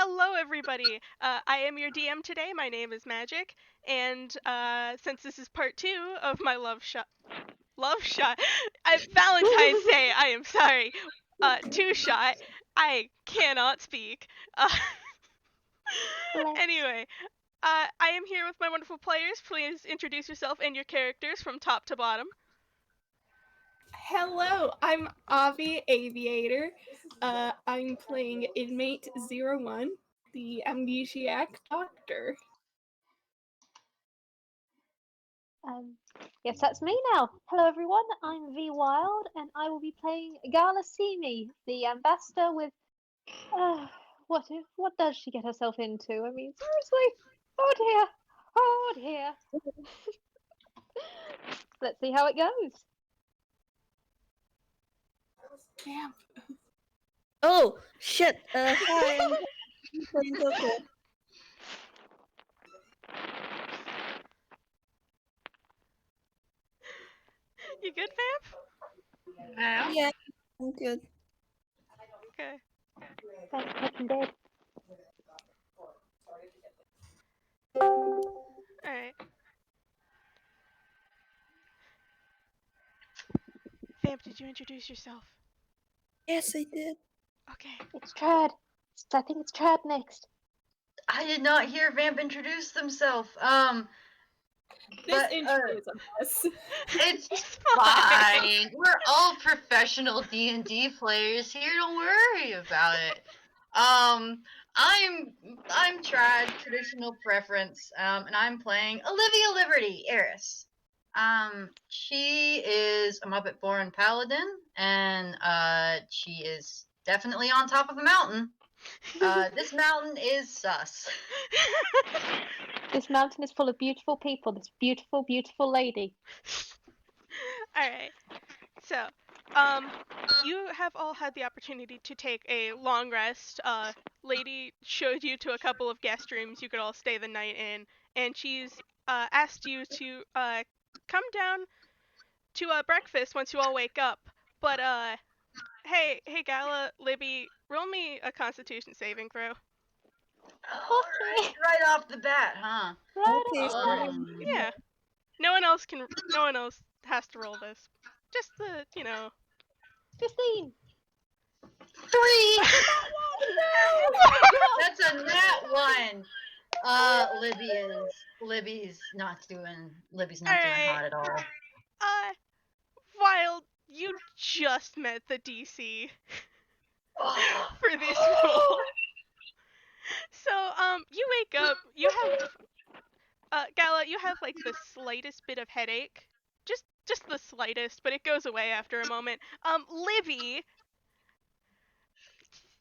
Hello, everybody. I am your DM today. My name is Magic, and since this is part 2 of my love shot, Valentine's Day. I am sorry. Two shot. I cannot speak. Uh, Bless. anyway, I am here with my wonderful players. Please introduce yourself and your characters from top to bottom. Hello, I'm Avi Aviator. I'm playing Inmate 01, the amnesiac doctor. Yes, that's me now. Hello, everyone. I'm Vwild, and I will be playing Gala, the ambassador with. What? What does she get herself into? I mean, seriously. Oh dear. Oh dear. Let's see how it goes. Vamp. Oh shit! Hi, I'm playing Tokoh. You good, Vamp? Yeah, I'm good. Okay. Thanks, Captain Dead. Alright. Vamp, did you introduce yourself? Yes, I did. Okay. It's Trad. I think it's Trad next. I did not hear Vamp introduce themselves. This But, intro is a mess. It's It's fine. We're all professional D&D players here. Don't worry about it. I'm tried traditional preference. And I'm playing Olivia Liberty, Eris. She is a Muppet-born paladin, and she is definitely on top of a mountain. This mountain is sus. This mountain is full of beautiful people. This beautiful, beautiful lady. Alright. So, you have all had the opportunity to take a long rest. Lady showed you to a couple of guest rooms you could all stay the night in, and she's asked you to come down to breakfast once you all wake up. But hey, Gala, Libby, roll me a Constitution saving throw. Alright, right off the bat, huh? Right Okay, up so the Yeah. No one else can. No one else has to roll this. Just the, 15. 3! No! That's a nat 1! Libby's not doing Alright. hot at all. Vwild, you just met the DC Oh. for this role. So, you wake up, you have, Gala, you have like the slightest bit of headache. Just the slightest, but it goes away after a moment. Libby,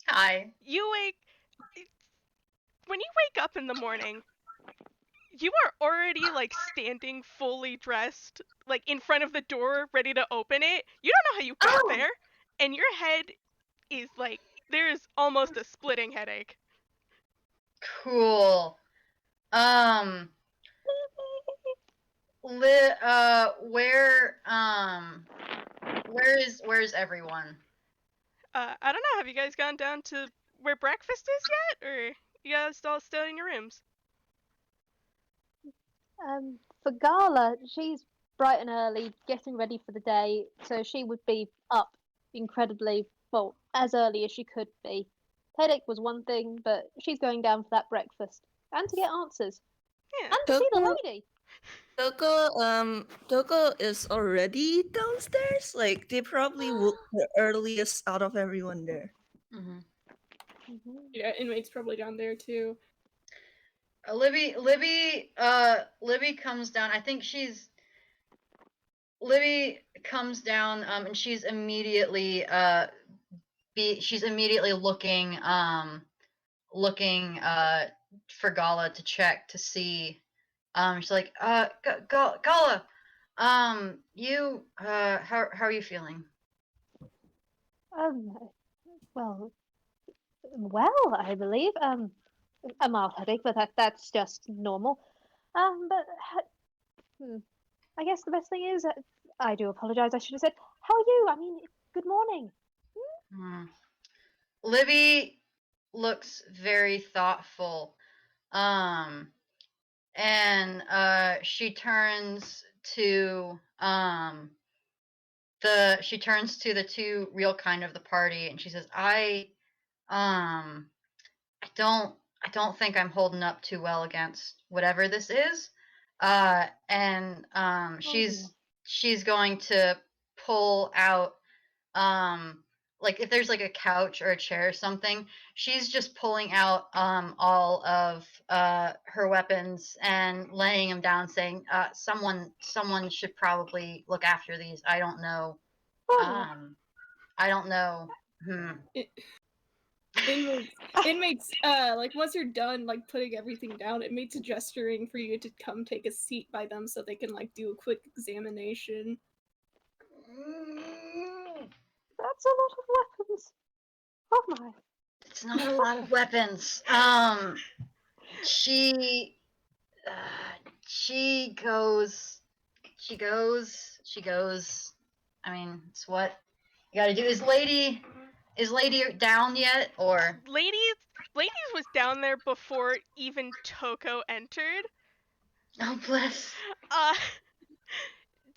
Hi. when you wake up in the morning, you are already like standing fully dressed, like in front of the door, ready to open it. You don't know how you got Oh. there, and your head is like, there's almost a splitting headache. Cool. Where's everyone? I don't know. Have you guys gone down to where breakfast is yet, or you guys all still in your rooms? For Gala, she's bright and early, getting ready for the day, so she would be up incredibly, well, as early as she could be. Headache was one thing, but she's going down for that breakfast and to get answers Yeah. and to see the Tokoh, lady. Tokoh is already downstairs. Like they probably woke the earliest out of everyone there. Mm-hmm. Yeah, Inmate's probably down there too. Libby comes down. I think Libby comes down, and she's immediately looking for Gala to check to see. She's like, Gala, you how are you feeling? Um, well, I believe a mild headache, but that's just normal. But I guess the best thing is, I do apologize. I should have said, "How are you?" I mean, good morning. Hmm. Libby looks very thoughtful. And she turns to the two real kind of the party, and she says, um I don't think I'm holding up too well against whatever this is. And she's going to pull out, like if there's like a couch or a chair or something, she's just pulling out all of her weapons and laying them down, saying, someone should probably look after these. I don't know. Oh, I don't know. Inmates, like once you're done, like putting everything down, inmates are gesturing for you to come take a seat by them so they can like do a quick examination. that's a lot of weapons. Oh my. It's not a lot of weapons. She she goes. I mean, it's what you gotta do. Is lady down yet, or? Ladies was down there before even Tokoh entered. Oh bless. Uh,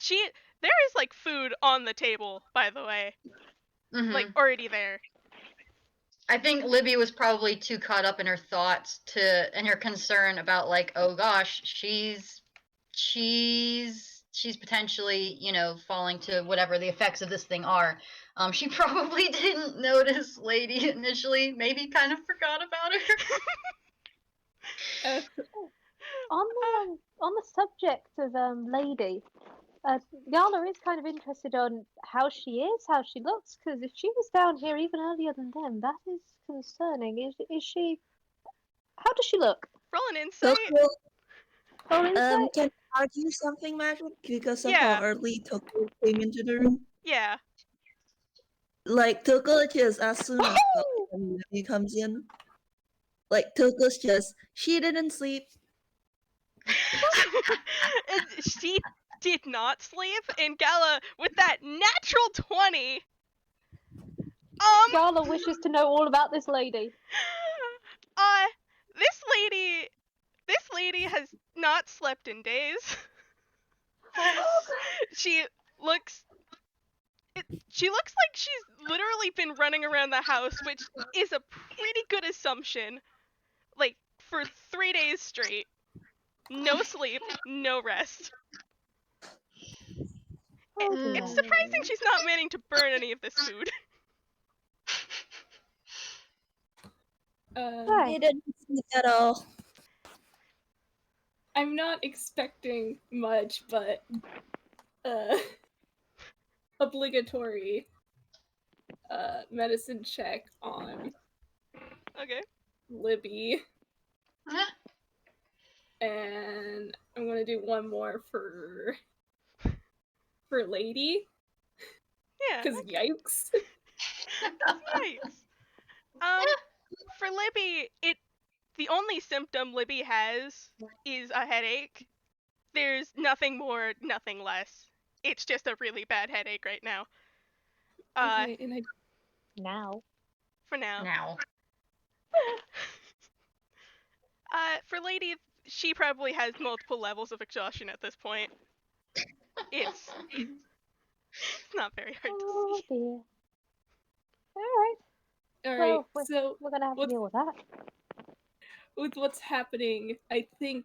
there is like food on the table, by the way, like already there. I think Libby was probably too caught up in her thoughts and her concern about, like, oh gosh, she's potentially, falling to whatever the effects of this thing are. She probably didn't notice Lady initially, maybe kind of forgot about her. On the subject of Lady, Gala is kind of interested on how she is, how she looks, because if she was down here even earlier than them, that is concerning. Is she? How does she look? Roll an insight. Roll insight? Can I argue something, Magic? Because of Yeah. how early Tokoh came into the room. Yeah. Like Tokoh just as soon as he comes in, like Tokoh's just she didn't sleep. She did not sleep, and Gala with that natural 20. Gala wishes to know all about this lady. This lady has not slept in days. She looks like she's literally been running around the house, which is a pretty good assumption. Like, for 3 days straight. No sleep, no rest. It's surprising she's not managing to burn any of this food. He didn't sleep at all. I'm not expecting much, but obligatory medicine check on Libby. And I'm gonna do one more for Lady. Yeah. Because yikes. Yikes. For Libby, the only symptom Libby has is a headache. There's nothing more, nothing less. It's just a really bad headache right now. Okay, and Now. For now. Now. For Lady, she probably has multiple levels of exhaustion at this point. It's not very hard to see. Dear. Alright. Alright, Well, so we're gonna have to deal with that. With what's happening, I think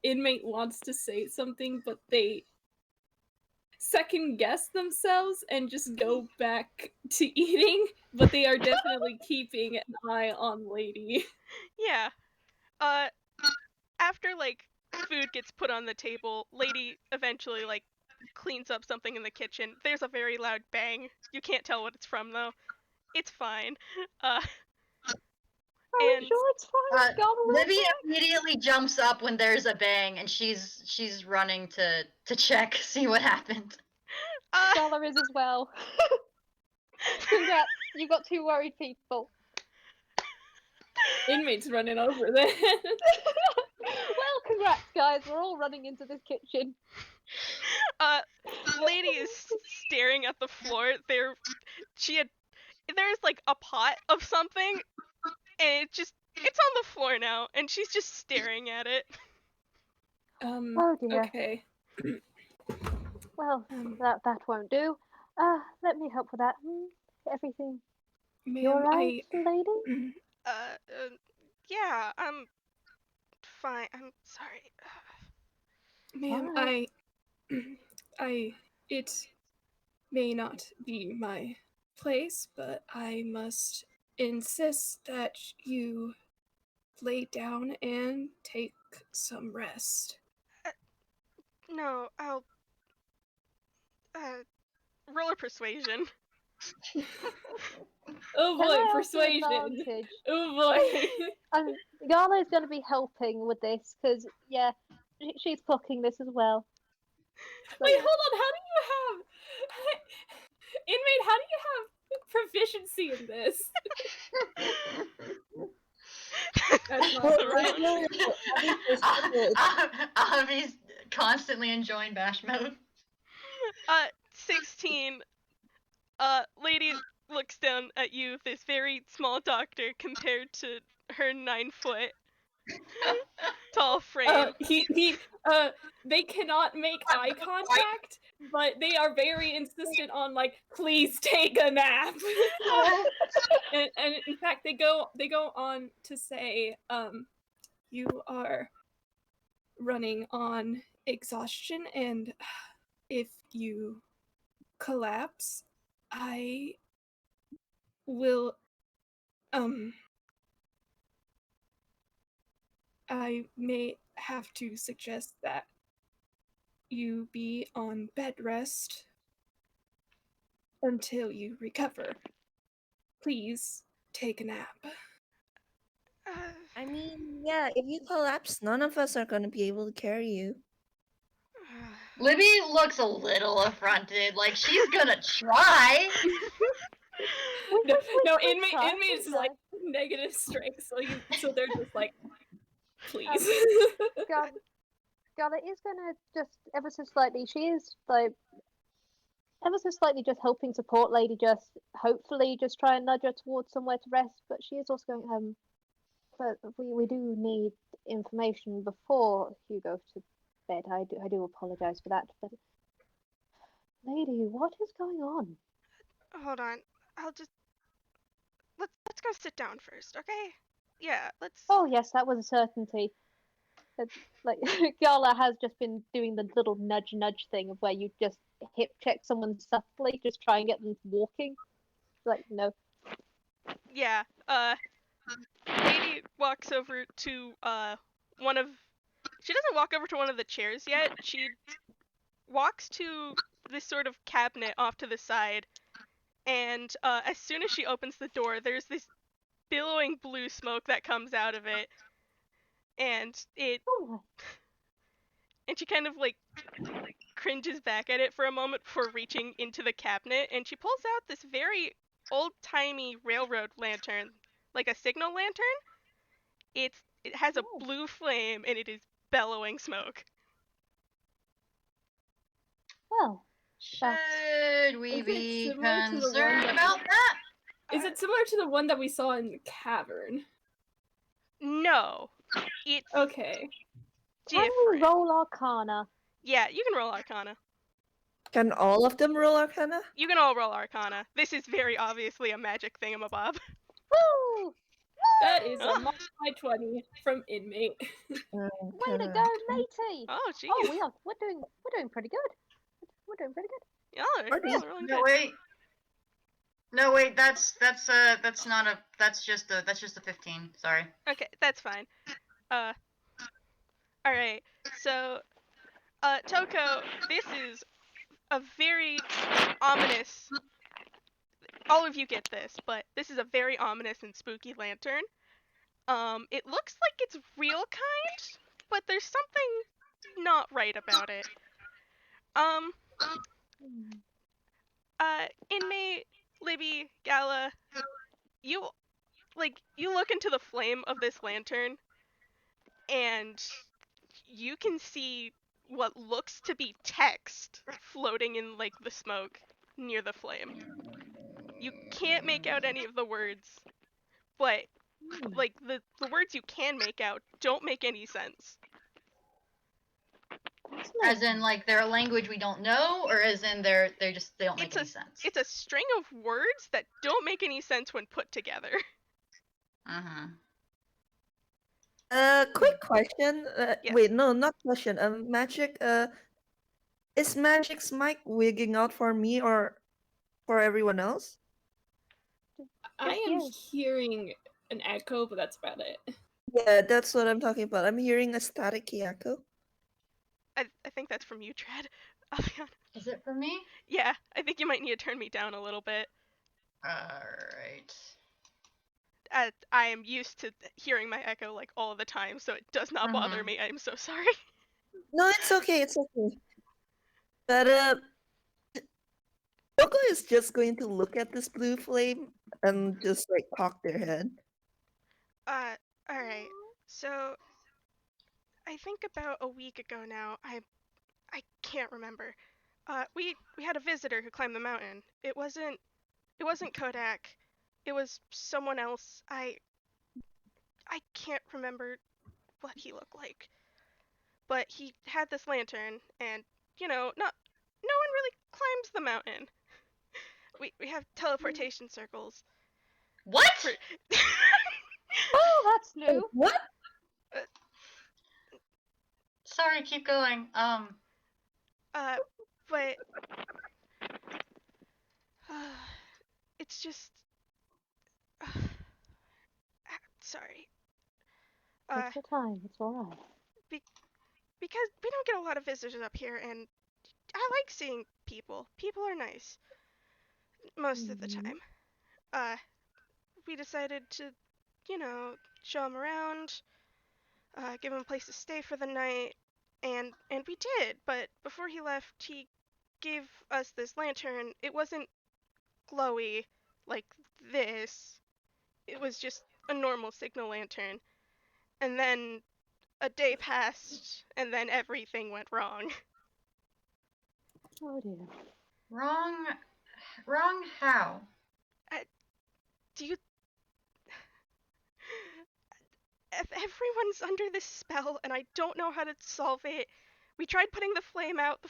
inmate wants to say something, but they second guess themselves and just go back to eating, but they are definitely keeping an eye on Lady. Yeah. After, like, food gets put on the table, Lady eventually, like, cleans up something in the kitchen. There's a very loud bang. You can't tell what it's from, though. It's fine. Are you sure it's fine? Libby immediately jumps up when there's a bang, and she's running to check, see what happened. Gala is as well. Congrats, you got 2 worried people. Inmates running over then. Well, congrats, guys. We're all running into this kitchen. Lady is staring at the floor. There's like a pot of something it's on the floor now, and she's just staring at it. Oh dear. Okay. Well, Um, that won't do. Let me help with that. Everything. You ma'am, alright, lady? Yeah, I'm fine. I'm sorry. ma'am, Alright. it may not be my place, but I must insist that you lay down and take some rest. No, I'll roll a persuasion. Oh Can boy, I ask an persuasion. advantage? Oh boy. Gala is going to be helping with this because, yeah, she's cooking this as well. Wait, hold on. How do you have inmate? How do you have proficiency in this? That's not Well, the right. round. Avi's constantly enjoying bash mode. 16. Lady looks down at you, this very small doctor compared to her 9-foot tall frame. They cannot make eye contact, but they are very insistent on like, please take a nap. and in fact, they go on to say, you are running on exhaustion, and if you collapse, I will I may have to suggest that you be on bed rest until you recover. Please take a nap. I mean, yeah, if you collapse, none of us are gonna be able to carry you. Libby looks a little affronted, like she's gonna try. No, we inmate tried, inmates is but- like negative strength, so they're just like, please. Gala is going to just ever so slightly, she is like ever so slightly just helping support Lady Just, hopefully just try and nudge her towards somewhere to rest, but she is also going, but we do need information before you go to bed. I do apologize for that, but lady, what is going on? Hold on. I'll just let's go sit down first, okay? Yeah, let's. Oh yes, that was a certainty. Like Gala has just been doing the little nudge thing of where you just hip check someone subtly, just try and get them walking. Like no. Yeah. Lady walks over to one of. She doesn't walk over to one of the chairs yet. She walks to this sort of cabinet off to the side, and as soon as she opens the door, there's this billowing blue smoke that comes out of it, and Oh, she kind of like cringes back at it for a moment before reaching into the cabinet, and she pulls out this very old-timey railroad lantern, like a signal lantern. It has a Oh. blue flame and it is bellowing smoke. well, Should we Is it be similar to the one concerned that- about that? Is it similar to the one that we saw in the cavern? No, it's Okay. can we different. roll Arcana? Yeah, you can roll Arcana. Can all of them roll Arcana? You can all roll Arcana. This is very obviously a magic thingamabob. Woo! That is a Oh. my 20 from inmate. Way to go, matey! Oh, jeez. Oh, we're doing pretty good. We're doing pretty good. Y'all are Or these- rolling No good. wait. No wait, that's not a that's just a 15. Sorry. Okay, that's fine. All right. So, Tokoh, this is a very ominous. All of you get this, but this is a very ominous and spooky lantern. It looks like it's real kind, but there's something not right about it. Hmm. Inmate, Libby, Gala, you look into the flame of this lantern, and you can see what looks to be text floating in like the smoke near the flame. You can't make out any of the words, but like the words you can make out don't make any sense. As in, like, they're a language we don't know, or as in they don't make any sense? It's a string of words that don't make any sense when put together. Mm-hmm. Quick question. Yes. Wait, no, not question. Magic. Is Magic's mic wigging out for me or for everyone else? I Just am you. hearing an echo, but that's about it. Yeah, that's what I'm talking about. I'm hearing a staticky echo. I think that's from you, Tread. I'll be honest. Is it for me? Yeah, I think you might need to turn me down a little bit. Alright. I am used to hearing my echo like all the time, so it does not bother Mhm. me. I am so sorry. No, it's okay. It's okay. But Tokoh is just going to look at this blue flame and just like cock their head. All right. So I think about a week ago now. I can't remember. We had a visitor who climbed the mountain. It wasn't Kodak. It was someone else. I can't remember what he looked like. But he had this lantern, and not no one really climbs the mountain. We have teleportation circles. What? For Oh, that's Wait, new. what? Sorry, keep going. but it's just sorry. Take your time. It's all right. Because we don't get a lot of visitors up here, and I like seeing people. People are nice most of the Mhm. time. We decided to, show him around, give him a place to stay for the night, and we did. But before he left, he gave us this lantern. It wasn't glowy like this. It was just a normal signal lantern. And then a day passed, and then everything went wrong. Oh dear. Wrong. Wrong how? Do you? If everyone's under this spell, and I don't know how to solve it. We tried putting the flame out.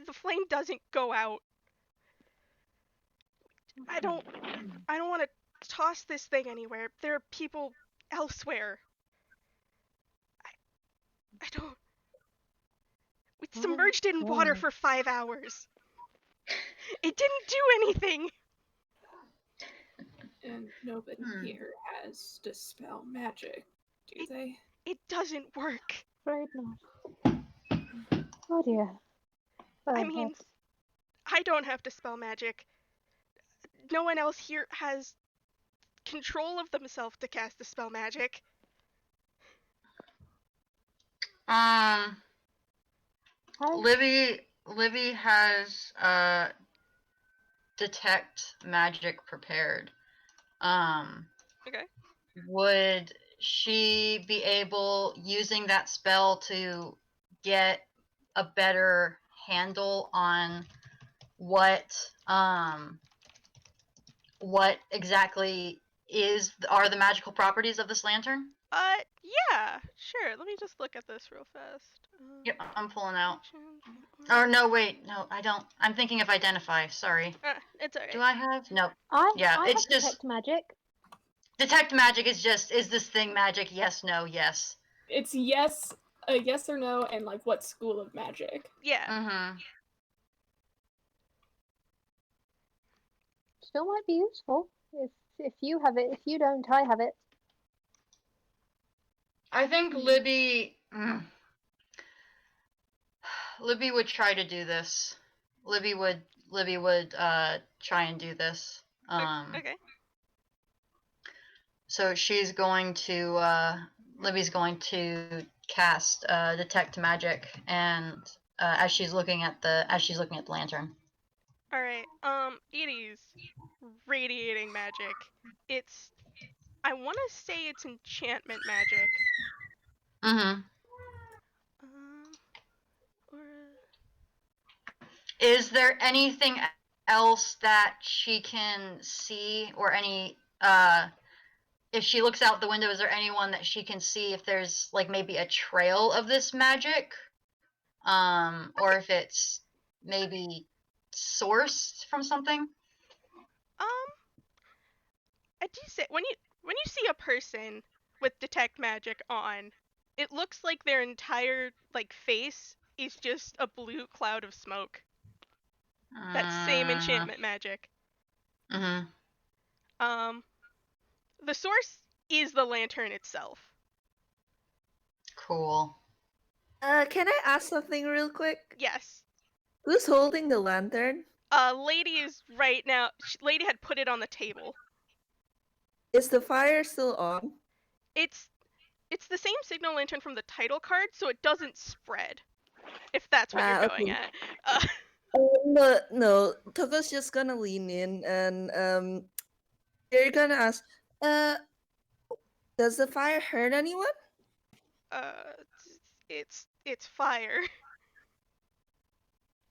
The flame doesn't go out. I don't want to toss this thing anywhere. There are people elsewhere. I don't. We Oh, submerged it in water God. for 5 hours. It didn't do anything. And nobody Hmm. here has dispel magic, do they? It doesn't work. Afraid not. Oh dear. I Well, mean, that's I don't have to spell magic. No one else here has control of themselves to cast the spell magic. Um, how. Libby has detect magic prepared. Okay. Would she be able, using that spell, to get a better handle on what exactly are the magical properties of this lantern? Yeah, sure. Let me just look at this real fast. Yep, I'm pulling out. Actions, Or no, wait, no, I don't. I'm thinking of identify. Sorry. It's alright. Do I have? Nope. I Yeah, I it's have just detect magic. detect magic is just, is this thing magic? Yes, no, yes. It's yes, a yes or no, and like what school of magic. Yeah. Mm-hmm. Still might be useful if you have it. If you don't, I have it. I think Libby Libby would try to do this. Libby would try and do this. Okay. So she's going to Libby's going to cast detect magic, and as she's looking at the lantern. Alright. It is radiating magic. It's. I want to say it's enchantment magic. Mm-hmm. Or. Is there anything else that she can see, or any if she looks out the window, is there anyone that she can see if there's like maybe a trail of this magic? Or if it's maybe sourced from something? Um, I do say when you see a person with detect magic on, it looks like their entire like face is just a blue cloud of smoke. That same enchantment magic. Mm-hmm. The source is the lantern itself. Cool. Can I ask something real quick? Yes. Who's holding the lantern? Lady is right now. Lady had put it on the table. Is the fire still on? It's the same signal lantern from the title card, so it doesn't spread. If that's what you're going Okay. at. No. Toko's just gonna lean in and you're gonna ask, does the fire hurt anyone? It's fire.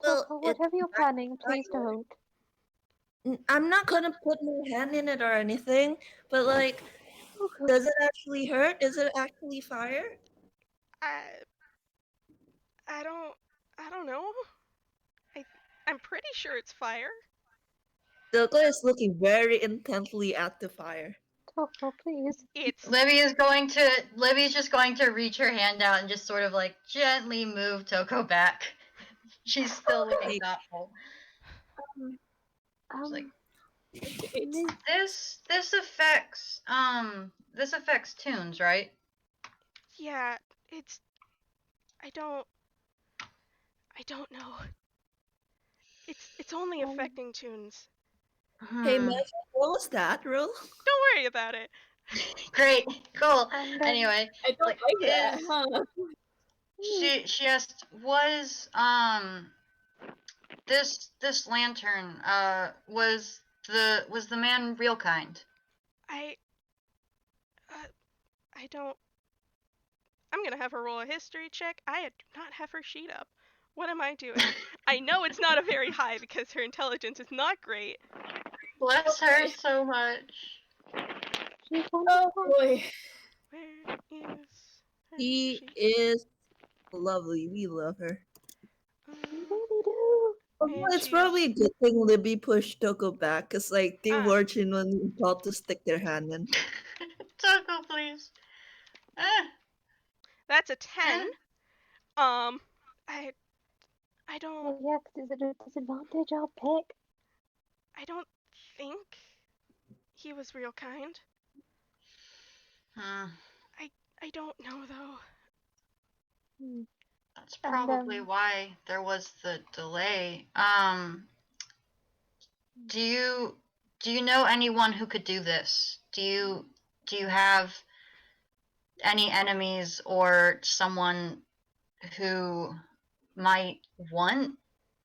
Well, Tokoh, it's whatever you're planning, fire. please don't. I'm not gonna put my hand in it or anything, but like, Tokoh. does it actually hurt? Is it actually fire? I I don't know. I'm pretty sure it's fire. Toko is looking very intently at the fire. Tokoh, please. It's Libby's just going to reach her hand out and just sort of like gently move Tokoh back. She's still looking Okay. thoughtful. She's like, It's this affects tunes, right? yeah, it's I don't know. It's only affecting tunes. Hey, Hmm. Magic, what was that, Ro? Don't worry about it. Great, cool. And Anyway, I don't like, like that, is- huh? she asked, was this lantern was the man real kind? I I don't. I'm gonna have her roll a history check. I do not have her sheet up. What am I doing? I know it's not a very high because her intelligence is not great. Bless her so much. she's Oh wonderful. boy. Where is her She sheet? is lovely. We love her. We really do. Although And it's she's probably a good thing Libby pushed Toko back, because like they Ah. were genuinely about to stick their hand in. Tokoh, please. that's a 10. I don't Oh, yeah, 'cause it's at a disadvantage, I'll pick. I don't think he was real kind. Hmm. I don't know though. Hmm. That's And, probably why there was the delay. Do you know anyone who could do this? Do you have any enemies or someone who might want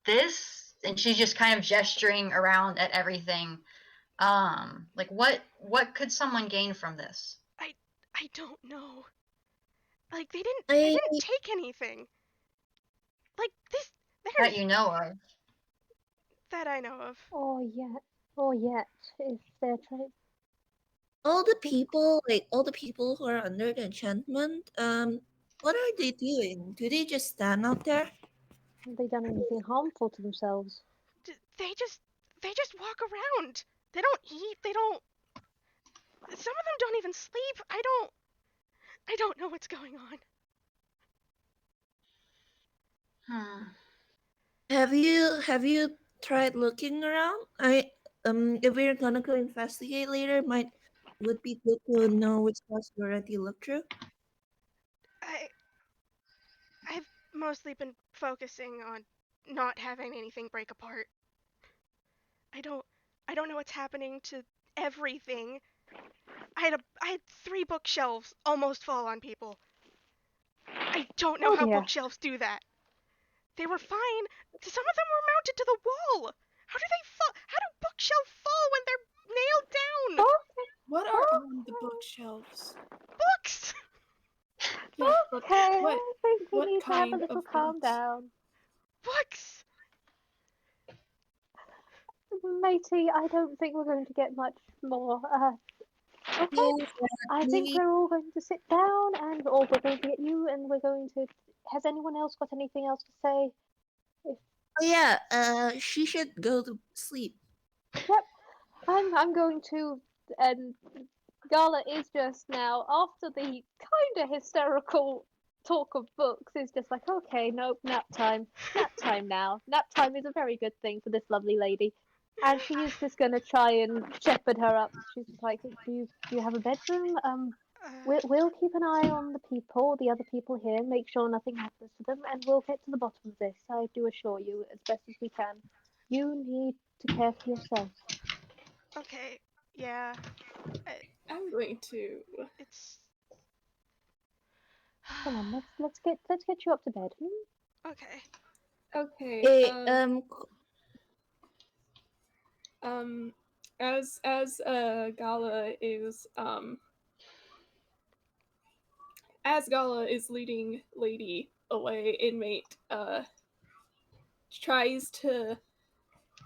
this? And she's just kind of gesturing around at everything. Like what could someone gain from this? I don't know. Like they didn't I take anything. Like this That there's you know of. that I know of. or yet, if they're trying. all the people who are under the enchantment, what are they doing? Do they just stand out there? Have they done anything harmful to themselves? They just walk around. They don't eat. They don't. Some of them don't even sleep. I don't know what's going on. Hmm. Have you tried looking around? If we're gonna go investigate later, would be good to know which house you already looked through. I've mostly been focusing on not having anything break apart. I don't know what's happening to everything. I had 3 bookshelves almost fall on people. I don't know Oh how dear. bookshelves do that. They were fine. Some of them were mounted to the wall. How do they fall? How do bookshelves fall when they're nailed down? What are on the bookshelves? Books. Yeah, but Okay, what I think we what need to have a kind little of calm books? down. Books. Matey, I don't think we're going to get much more. Okay, Yes, I think maybe. we're all going to sit down and or we're going to get you and we're going to. Has anyone else got anything else to say? If, Oh yeah. She should go to sleep. yep, I'm going to. And Gala is just now after the kind of hysterical talk of books is just like, okay, nope, nap time now. Nap time is a very good thing for this lovely lady. And she is just gonna try and shepherd her up. She's like, do you have a bedroom? We'll keep an eye on the other people here, make sure nothing happens to them, and we'll get to the bottom of this. I do assure you, as best as we can. You need to care for yourself. Okay. Yeah. I'm going to. It's Come on, let's get you up to bed. Hmm? okay. Okay. Eh, As Gala is leading Lady away, inmate tries to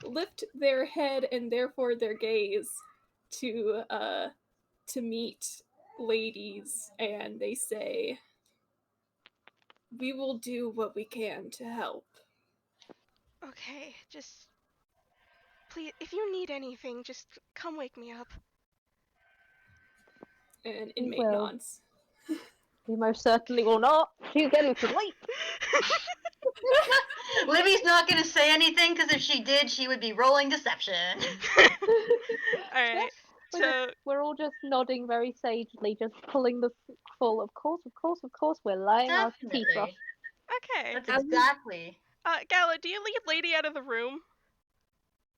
lift their head and therefore their gaze to meet ladies, and they say, "We will do what we can to help." Okay. Just please, if you need anything, just come wake me up. And We inmate will. nods. We most certainly will not. She's getting to sleep. Libby's not gonna say anything because if she did, she would be rolling deception. All right. So We're all just nodding very sagely, just pulling the full. Of course, we're lying our teeth off. Definitely. okay. That's exactly. Gala, do you lead Lady out of the room?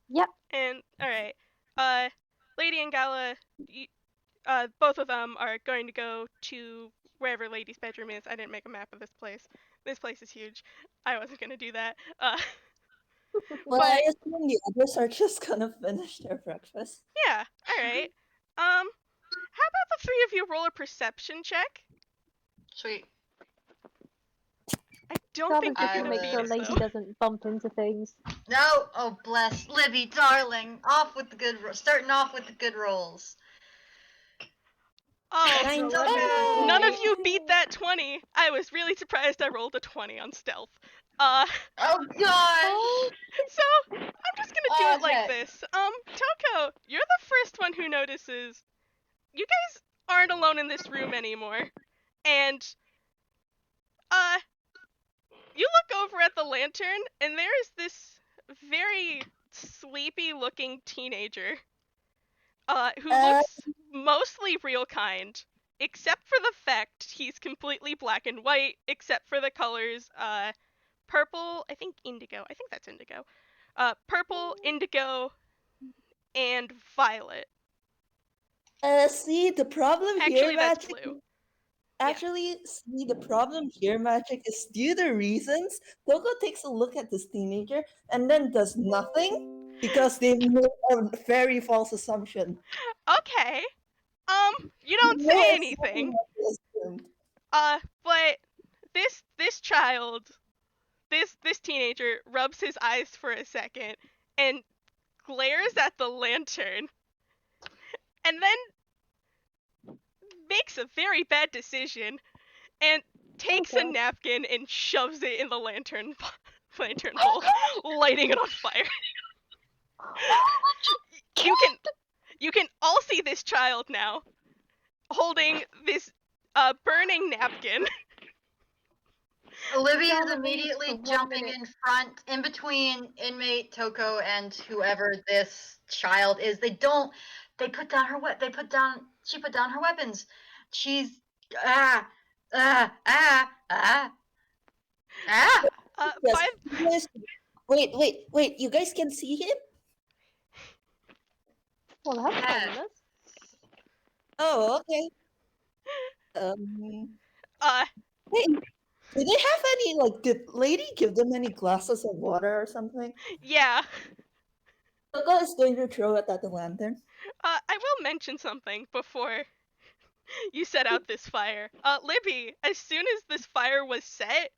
Yep. And all right. Lady and Gala, both of them are going to go to wherever Lady's bedroom is. I didn't make a map of this place. This place is huge. I wasn't gonna do that. Well, but I assume the others are just gonna finish their breakfast. yeah. All right. How about the three of you roll a perception check? Sweet. I don't Gala's think you're just I gonna gonna make beat sure it Lady though. doesn't bump into things. No. Oh, bless Libby, darling. Off with the good. Starting off with the good rolls. Oh Nine. goodness! Hey! None of you beat that 20. I was really surprised I rolled a 20 on stealth. Uh, Oh Oh, gosh. so I'm just gonna do Oh it like heck. this. Tokoh, you're the first one who notices you guys aren't alone in this room anymore. And you look over at the lantern and there is this very sleepy looking teenager who Uh, looks mostly real kind, except for the fact he's completely black and white, except for the colors purple, I think indigo, I think that's indigo. Purple, indigo, and violet. see, the problem here, Actually, that's Magic. blue. Yeah. Actually, see, the problem here, Magic, is due to reasons. Togo takes a look at this teenager and then does nothing because they made a very false assumption. Okay. You You don't know say exactly anything. what they assumed. But this child, this teenager rubs his eyes for a second and glares at the lantern and then makes a very bad decision and takes a God. napkin and shoves it in the lantern hole, lighting it on fire. You can all see this child now holding this burning napkin. Libby is Gala waits immediately for 1 jumping minute. in front, in between inmate Tokoh and whoever this child is. They don't. They put down her. They put down. She put down her weapons. She's ah ah ah ah ah. Yes, By you guys, wait, you guys can see him? Well, that's Yes. ominous. Oh, okay. Um, uh hey, do they have any, like, did Lady give them any glasses of water or something? yeah. Togo is going to throw it at the lantern. I will mention something before you set out this fire. Libby, as soon as this fire was set,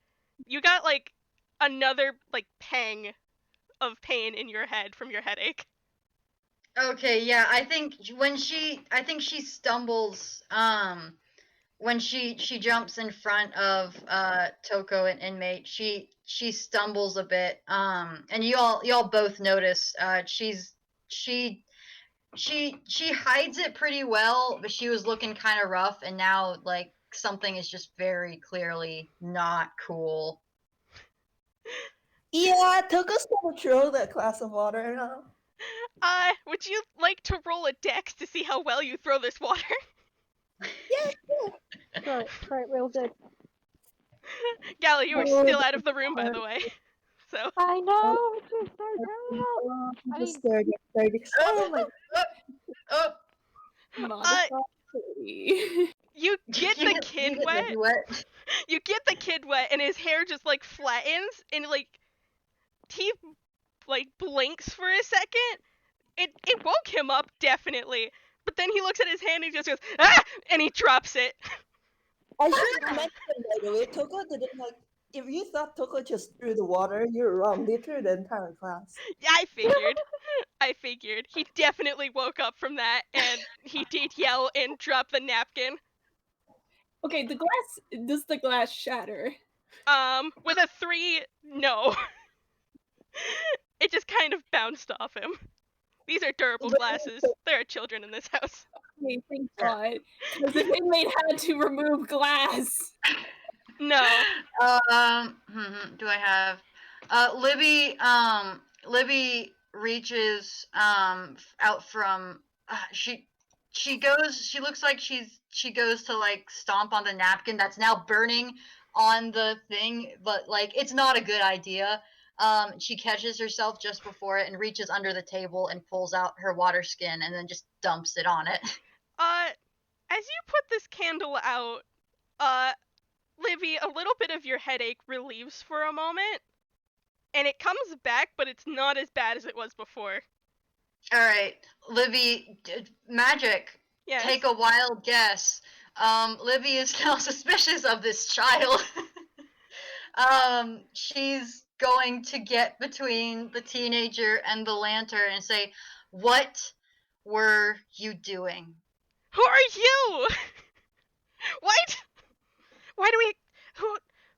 you got like another like pang of pain in your head from your headache. Okay, yeah, I think she stumbles when she jumps in front of Tokoh and inmate. She stumbles a bit. And y'all both notice she she hides it pretty well, but she was looking kind of rough, and now like something is just very clearly not cool. Yeah, Toko's gonna throw that glass of water now. Would you like to roll a dex to see how well you throw this water? Throw it real good. Gala, you are Oh, still out of the room, by the way. So, I know, it's just so terrible. I just mean, 30. Oh my Oh, Modesty. you get the kid you get wet. Libby wet. You get the kid wet, and his hair just like flattens, and like he like blinks for a second. It woke him up definitely, but then he looks at his hand and he just goes ah, and he drops it. I should mention, by the way, Toko didn't like. If you thought Toko just threw the water, you're wrong. They threw the entire class. I figured. I figured. He definitely woke up from that, and he did yell and drop the napkin. Okay, does the glass shatter? With a 3, no. It just kind of bounced off him. These are durable glasses. There are children in this house. Okay, thank God. Because if inmate had to remove glass. No. Do I have Libby reaches out from she looks like she goes to like stomp on the napkin that's now burning on the thing, but like it's not a good idea. She catches herself just before it and reaches under the table and pulls out her water skin and then just dumps it on it. As you put this candle out, Libby, a little bit of your headache relieves for a moment, and it comes back, but it's not as bad as it was before. All right, Libby, magic. Yes. Take a wild guess. Libby is now suspicious of this child. She's going to get between the teenager and the lantern and say, "What were you doing?" Who are you? What? Why do we?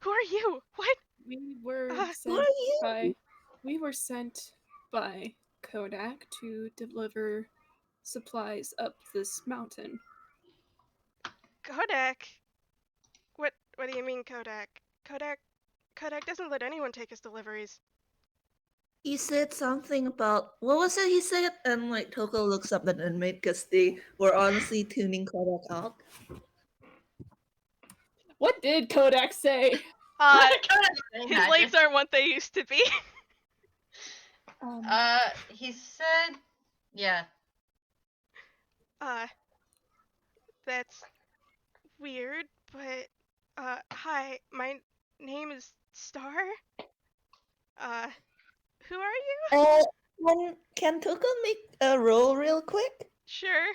Who are you? What? We were Who sent are you? by we were sent by Kodak to deliver supplies up this mountain. Kodak? What do you mean, Kodak? Kodak doesn't let anyone take his deliveries. He said something about what was it he said? And like Toko looks up at the inmate because they were honestly tuning Kodak out. What did Kodak say? His legs aren't what they used to be. He said, yeah. That's weird, but hi, my name is Star. Who are you? Can Toko make a roll real quick? Sure.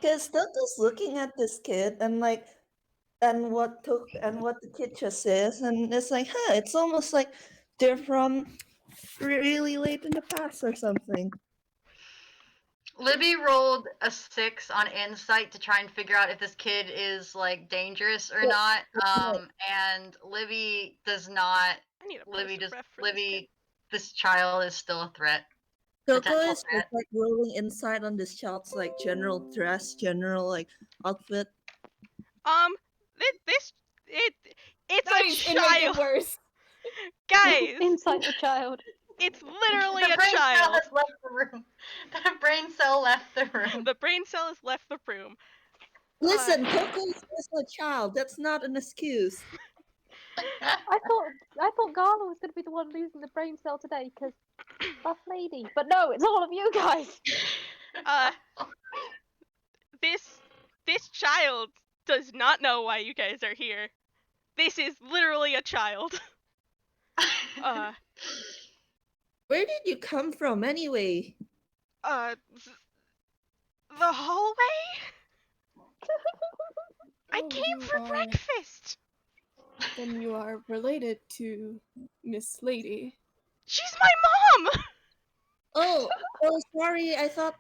Because Toko's looking at this kid and like, and what the kid just says, and it's like, huh, it's almost like they're from really late in the past or something. Libby rolled a 6 on insight to try and figure out if this kid is like dangerous or not. And Libby does not. I need a Libby poster does. ref for Libby, this child is still a threat. Toko Potential is threat. just like rolling inside on this child's like general dress, general like outfit. It's Guys, a it make it child. worse. Guys, inside the child. it's literally The a brain cell child. has left the room. The brain cell left the room. The brain cell has left the room. Listen, Toko is just a child. That's not an excuse. I thought Gala was going to be the one losing the brain cell today because buff lady. But no, it's all of you guys. This child does not know why you guys are here. This is literally a child. Where did you come from anyway? The hallway? I came for breakfast. Then you are related to Miss Lady. She's my mom. Oh, Oh, sorry. I thought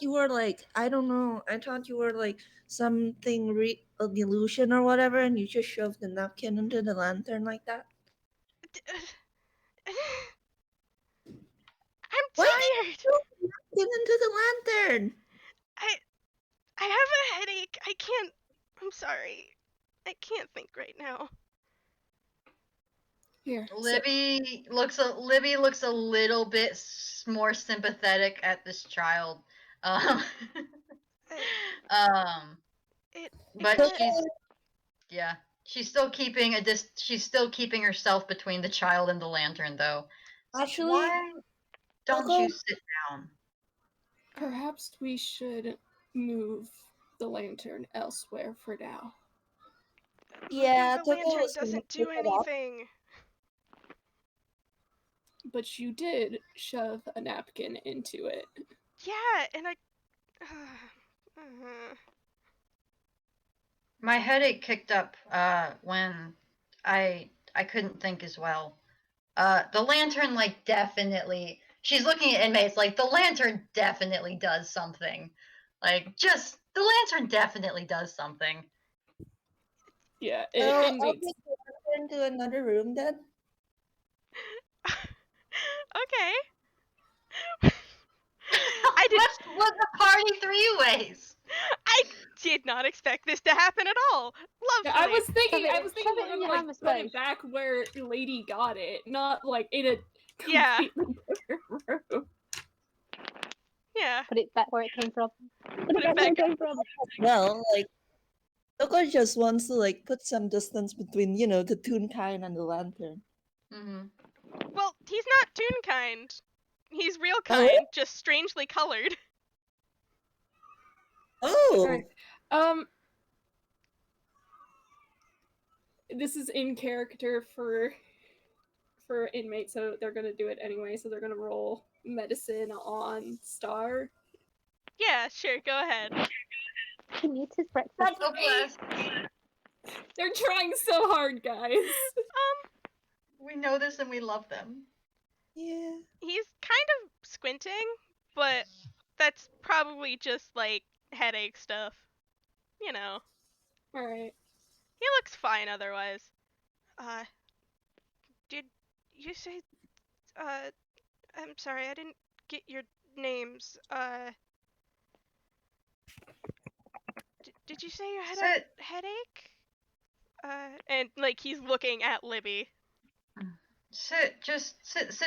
you were like, I don't know. I thought you were like something an illusion or whatever, and you just shoved the napkin into the lantern like that. I'm Why did you tired. shove the napkin into the lantern? I I have a headache. I can't. I'm sorry. I can't think right now. Here. Libby looks a little bit more sympathetic at this child. Um, I, um, it but can't. yeah, she's still keeping herself between the child and the lantern though. Actually, Why don't Tokoh, you sit down? Perhaps we should move the lantern elsewhere for now. Moving yeah, the Tokoh lantern was gonna doesn't pick do it up. anything. But you did shove a napkin into it. Yeah, and I. Uh, My headache kicked up when I couldn't think as well. The lantern like definitely. She's looking at inmates like the lantern definitely does something. Like just the lantern definitely does something. Yeah, I'll inmates. take the lantern to another room then. okay. I did. What's the party three ways? I did not expect this to happen at all. Yeah, Lovely. I was thinking Shove it we're in gonna your like hammer's put face. it back where Lady got it, not like in a Yeah. completely different room. Yeah. Put it back where it came from. Put it back. Well, like Tokoh just wants to like put some distance between, the Toonkind and the lantern. Mm-hmm. Well, he's not Toonkind. He's real Oh, really? kind, just strangely colored. Oh, Alright. This is in character for inmates, so they're gonna do it anyway. So they're gonna roll medicine on Star. Yeah, sure, go ahead. He needs his breakfast. So blessed. They're trying so hard, guys. We know this and we love them. yeah. He's kind of squinting, but that's probably just like headache stuff. You know. Alright. He looks fine otherwise. Did you say I'm sorry, I didn't get your names. Did you say you had Sit. a headache? And like he's looking at Libby. Sit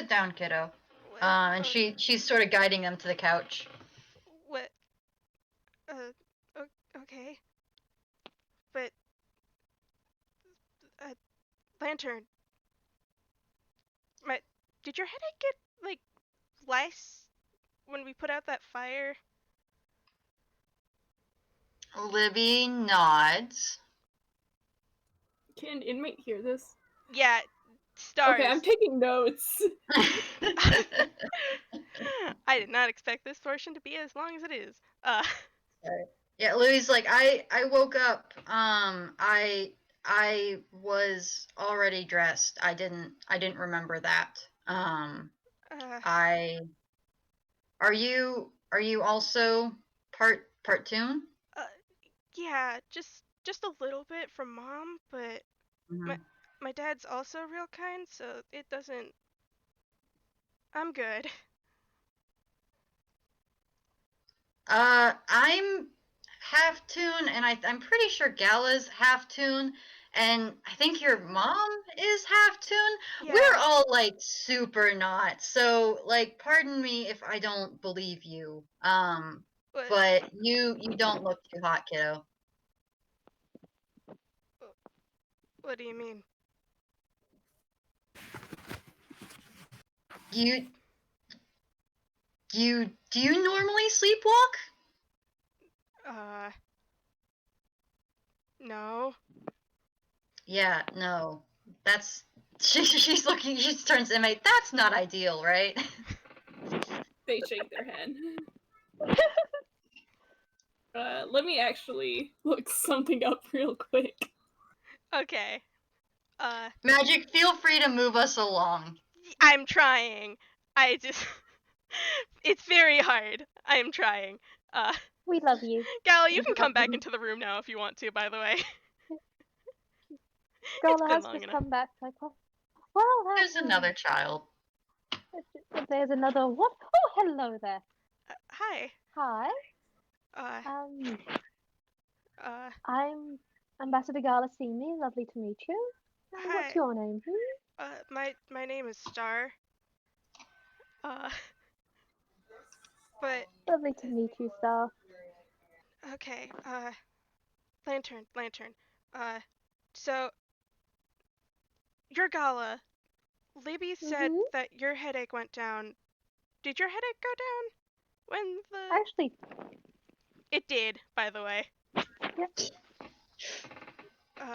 down, kiddo. What? And she's sort of guiding them to the couch. What? Okay. But Lantern, did your headache get like less when we put out that fire? Libby nods. Can inmate hear this? Yeah, stars. Okay, I'm taking notes. I did not expect this portion to be as long as it is. Yeah, Louis like I woke up. I was already dressed. I didn't remember that. I are you also part Toon? Yeah, just a little bit from mom, but Mhm. my dad's also real kind, so it doesn't. I'm good. I'm half Toon, and I'm pretty sure Gala's half Toon, and I think your mom is half Toon. Yeah. We're all like super not. So like, pardon me if I don't believe you. But you don't look too hot, kiddo. What do you mean? You do you normally sleepwalk? No. Yeah, no. That's she's looking. She turns to inmate. That's not ideal, right? They shake their head. Let me actually look something up real quick. Okay. Magic, feel free to move us along. I'm trying. I just It's very hard. I am trying. We love you. Gala, you We can love come back you. into the room now if you want to, by the way. It's Gala been has long just enough. come back. Like, well, There's another child. there's another what? Oh, hello there. Hi. Hi. Uh, uh, I'm Ambassador Gala Simi. Lovely to meet you. What's hi. your name, please? My name is Star. Uh, but Lovely to meet you, Star. okay. Lantern. Uh, so your Gala. Libby said Mm-hmm. that your headache went down. Did your headache go down when the? Actually, It did, by the way. yep.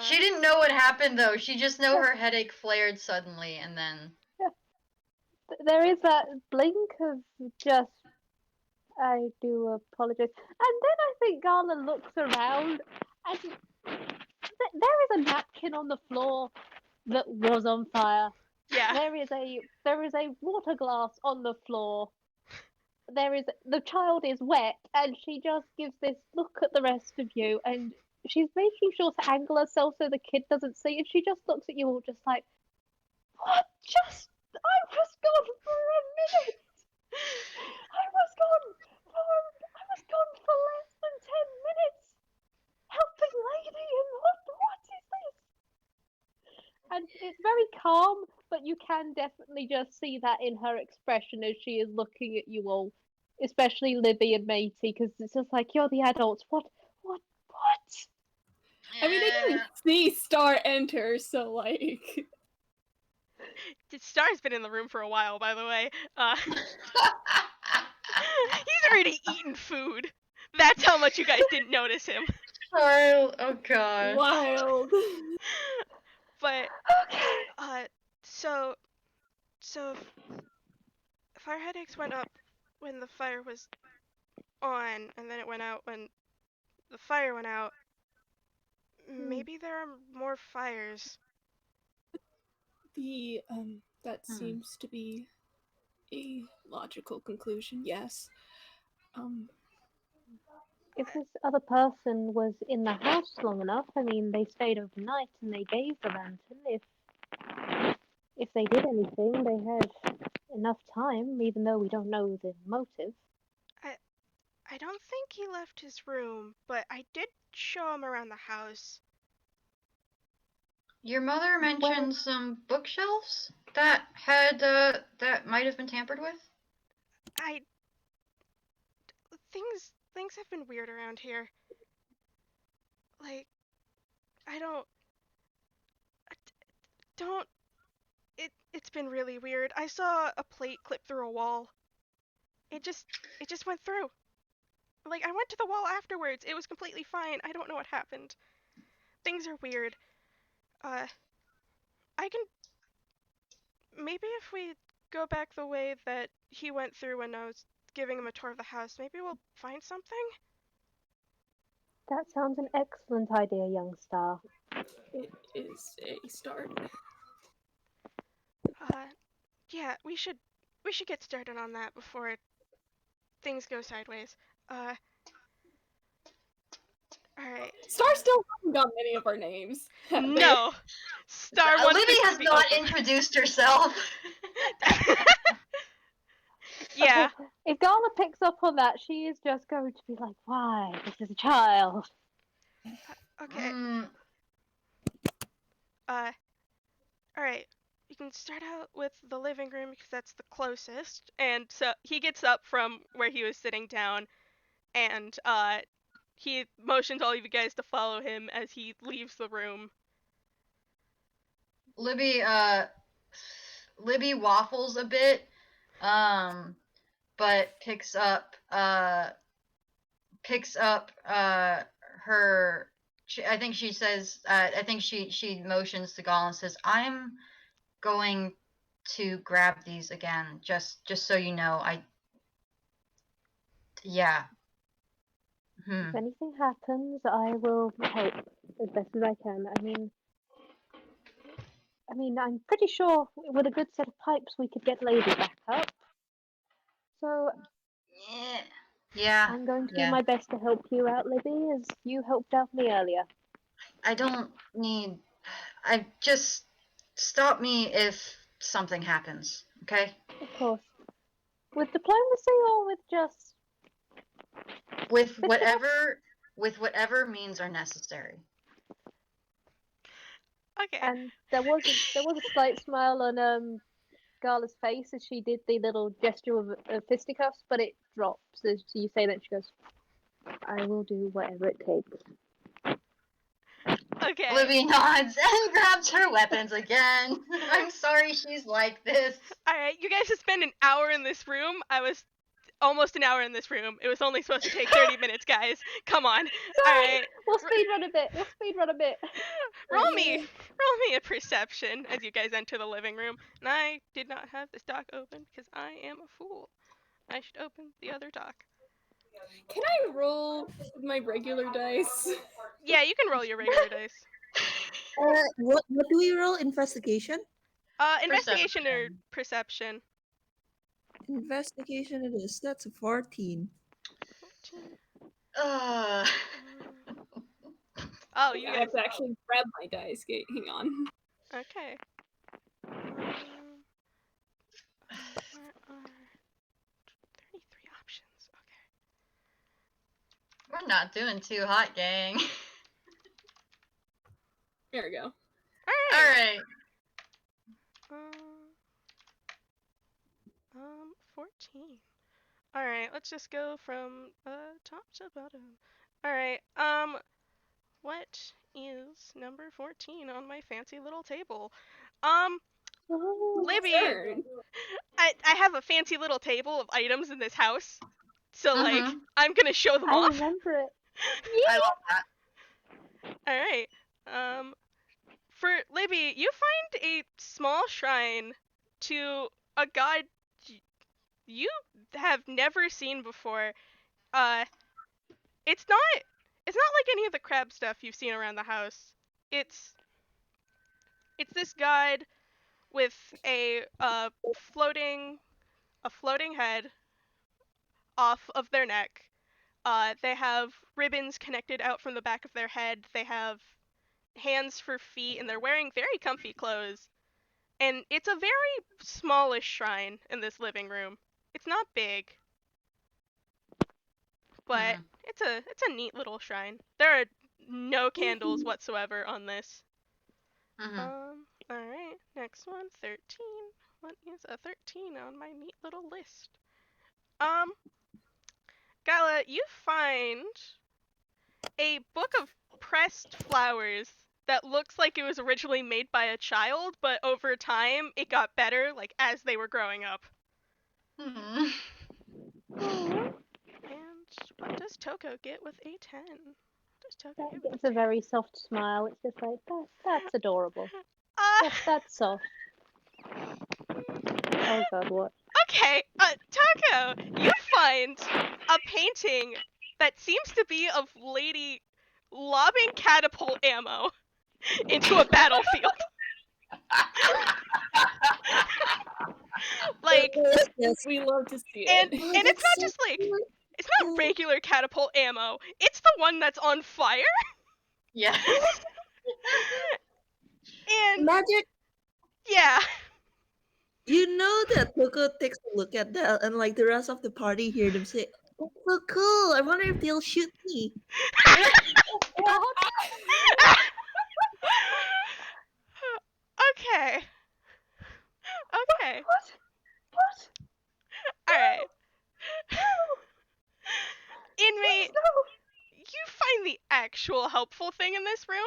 She didn't know what happened though. She just know Yeah. her headache flared suddenly and then. There is that blink of just. I do apologize. And then I think Gala looks around and there is a napkin on the floor that was on fire. Yeah. There is a water glass on the floor. The child is wet and she just gives this look at the rest of you and she's making sure to angle herself so the kid doesn't see and she just looks at you all just like, what? I was gone for a minute. I was gone for less than 10 minutes. Helping lady and what is this? And it's very calm, but you can definitely just see that in her expression as she is looking at you all, especially Libby and Matey, because it's just like, you're the adults. What? I mean, they didn't see Star enter, so like. Star's been in the room for a while, by the way. He's already eaten food. That's how much you guys didn't notice him. Child, oh gosh. Wild. But Okay. so if our headaches went up when the fire was on, and then it went out when the fire went out, maybe there are more fires. That seems to be a logical conclusion, yes. If this other person was in the house long enough, I mean, they stayed overnight and they gave the lantern. If they did anything, they had enough time, even though we don't know the motive. I don't think he left his room, but I did show him around the house. Your mother mentioned some bookshelves that had that might have been tampered with. Things have been weird around here. Like, I don't it's been really weird. I saw a plate clip through a wall. It just went through. Like, I went to the wall afterwards. It was completely fine. I don't know what happened. Things are weird. I can maybe if we go back the way that he went through when I was giving him a tour of the house, maybe we'll find something? That sounds an excellent idea, young star. It is a start. Yeah, we should get started on that before things go sideways. Alright. Star still hasn't got many of our names. No! Star wants Libby this has to be not over. introduced herself. Yeah. Okay, if Gala picks up on that, she is just going to be like, why? This is a child. Okay. Alright. You can start out with the living room because that's the closest. And so he gets up from where he was sitting down and he motions all of you guys to follow him as he leaves the room. Libby waffles a bit, but picks up her. I think she says. I think she motions to Gala and says, "I'm going to grab these again, just so you know. Yeah." If anything happens, I will help as best as I can. I mean, I'm pretty sure with a good set of pipes we could get Lady back up. So Yeah. I'm going to do Yeah. my best to help you out, Libby, as you helped out me earlier. I don't need. I just stop me if something happens. Okay. Of course. With diplomacy or with just With fisticuffs? whatever means are necessary. Okay. And there was a slight smile on Gala's face as she did the little gesture of fisticuffs, but it drops as you say that. She goes, "I will do whatever it takes." Okay. Libby nods and grabs her weapons again. I'm sorry she's like this. All right. You guys have spent an hour in this room. I was almost an hour in this room. It was only supposed to take 30 minutes, guys. Come on. All Sorry, right. we'll speed run a bit. Roll me a perception as you guys enter the living room. And I did not have this dock open because I am a fool. I should open the other dock. Can I roll with my regular dice? Yeah, you can roll your regular dice. What do we roll? Investigation? Investigation or perception. Investigation it is. That's a 14. 14. Uh, Oh, you I guys. have to actually grab my dice. Hang on. Okay. Where are 33 options? Okay. we're not doing too hot, gang. There we go. All right. Alright. 14. All right, let's just go from top to bottom. All right. What is number 14 on my fancy little table? Oh, Libby, Turn. I have a fancy little table of items in this house. So like, Mhm. I'm gonna show them I off. remember it. I love that. All right. For Libby, you find a small shrine to a god you have never seen before. Uh, it's not like any of the crab stuff you've seen around the house. It's this god with a floating head off of their neck. They have ribbons connected out from the back of their head. They have hands for feet, and they're wearing very comfy clothes. And it's a very smallish shrine in this living room. It's not big, but it's a neat little shrine. There are no candles whatsoever on this. All right, next one, 13. What is a 13 on my neat little list? Gala, you find a book of pressed flowers that looks like it was originally made by a child, but over time it got better, like as they were growing up. Hmm. And what does Tokoh get with a 10? What does Tokoh That get with gets a very soft smile. It's just like that's adorable. That's soft. Oh god, what? Okay, Tokoh, you find a painting that seems to be of Lady lobbing catapult ammo into a battlefield. Like, Yes. We love to see and it. it's not just like, it's not regular catapult ammo. It's the one that's on fire. Yes. And Magic. yeah, You know that Tokoh takes a look at that, and like the rest of the party hear them say, "That's so cool! I wonder if they'll shoot me." okay. Okay. What? All right. Please, Inmate, no. you find the actual helpful thing in this room.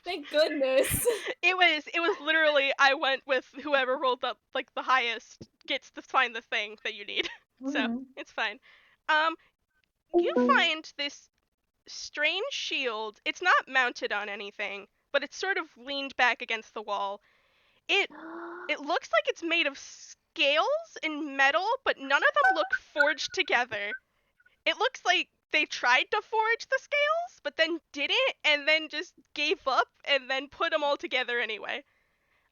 Thank goodness. It was literally I went with whoever rolled up like the highest gets to find the thing that you need. So Mhm. it's fine. You find this strange shield. It's not mounted on anything, but it's sort of leaned back against the wall. It looks like it's made of scales and metal, but none of them look forged together. It looks like they tried to forge the scales, but then didn't, and then just gave up, and then put them all together anyway.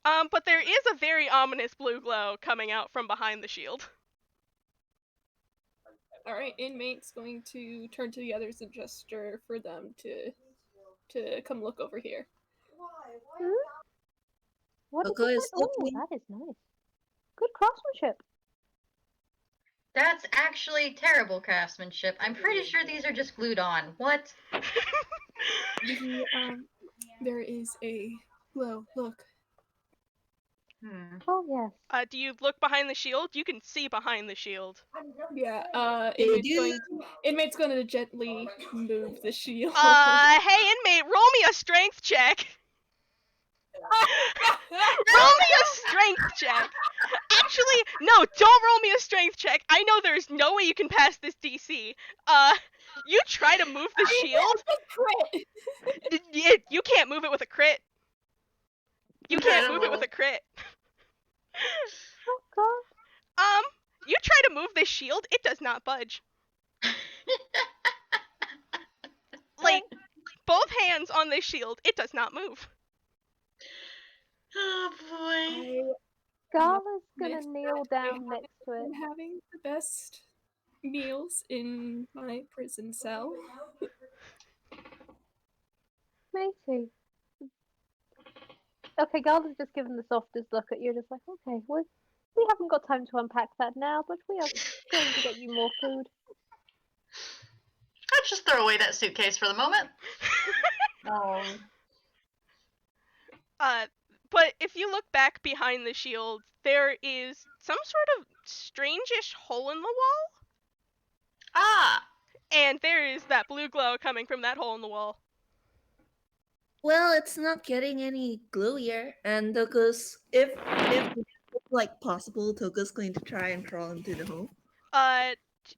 But there is a very ominous blue glow coming out from behind the shield. All right, inmate's going to turn to the others and gesture for them to come look over here. What is Tokoh it? is Oh, looking. that is nice. Good craftsmanship. That's actually terrible craftsmanship. I'm pretty sure these are just glued on. What? There is a glow. Look. Oh yes. Do you look behind the shield? You can see behind the shield. Yeah. Dude. Inmate's going to gently move the shield. Hey inmate, roll me a strength check. Roll me a strength check. Actually, no, don't roll me a strength check. I know there's no way you can pass this DC. You try to move the shield. You can't move it with a crit. You can't move it with a crit. Oh god. You try to move this shield, it does not budge. Like, both hands on this shield, it does not move. Oh boy. Gala's gonna kneel down next to it. I'm having the best meals in my prison cell. Matey. Okay, Gala's just given the softest look at you, just like, okay, we haven't got time to unpack that now, but we are going to get you more food. Let's just throw away that suitcase for the moment. But if you look back behind the shield, there is some sort of strangish hole in the wall, Ah! and there is that blue glow coming from that hole in the wall. Well, it's not getting any glowier, and Toko's if it's like possible, Toko's going to try and crawl into the hole.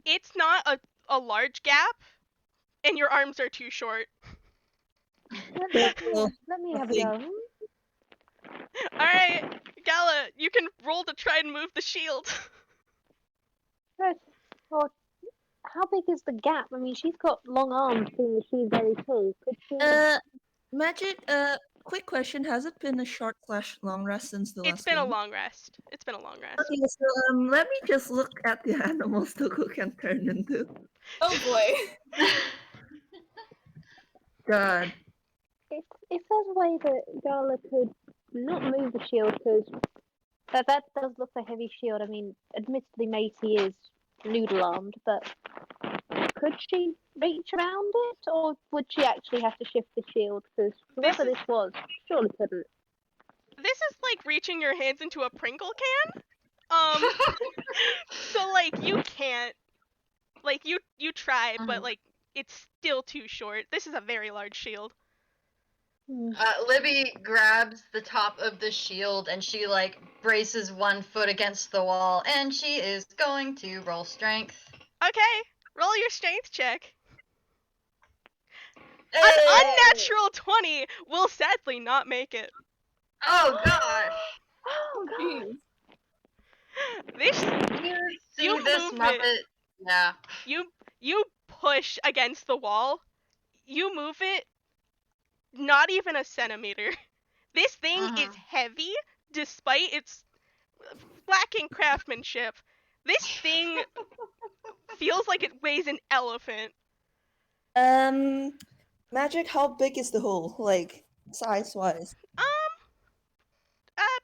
It's not a large gap, and your arms are too short. Let me have a go. Alright, Gala, you can roll to try and move the shield. Right. Well, how big is the gap? I mean, she's got long arms, seeing as she's very tall. Could she? Magic. Quick question: has it been a short/long rest since the last? It's been a game? long rest. It's been a long rest. Okay, so let me just look at the animals Toko can turn into. Oh boy. God. If there's a way that Gala could not move the shield, because that does look a heavy shield. I mean, admittedly, Matey is noodle armed, but could she reach around it, or would she actually have to shift the shield? Because whoever this was surely couldn't. This is like reaching your hands into a Pringle can. So like you can't. Like you try, but like it's still too short. This is a very large shield. Libby grabs the top of the shield and she like braces one foot against the wall and she is going to roll strength. Okay, roll your strength check. Hey! An unnatural 20 will sadly not make it. Oh gosh! Oh god! This You see this move Muppet? it. Yeah. You push against the wall. You move it not even a centimeter. This thing is heavy despite its lacking craftsmanship. This thing feels like it weighs an elephant. Magic, how big is the hole? Like, size-wise?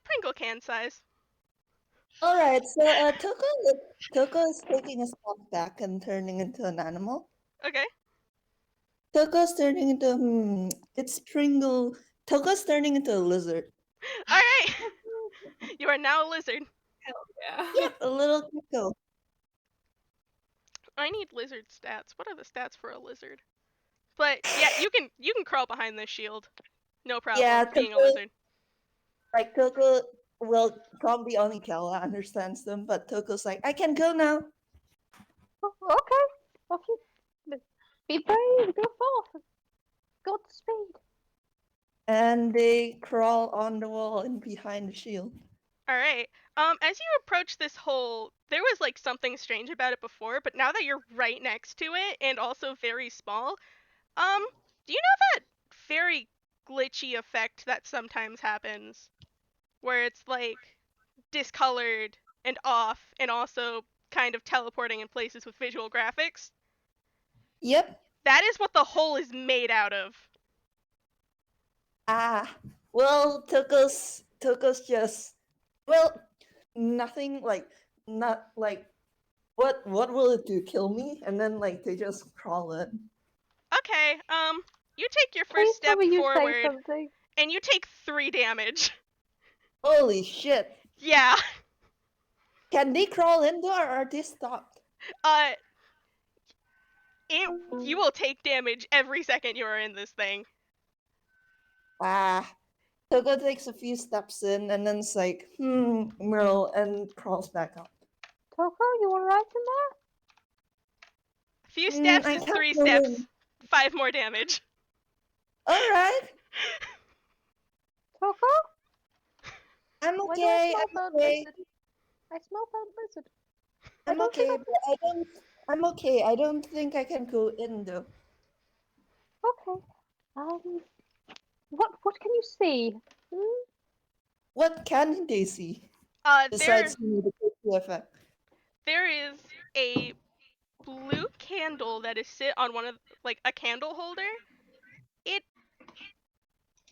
Pringle can size. Alright, so Toko is taking a step back and turning into an animal. Okay. Toko's turning into, it's Pringle. Toko's turning into a lizard. Alright. You are now a lizard. Hell yeah. Yep, a little Toko. I need lizard stats. What are the stats for a lizard? But yeah, you can crawl behind this shield. No problem being a lizard. Like Toko, well, probably only Gala understands them, but Toko's like, I can go now. Okay. Be brave. Go forth. Godspeed. And they crawl on the wall and behind the shield. Alright. As you approach this hole, there was like something strange about it before, but now that you're right next to it and also very small, do you know that very glitchy effect that sometimes happens? where it's like discolored and off, and also kind of teleporting in places with visual graphics. Yep. That is what the hole is made out of. Ah. Well, Toko's just nothing like not like what will it do? Kill me? And then like they just crawl in. Okay, you take your Please first tell step me you say forward, something. and you take 3 damage. Holy shit! Yeah. Can they crawl in though, or are they stopped? Uh, you will take damage every second you are in this thing. Ah. Toko takes a few steps in and then it's like, Merle, and crawls back up. Tokoh, you alright in there? A few steps I is can't 3 go steps. in. 5 more damage. Alright. Tokoh? I'm Why do I okay. smell I'm burnt okay. lizard? I smell burnt lizard. I'm don't think okay, but I'm okay. I don't think I can go in though. Okay. What can you see? What can they see There besides the KP effect? is a blue candle that is sit on one of, like, a candle holder.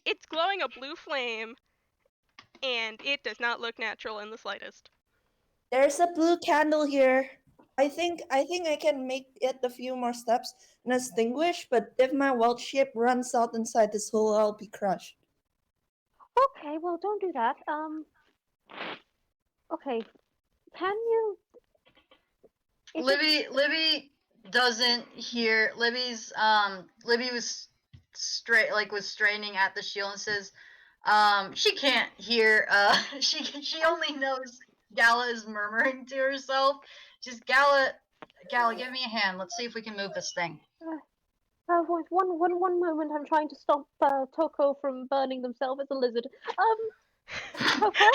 It's glowing a blue flame, and it does not look natural in the slightest. There's a blue candle here. I think I can make it a few more steps and extinguish, but if my wild shape runs out inside this hole, I'll be crushed. Okay, well don't do that. Okay. Can you if it- Libby doesn't hear. Libby was was straining at the shield and says, she can't hear. She only knows Gala is murmuring to herself. Just Gala, give me a hand. Let's see if we can move this thing. wait, one moment, I'm trying to stop Tokoh from burning themselves as a lizard. Tokoh?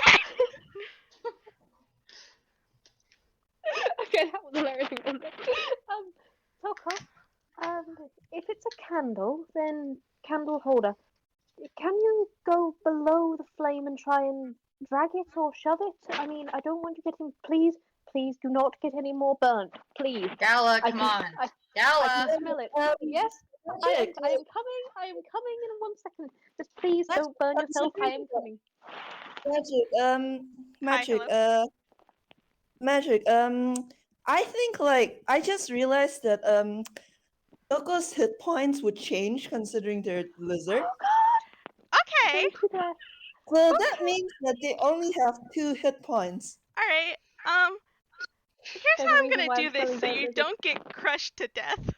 Okay, that was hilarious. Tokoh, if it's a candle, then candle holder. Can you go below the flame and try and drag it or shove it? I mean, I don't want you getting. Please do not get any more burnt. Please. Gala, I come can, on. I Gala. can smell it. Yes, I am coming. I am coming in 1 second. Just please don't burn yourself. I am coming. Magic, Hi, magic. I think like I just realized that Toko's hit points would change considering they're lizard. Oh God! Okay. Don't do that. So that means that they only have 2 hit points. Alright. Here's There's how a I'm reason gonna why I'm do this smelling so burnt you lizard. don't get crushed to death.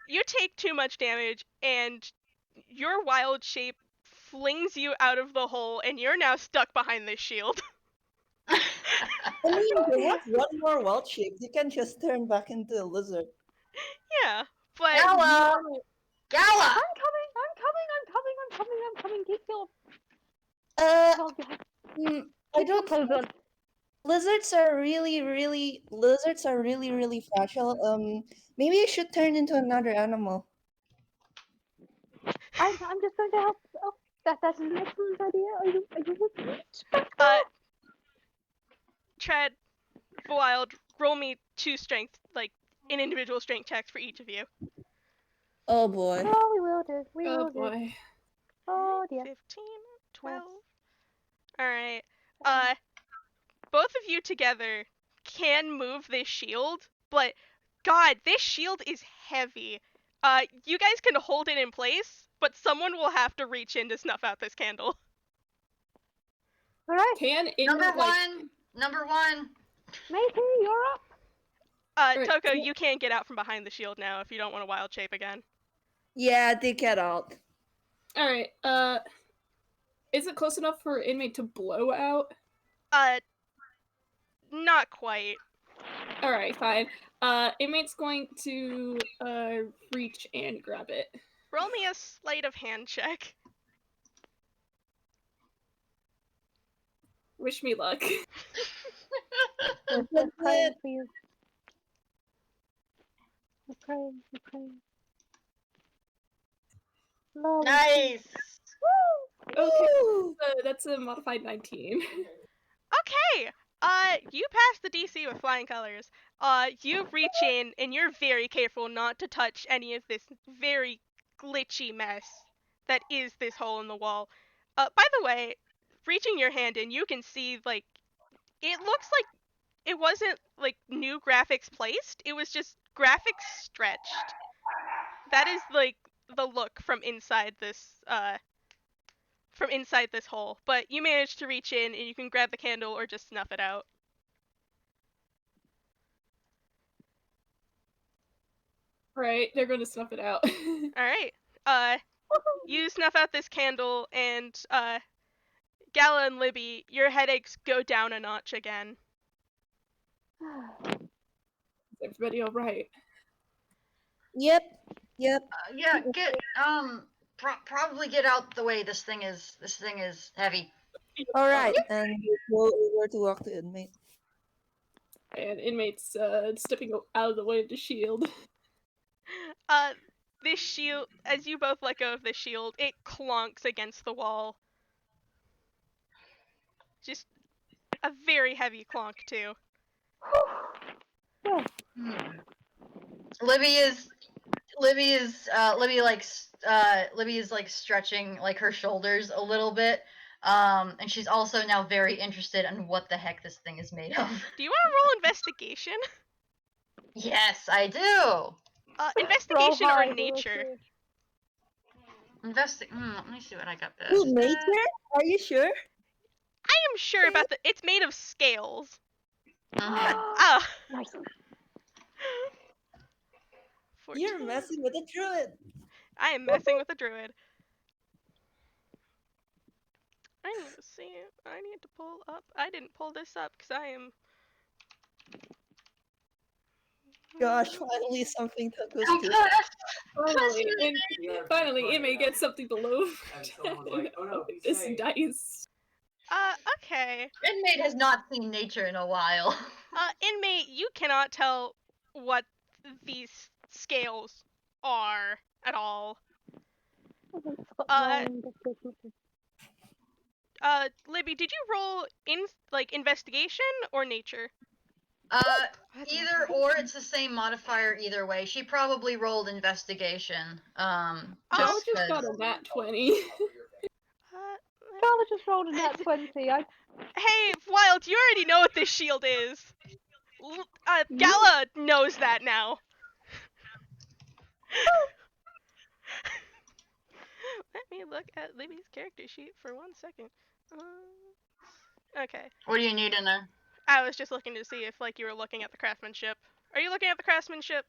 You take too much damage, and your wild shape flings you out of the hole, and you're now stuck behind this shield. I mean, they have one more wild shape. They can just turn back into a lizard. Yeah, but Gala. Gala. I'm coming. Keep your. Uh, Well, yeah, I keep your don't. clothes on. Lizards are really, really fragile. Maybe I should turn into another animal. I'm just going to help. Oh, that's an excellent idea. Are you with me? Tread, Vwild, roll me 2 strength, like, an individual strength checks for each of you. Oh boy. Oh, we will do. We Oh will do. boy. Oh dear. 15, 12. Alright. Both of you together can move this shield, but God, this shield is heavy. You guys can hold it in place, but someone will have to reach in to snuff out this candle. All right, Can Number inmate like one. Number one. matey, you're up. Alright, Tokoh, can- you can't get out from behind the shield now if you don't want to wild shape again. Yeah, they get out. Alright, is it close enough for inmate to blow out? Not quite. Alright, fine. Inmate's going to reach and grab it. Roll me a sleight of hand check. Wish me luck. We're praying for you. We're praying. Lord, Nice. Okay, Woo! that's a modified 19. Okay. You pass the DC with flying colors. You reach in and you're very careful not to touch any of this very glitchy mess that is this hole in the wall. By the way, reaching your hand in, you can see like it looks like it wasn't like new graphics placed. It was just graphics stretched. That is like the look from inside this hole. But you managed to reach in and you can grab the candle or just snuff it out. Right, they're gonna snuff it out. All right. You snuff out this candle, and Gala and Libby, your headaches go down a notch again. Is everybody alright? Yep. Yeah, get probably get out the way. This thing is heavy. All right, and we go over to walk the inmate. And inmates stepping out of the way of the shield. This shield, as you both let go of the shield, it clonks against the wall. Just a very heavy clonk, too. Libby is like stretching like her shoulders a little bit. And she's also now very interested in what the heck this thing is made of. Do you want to roll investigation? Yes, I do. Investigation Roll or high, nature? Let me see what I got this. Ooh, nature? Are you sure? I am sure about the. It's made of scales. Mhm. Ah. Nice. 14. You're messing with a druid. I am messing with a druid. I need to see it. I need to pull up. I didn't pull this up because I am. Gosh, finally something took us to. Finally, it may get something below 10 on this dice. Okay. Inmate has not seen nature in a while. Inmate, you cannot tell what these scales are at all. Libby, did you roll investigation or nature? Either or, it's the same modifier either way. She probably rolled investigation. I Just just got a nat 20. Gala just rolled a nat 20. Hey, Vwild, you already know what this shield is. Gala knows that now. Let me look at Libby's character sheet for 1 second. Okay. What do you need in there? I was just looking to see if you were looking at the craftsmanship. Are you looking at the craftsmanship?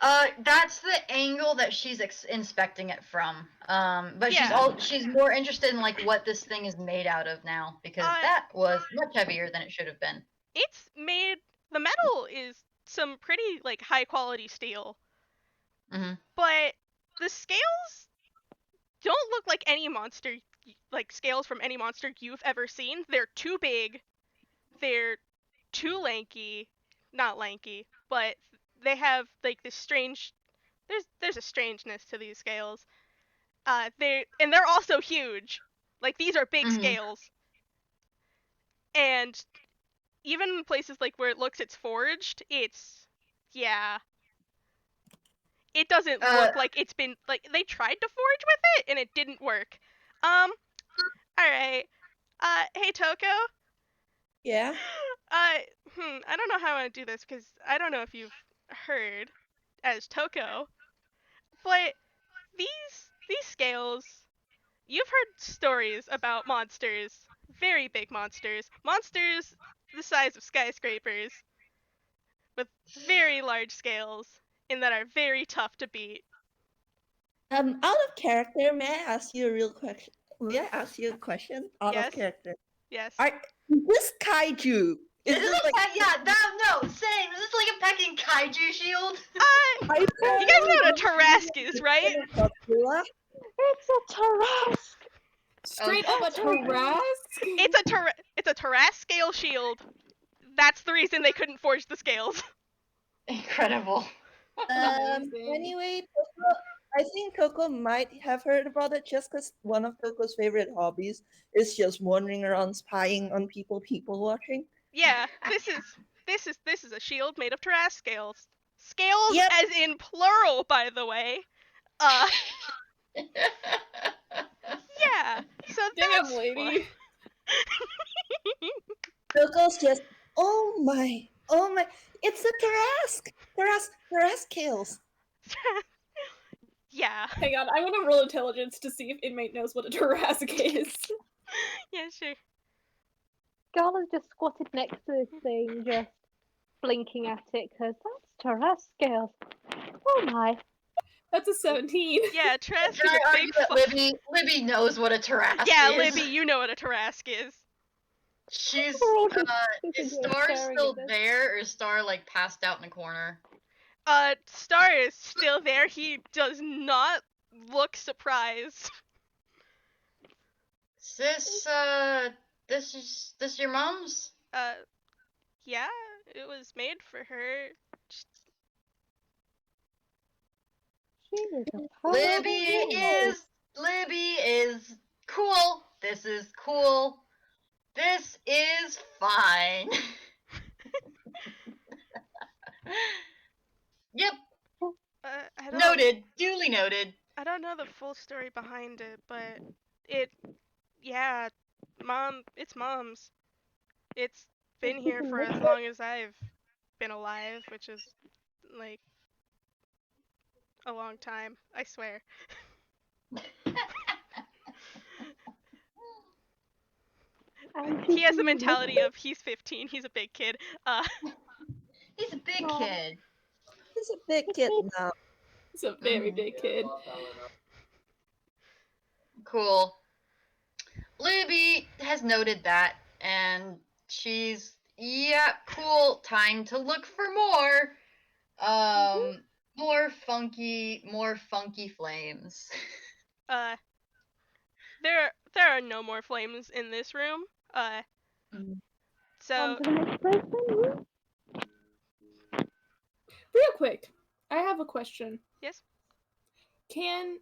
That's the angle that she's inspecting it from. But Yeah. she's more interested in what this thing is made out of now, because that was much heavier than it should have been. It's made. The metal is some pretty high quality steel. Mhm. But the scales don't look like any monster, scales from any monster you've ever seen. They're too big. They're too lanky. Not lanky, but they have this strange. There's a strangeness to these scales. They're also huge. These are big scales. And even in places where it looks it's forged, it doesn't look like it's been they tried to forge with it and it didn't work. All right. Hey Tokoh. Yeah. I don't know how I want to do this because I don't know if you've heard as Tokoh, but these scales, you've heard stories about monsters, very big monsters the size of skyscrapers, with very large scales, and that are very tough to beat. Out of character, may I ask you a real question? May I ask you a question? Out Yes? of character. Yes. Is this kaiju? Is this no, same. Is this like a pecking kaiju shield? You guys know what a Tarrasque is, right? It's a Tarrasque! Straight up a Tarrasque? It's a Tarrasque scale shield. That's the reason they couldn't forge the scales. Incredible. Anyway, I think Tokoh might have heard about it just because one of Toko's favorite hobbies is just wandering around spying on people watching. Yeah, this is a shield made of terras scales. Scales Yep. as in plural, by the way. Uh, yeah. So Damn, that's lady. Toko's just, oh my, it's a Tarrasque kills. fun. Yeah. Hang on, I want to roll intelligence to see if inmate knows what a Tarrasque is. Yeah, sure. Gala's just squatted next to this thing, just blinking at it, because that's terrestrial scales. Oh my. That's a 17. Yeah, Trask Can is I a argue big that fuck. Libby knows what a Tarrasque Yeah, is? Libby, you know what a Tarrasque is. She's We're all just is sitting here Star staring still at this. there, or is Star like passed out in the corner? Star is still there. He does not look surprised. Is this your mom's? Yeah, it was made for her. She is a Libby powerful Libby is cool. This is cool. This is fine. Yep, I don't noted. Duly noted. I don't know the full story behind it, but yeah, it's mom's. It's been here for as long as I've been alive, which is like a long time, I swear. And He she's has the really mentality of he's 15, he's a big kid. He's a big Aw. kid. He's a big kid now. He's a very big kid. Cool. Libby has noted that, and she's cool. Time to look for more. More funky flames. There are no more flames in this room. So on to the next person. Real quick, I have a question. yes. Can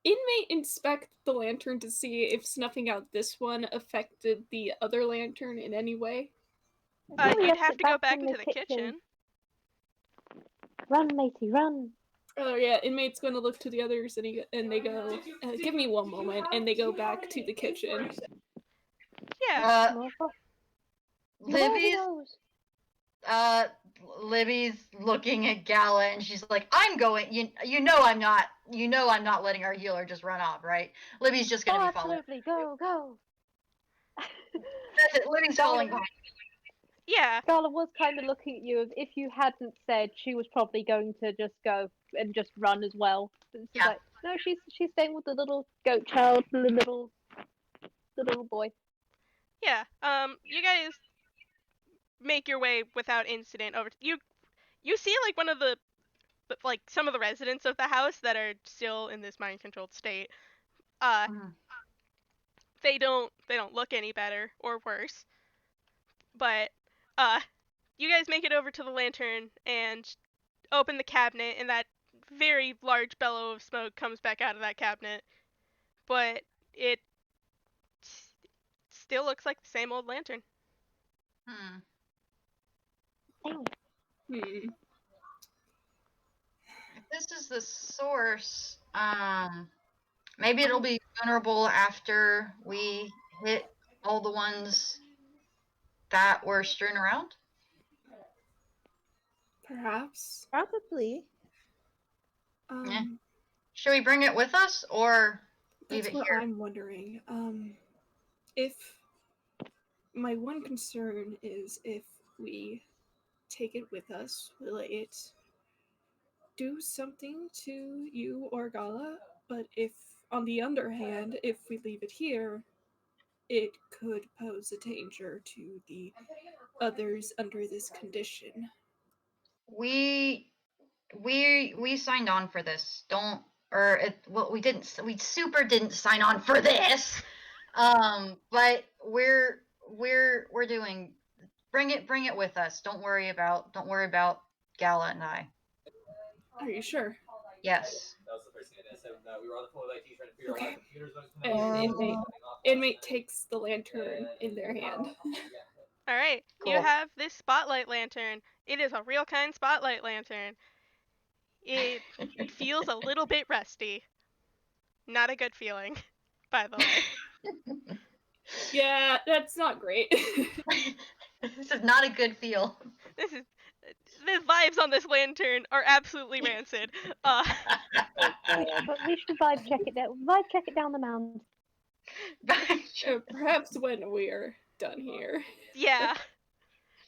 inmate inspect the lantern to see if snuffing out this one affected the other lantern in any way? We You'd left have it to go back back in into the kitchen. Run, matey, run. Oh yeah, inmate's going to look to the others and they go, give me one moment, and they go back to the kitchen. Yeah. Libby's Libby's looking at Gala and she's like, I'm going. You know I'm not letting our healer just run off, right? Libby's just gonna Oh, be following. absolutely. Go. That's it. Libby's falling behind. Yeah. Gala was kind of looking at you as if you hadn't said she was probably going to just go and just run as well. But it's Yeah. like, no, she's staying with the little goat child, the little boy. Yeah. You guys make your way without incident over. You see like one of the like some of the residents of the house that are still in this mind controlled state. They don't look any better or worse. But you guys make it over to the lantern and open the cabinet, and that very large bellow of smoke comes back out of that cabinet. But it still looks like the same old lantern. If this is the source, maybe it'll be vulnerable after we hit all the ones that were strewn around. Perhaps. Probably. Yeah. Should we bring it with us or leave That's it what here? I'm wondering. If my one concern is if we take it with us, will it do something to you or Gala? But if, on the other hand, if we leave it here, it could pose a danger to the others under this condition. We signed on for this. We didn't. We super didn't sign on for this. But we're doing. Bring it with us. Don't worry about Gala and I. Are you sure? Yes. Okay. And inmate takes the lantern in their hand. All right, you Cool. have this spotlight lantern. It is a real kind spotlight lantern. It feels a little bit rusty. Not a good feeling, by the way. Yeah, that's not great. This is not a good feel. This is the vibes on this lantern are absolutely rancid. We should vibe check it down. Vibe check it down the mound. Perhaps when we're done here. Yeah.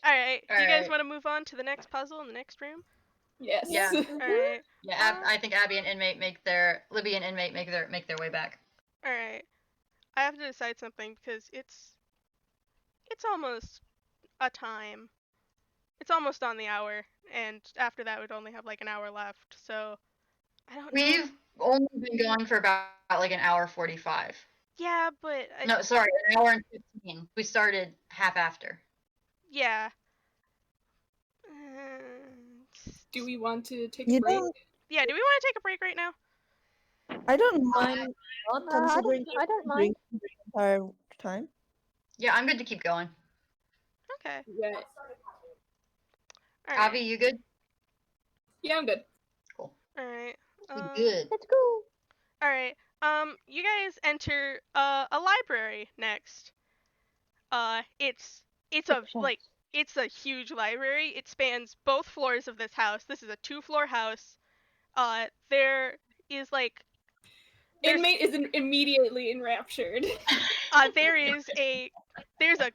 All right. Do you guys Alright. want to move on to the next puzzle in the next room? Yes. Yeah. All right. Yeah, I think Abby and inmate Libby and inmate make their way back. All right. I have to decide something because it's almost a time. It's almost on the hour, and after that we'd only have like an hour left. So I don't know. We've only been going for about like an hour 45. Yeah, but No, sorry, an hour and 15. We started half after. yeah. Do we want to take a You break? know, Yeah. Do we want to take a break right now? I don't mind not considering I don't mind. the entire time. Yeah, I'm good to keep going. Okay. Yeah. All right. Abby, you good? Yeah, I'm good. Cool. All right. You good. Let's go. All right. You guys enter a library next. It's a like it's a huge library. It spans both floors of this house. This is a 2-floor house. There is like Inmate is immediately enraptured. there's a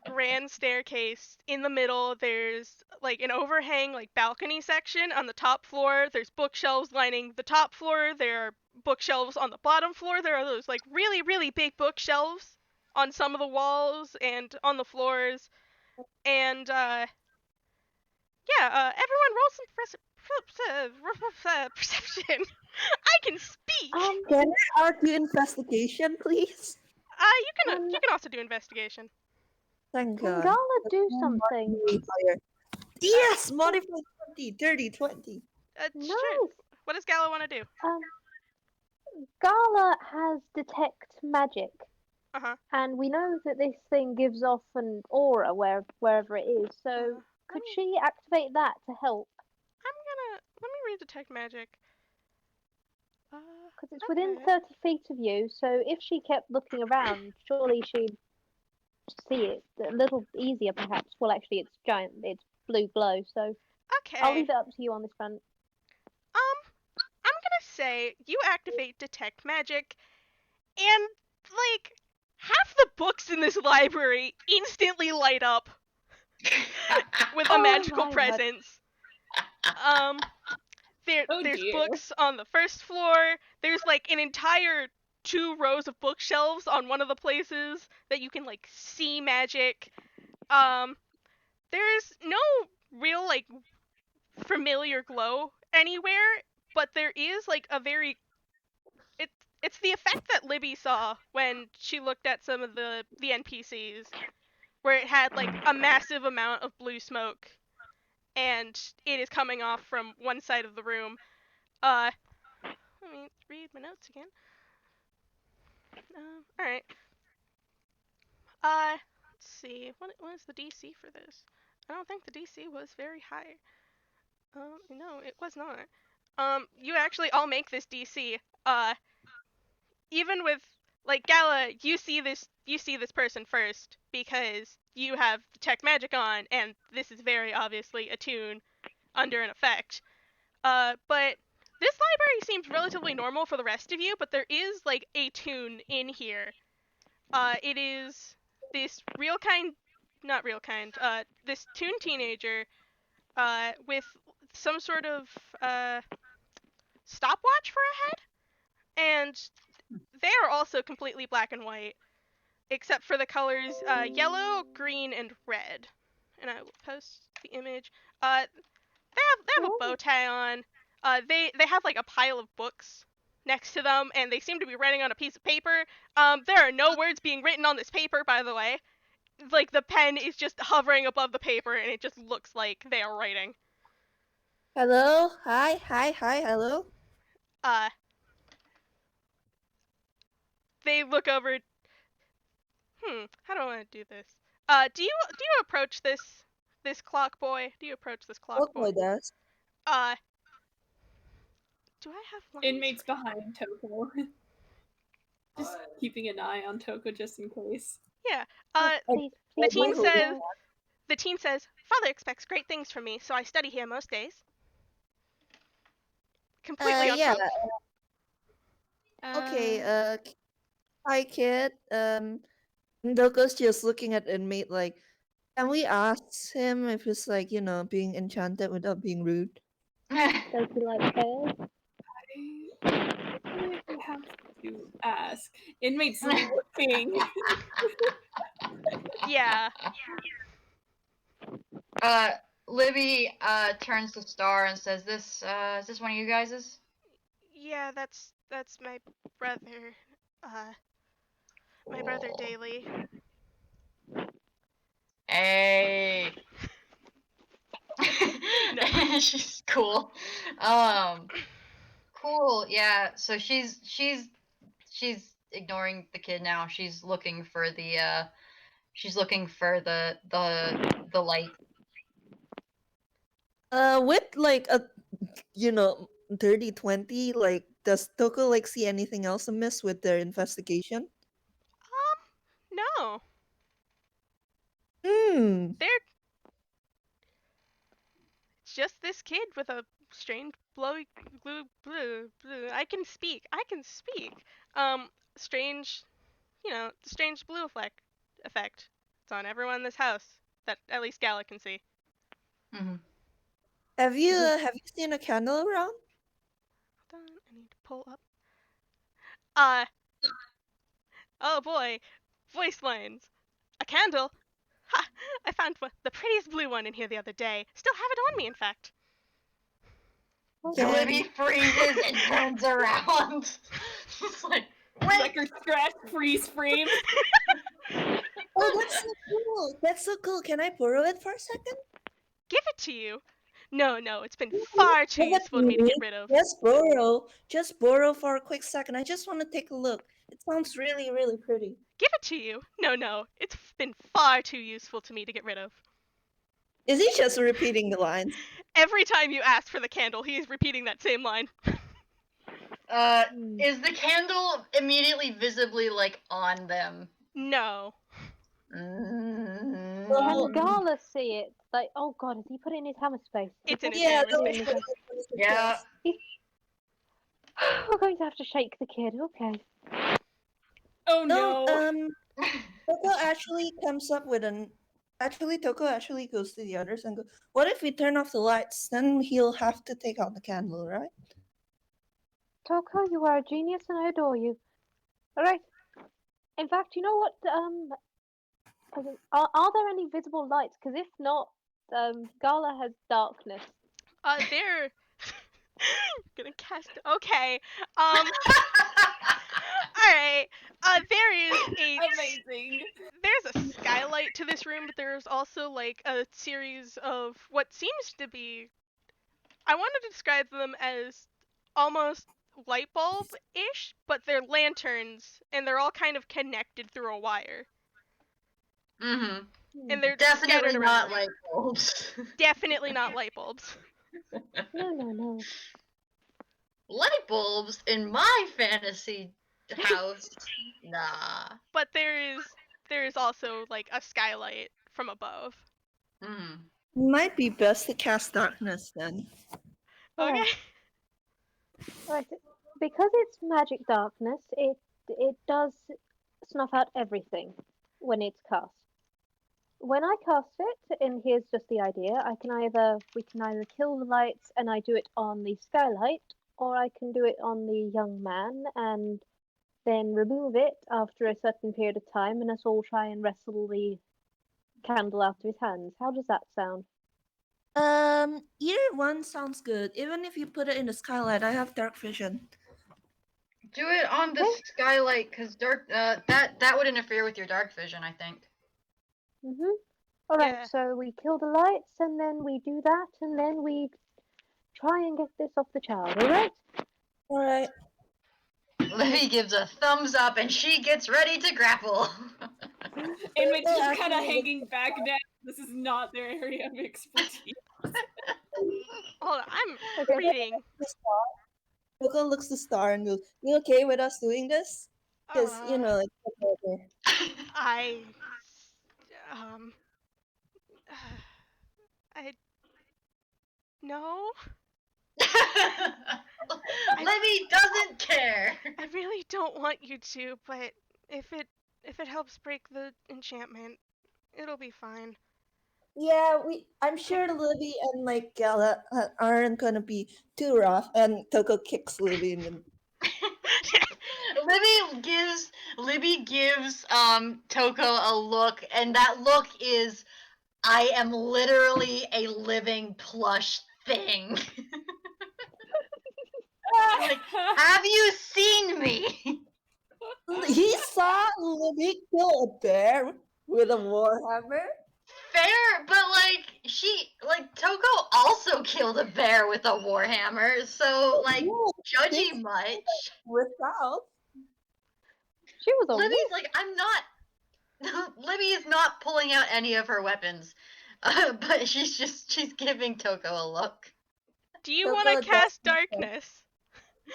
grand staircase in the middle. There's like an overhang like balcony section on the top floor. There's bookshelves lining the top floor. There are bookshelves on the bottom floor. There are those like really really big bookshelves on some of the walls and on the floors. And everyone roll some perception. I can speak. Can I argue investigation, please? You can also do investigation. Thank Can God. Gala do something? Yes! Modify 20, dirty 20. Nice. Sure. What does Gala want to do? Gala has detect magic, Uh-huh. and we know that this thing gives off an aura wherever it is. So could she activate that to help? Let me read detect magic. Because it's within 30 feet of you, so if she kept looking around, surely she'd see it a little easier, perhaps. Well, actually, it's giant. It's blue glow, so Okay. I'll leave it up to you on this front. I'm gonna say you activate detect magic, and like half the books in this library instantly light up with a magical my God. presence. There's dear. books on the first floor. There's like an entire 2 rows of bookshelves on one of the places that you can like see magic. There's no real like familiar glow anywhere, but there is like a very it's the effect that Libby saw when she looked at some of the NPCs, where it had like a massive amount of blue smoke, and it is coming off from one side of the room. Let me read my notes again. All right. Let's see. What was the DC for this? I don't think the DC was very high. No, it was not. You actually all make this DC. Even with like Gala, you see this person first because you have detect magic on, and this is very obviously a tune under an effect. But this library seems relatively normal for the rest of you, but there is like a tune in here. It is this this toon teenager, with some sort of stopwatch for a head, and they are also completely black and white, except for the colors yellow, green, and red. And I will post the image. They have a bow tie on. They have like a pile of books next to them, and they seem to be writing on a piece of paper. There are no words being written on this paper, by the way. Like the pen is just hovering above the paper, and it just looks like they are writing. Hello? Hi, hello? they look over. How do I want to do this? Do you approach this clock boy? Do you approach this clock What boy? boy does? Uh, do I have lines? Inmates behind Tokoh. Just keeping an eye on Tokoh just in case. Yeah. Please, The please, teen wait, says. no. The teen says, "Father expects great things from me, so I study here most days." Completely on Yeah. point. Okay. Hi, kid. Doko's just looking at inmate like, can we ask him if he's like, being enchanted without being rude? Does he like bears? I feel like we have to ask. Inmates looking. Yeah. Libby turns to Star and says, "This is this one of you guys's?" Yeah, that's my brother. My brother Cool. Daly. Hey. No. She's cool. Cool. Yeah. So she's ignoring the kid now. She's looking for the the light. With like a, 30-20, like, does Toko like see anything else amiss with their investigation? No. Hmm. They're it's just this kid with a strange blowy blue. I can speak. Strange, strange blue effect. It's on everyone in this house that at least Gala can see. Mm-hmm. Have you seen a candle around? Hold on, I need to pull up. Uh, oh boy, voice lines. A candle? Ha! I found the prettiest blue one in here the other day. Still have it on me, in fact. Okay. Libby freezes and turns around. She's like, "Wait!" Record scratch, freeze frame. Oh, that's so cool. That's so cool. Can I borrow it for a second? Give it to you? No, it's been far too Give it useful to me to get rid of. Just borrow. Just borrow for a quick second. I just want to take a look. It sounds really, really pretty. Give it to you? No, it's been far too useful to me to get rid of. Is he just repeating the lines? Every time you ask for the candle, he is repeating that same line. Is the candle immediately visibly like on them? No. Mm. Can Gala see it? Like, oh god, has he put it in his hammer space? It's in his Yeah, hammer no, space. Yeah. We're going to have to shake the kid. Okay. Oh No, no. Toko actually comes up with an. Actually, Toko actually goes to the others and goes, "What if we turn off the lights? Then he'll have to take out the candle, right?" Tokoh, you are a genius and I adore you. Alright. In fact, you know what? Are there any visible lights? Because if not, Gala has darkness. They're gonna cast. Okay. Alright. Amazing. There's a skylight to this room, but there's also like a series of what seems to be. I wanted to describe them as almost light bulb ish, but they're lanterns and they're all kind of connected through a wire. Mm-hmm. And they're Definitely scattered around not the room. light bulbs. Definitely not light bulbs. No. Light bulbs in my fantasy house. Nah. But there is also like a skylight from above. Mm. Might be best to cast darkness then. Okay. Right. Because it's magic darkness, it does snuff out everything when it's cast. When I cast it, and here's just the idea, we can either kill the lights and I do it on the skylight, or I can do it on the young man and then remove it after a certain period of time and us all try and wrestle the candle out of his hands. How does that sound? Either one sounds good. Even if you put it in the skylight, I have dark vision. Do it on the Okay. skylight, cause dark. That would interfere with your dark vision, I think. Alright, Yeah. so we kill the lights and then we do that and then we try and get this off the child, alright? Alright. Libby gives a thumbs up and she gets ready to grapple. Inmates Tokoh just kind of actually hanging back now. This is not their area of expertise. Hold on, I'm Okay. reading. the star. Tokoh looks the star and goes, "You okay with us doing this? Because Uh, like whatever." I, um, I no. Libby doesn't care. I really don't want you to, but if it helps break the enchantment, it'll be fine. Yeah, I'm sure Libby and like Gala aren't gonna be too rough. And Tokoh kicks Libby in the. Libby gives Tokoh a look, and that look is, I am literally a living plush thing. Like, have you seen me? He saw Libby kill a bear with a warhammer. Fair, but Tokoh also killed a bear with a warhammer, so Yeah, judgy this much. without. She was a Libby's witch. like, I'm not. Libby is not pulling out any of her weapons, but she's giving Tokoh a look. Do you want Tokoh to cast does. darkness?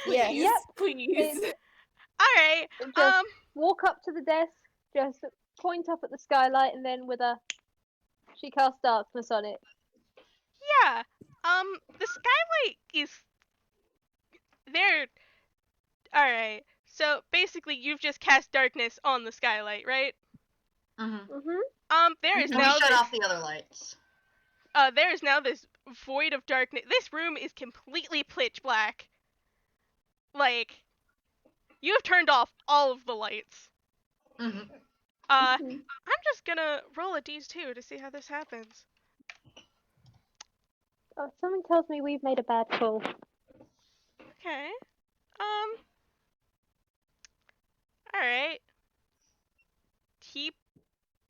Yes. Please, Yep. please. Alright, Just walk up to the desk, just point up at the skylight, and then she casts darkness on it. yeah. The skylight is there. Alright, so basically you've just cast darkness on the skylight, right? Mm-hmm. There is And we now shut this, off the other lights. there is now this void of darkness. This room is completely pitch black. Like, you have turned off all of the lights. Mm-hmm. Mhm. I'm just gonna roll a d2 to see how this happens. Oh, something tells me we've made a bad call. Okay. Alright. He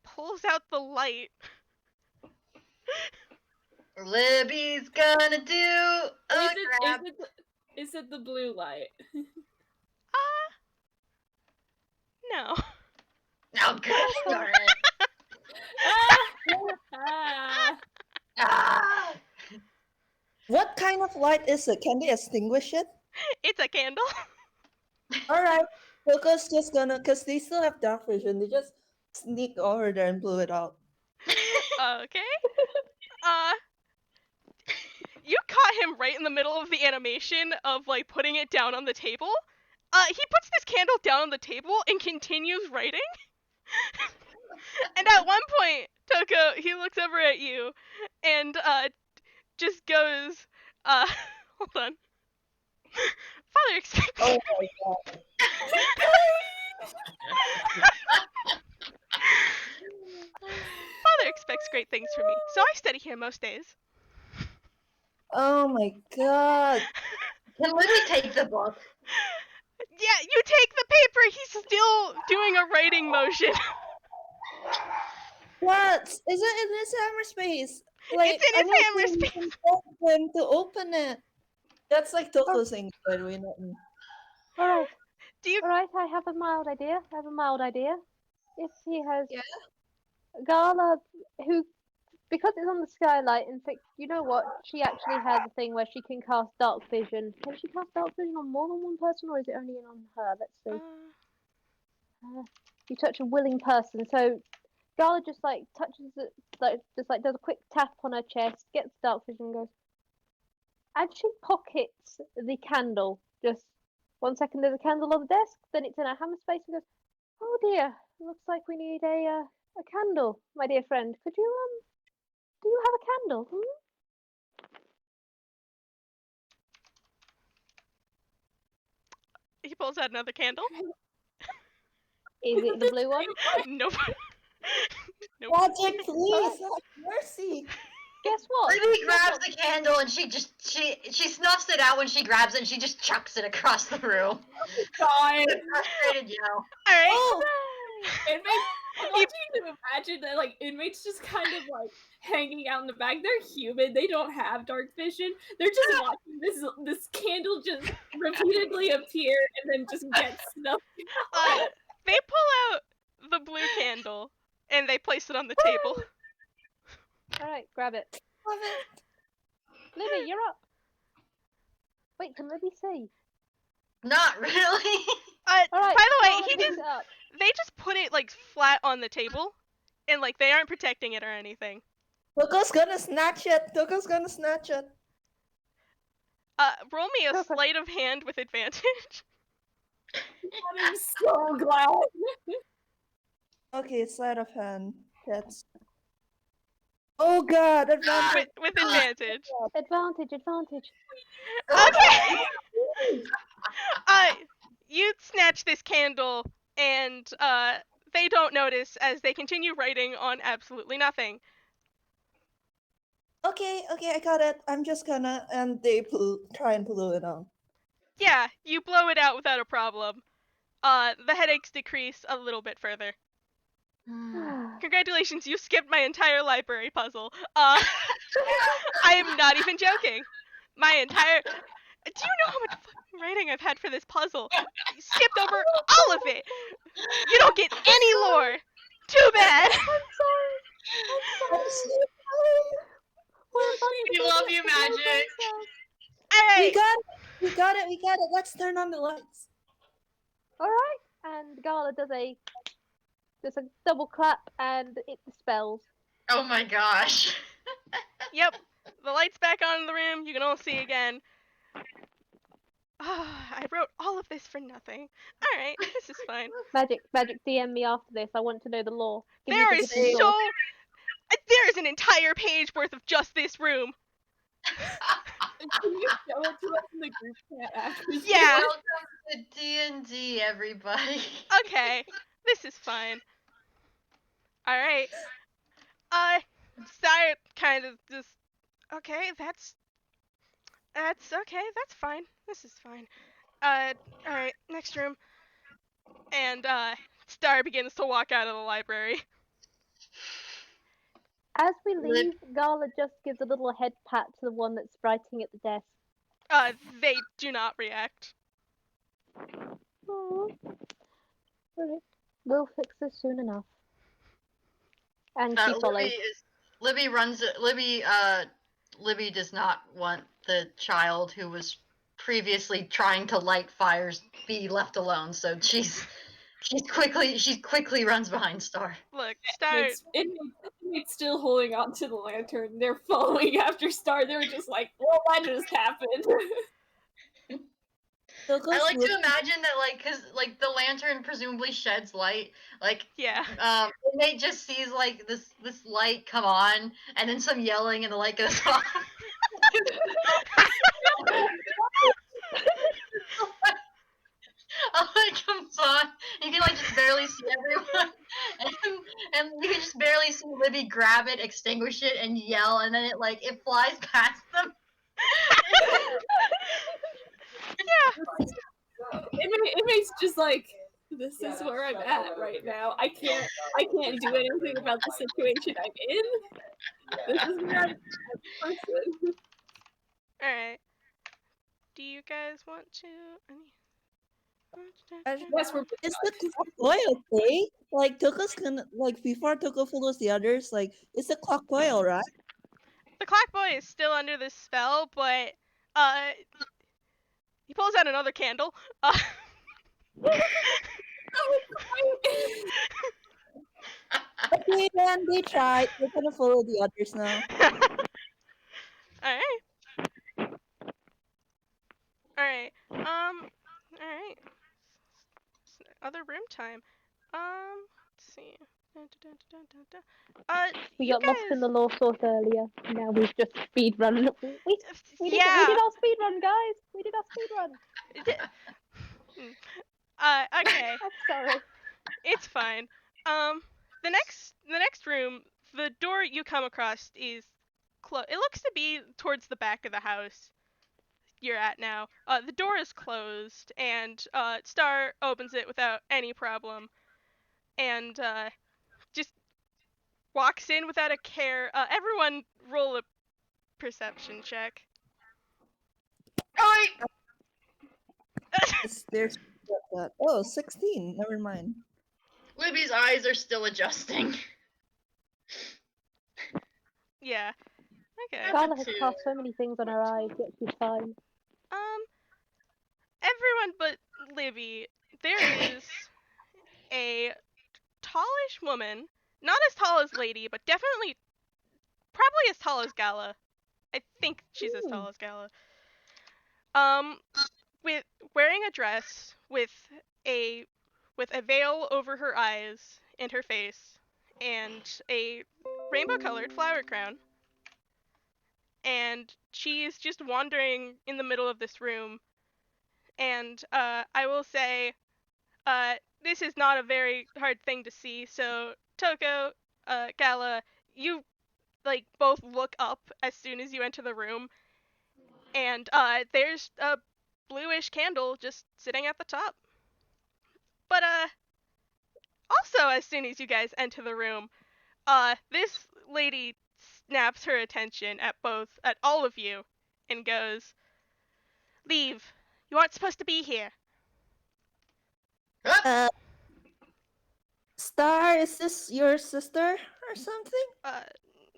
pulls out the light. Libby's gonna do a grab. Is it the blue light? No. Oh, gosh darn it. Ah! Ah! What kind of light is it? Can they extinguish it? It's a candle. All right. Tokoh's just gonna, cause they still have dark vision. They just sneak over there and blew it out. Okay. You caught him right in the middle of the animation of putting it down on the table. He puts this candle down on the table and continues writing. And at one point, Tokoh, he looks over at you and just goes, hold on. Father expects Oh my god. Father expects great things from me, so I study here most days. Oh my god. Can Libby take the book? Yeah, you take the paper. He's still doing a writing motion. What? Is it in his hammer space? It's in I his don't hammer think we space. can tell him to open it. That's like Tokoh saying, by the way, not me. Alright, Do you? alright, I have a mild idea. If he has Yeah? Gala, who, because it's on the skylight, in fact, you know what? She actually has a thing where she can cast dark vision. Can she cast dark vision on more than one person, or is it only on her? Let's see. You touch a willing person, so Gala just touches it, does a quick tap on her chest, gets dark vision, and goes. As she pockets the candle, just 1 second, there's a candle on the desk, then it's in her hammer space, and goes, "Oh dear, looks like we need a candle, my dear friend. Could you do you have a candle? He pulls out another candle. Is it the blue one? Nope. Nope. Magic, please, have mercy. Guess what? Libby grabs the candle and she snuffs it out when she grabs it and she just chucks it across the room. God. Frustrated yell. All right. Oh, I want you to imagine that, like, inmates just kind of, like, hanging out in the back. They're human. They don't have dark vision. They're just watching this candle just repeatedly appear and then just get snuffed out. They pull out the blue candle and they place it on the table. Alright, grab it. Love it. Libby, you're up. Wait, can Libby see? Not really. Alright, By the way, Gala picks it up. they just put it like flat on the table, and like they aren't protecting it or anything. Toko's gonna snatch it. Toko's gonna snatch it. Roll me a Go for it. sleight of hand with advantage. I'm so glad. Okay, sleight of hand. That's. Oh god, advantage. with advantage. Advantage. Okay. You snatch this candle, and they don't notice as they continue writing on absolutely nothing. Okay, I got it. I'm just gonna and they try and blow it on. Yeah, you blow it out without a problem. The headaches decrease a little bit further. Congratulations, you skipped my entire library puzzle. I am not even joking. My entire. Do you know how much fucking writing I've had for this puzzle? You skipped over all of it. You don't get any lore. Too bad. I'm sorry. We love you, Magic. Alright. We got it. Let's turn on the lights. Alright, and Gala does a double clap and it dispels. Oh my gosh. Yep. The light's back on in the room. You can all see again. I wrote all of this for nothing. Alright, this is fine. Magic, DM me after this. I want to know the lore. Give me There the is different lore. there is an entire page worth of just this room. Can you show it to us in the group chat after? Yeah. Welcome to D&D, everybody. Okay. This is fine. Alright. Start kind of just okay, that's okay, that's fine. This is fine. Alright, next room. And Star begins to walk out of the library. As we leave, Gala just gives a little head pat to the one that's writing at the desk. They do not react. Aww. Alright. We'll fix this soon enough. And she follows. Libby does not want the child who was previously trying to light fires be left alone, so she quickly runs behind Star. Look, Star. Inmates still holding on to the lantern. They're following after Star. They were just like, well, that just happened. I like to imagine that, like, cause like the lantern presumably sheds light. Like, yeah. Inmate just sees like this light come on, and then some yelling, and the light goes off. It comes on. You can like just barely see everyone, and you can just barely see Libby grab it, extinguish it, and yell, and then it flies past them. Yeah. Inmate's just like, this is where I'm at right now. I can't do anything about the situation I'm in. This is where I'm at. Alright. Do you guys want to? Yes, Is the clock boy okay? Like Toko's gonna before Toko follows the others. Like, is the clock boy alright? The clock boy is still under this spell, but he pulls out another candle. Okay, then they tried. We're gonna follow the others now. Alright. Alright. Alright. Other room time. Let's see. We you got lost in the lore source earlier. Now we've just speed run. We did our speed run, guys. We did our speed run. Okay. I'm sorry. It's fine. The next room, the door you come across is it looks to be towards the back of the house you're at now. The door is closed, and Star opens it without any problem. And just walks in without a care. Everyone roll a perception check. Oh, There's that. Oh, 16. Never mind. Libby's eyes are still adjusting. Yeah. Okay. That's Gala a has 2. cast so many things on her eyes, yet she's fine. Everyone but Libby, there is a tallish woman, not as tall as Lady, but definitely, probably as tall as Gala. I think she's as tall as Gala. With wearing a dress a with a veil over her eyes and her face, and a rainbow-colored flower crown. And she is just wandering in the middle of this room. And I will say, this is not a very hard thing to see. So Tokoh, Gala, you like both look up as soon as you enter the room, and there's a bluish candle just sitting at the top. But also as soon as you guys enter the room, this lady snaps her attention at all of you and goes, "Leave. You aren't supposed to be here." Uh, Star, is this your sister or something?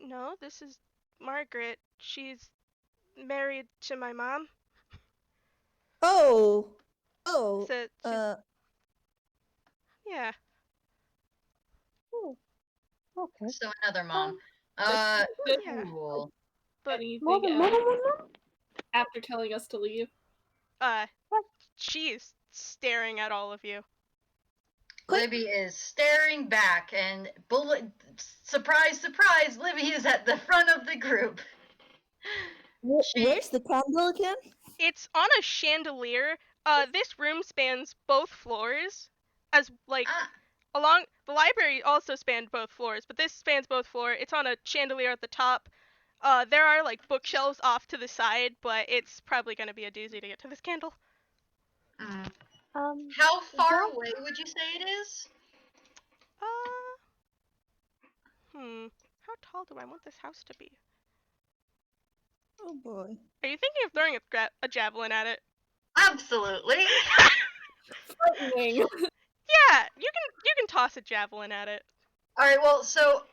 No, this is Margaret. She's married to my mom. Oh. Oh. So she's, yeah. Oh, okay. So another mom. Does she say Yeah. Cool. But More anything than one else of them? after telling us to leave? she's staring at all of you. Libby is staring back, and surprise, surprise, Libby is at the front of the group. Where's the candle again? It's on a chandelier. This room spans both floors, as like along the library also spanned both floors, but this spans both floors. It's on a chandelier at the top. There are like bookshelves off to the side, but it's probably gonna be a doozy to get to this candle. How far What? away would you say it is? How tall do I want this house to be? Oh boy. Are you thinking of throwing a javelin at it? Absolutely. Frightening. Yeah, you can toss a javelin at it. All right. Well, so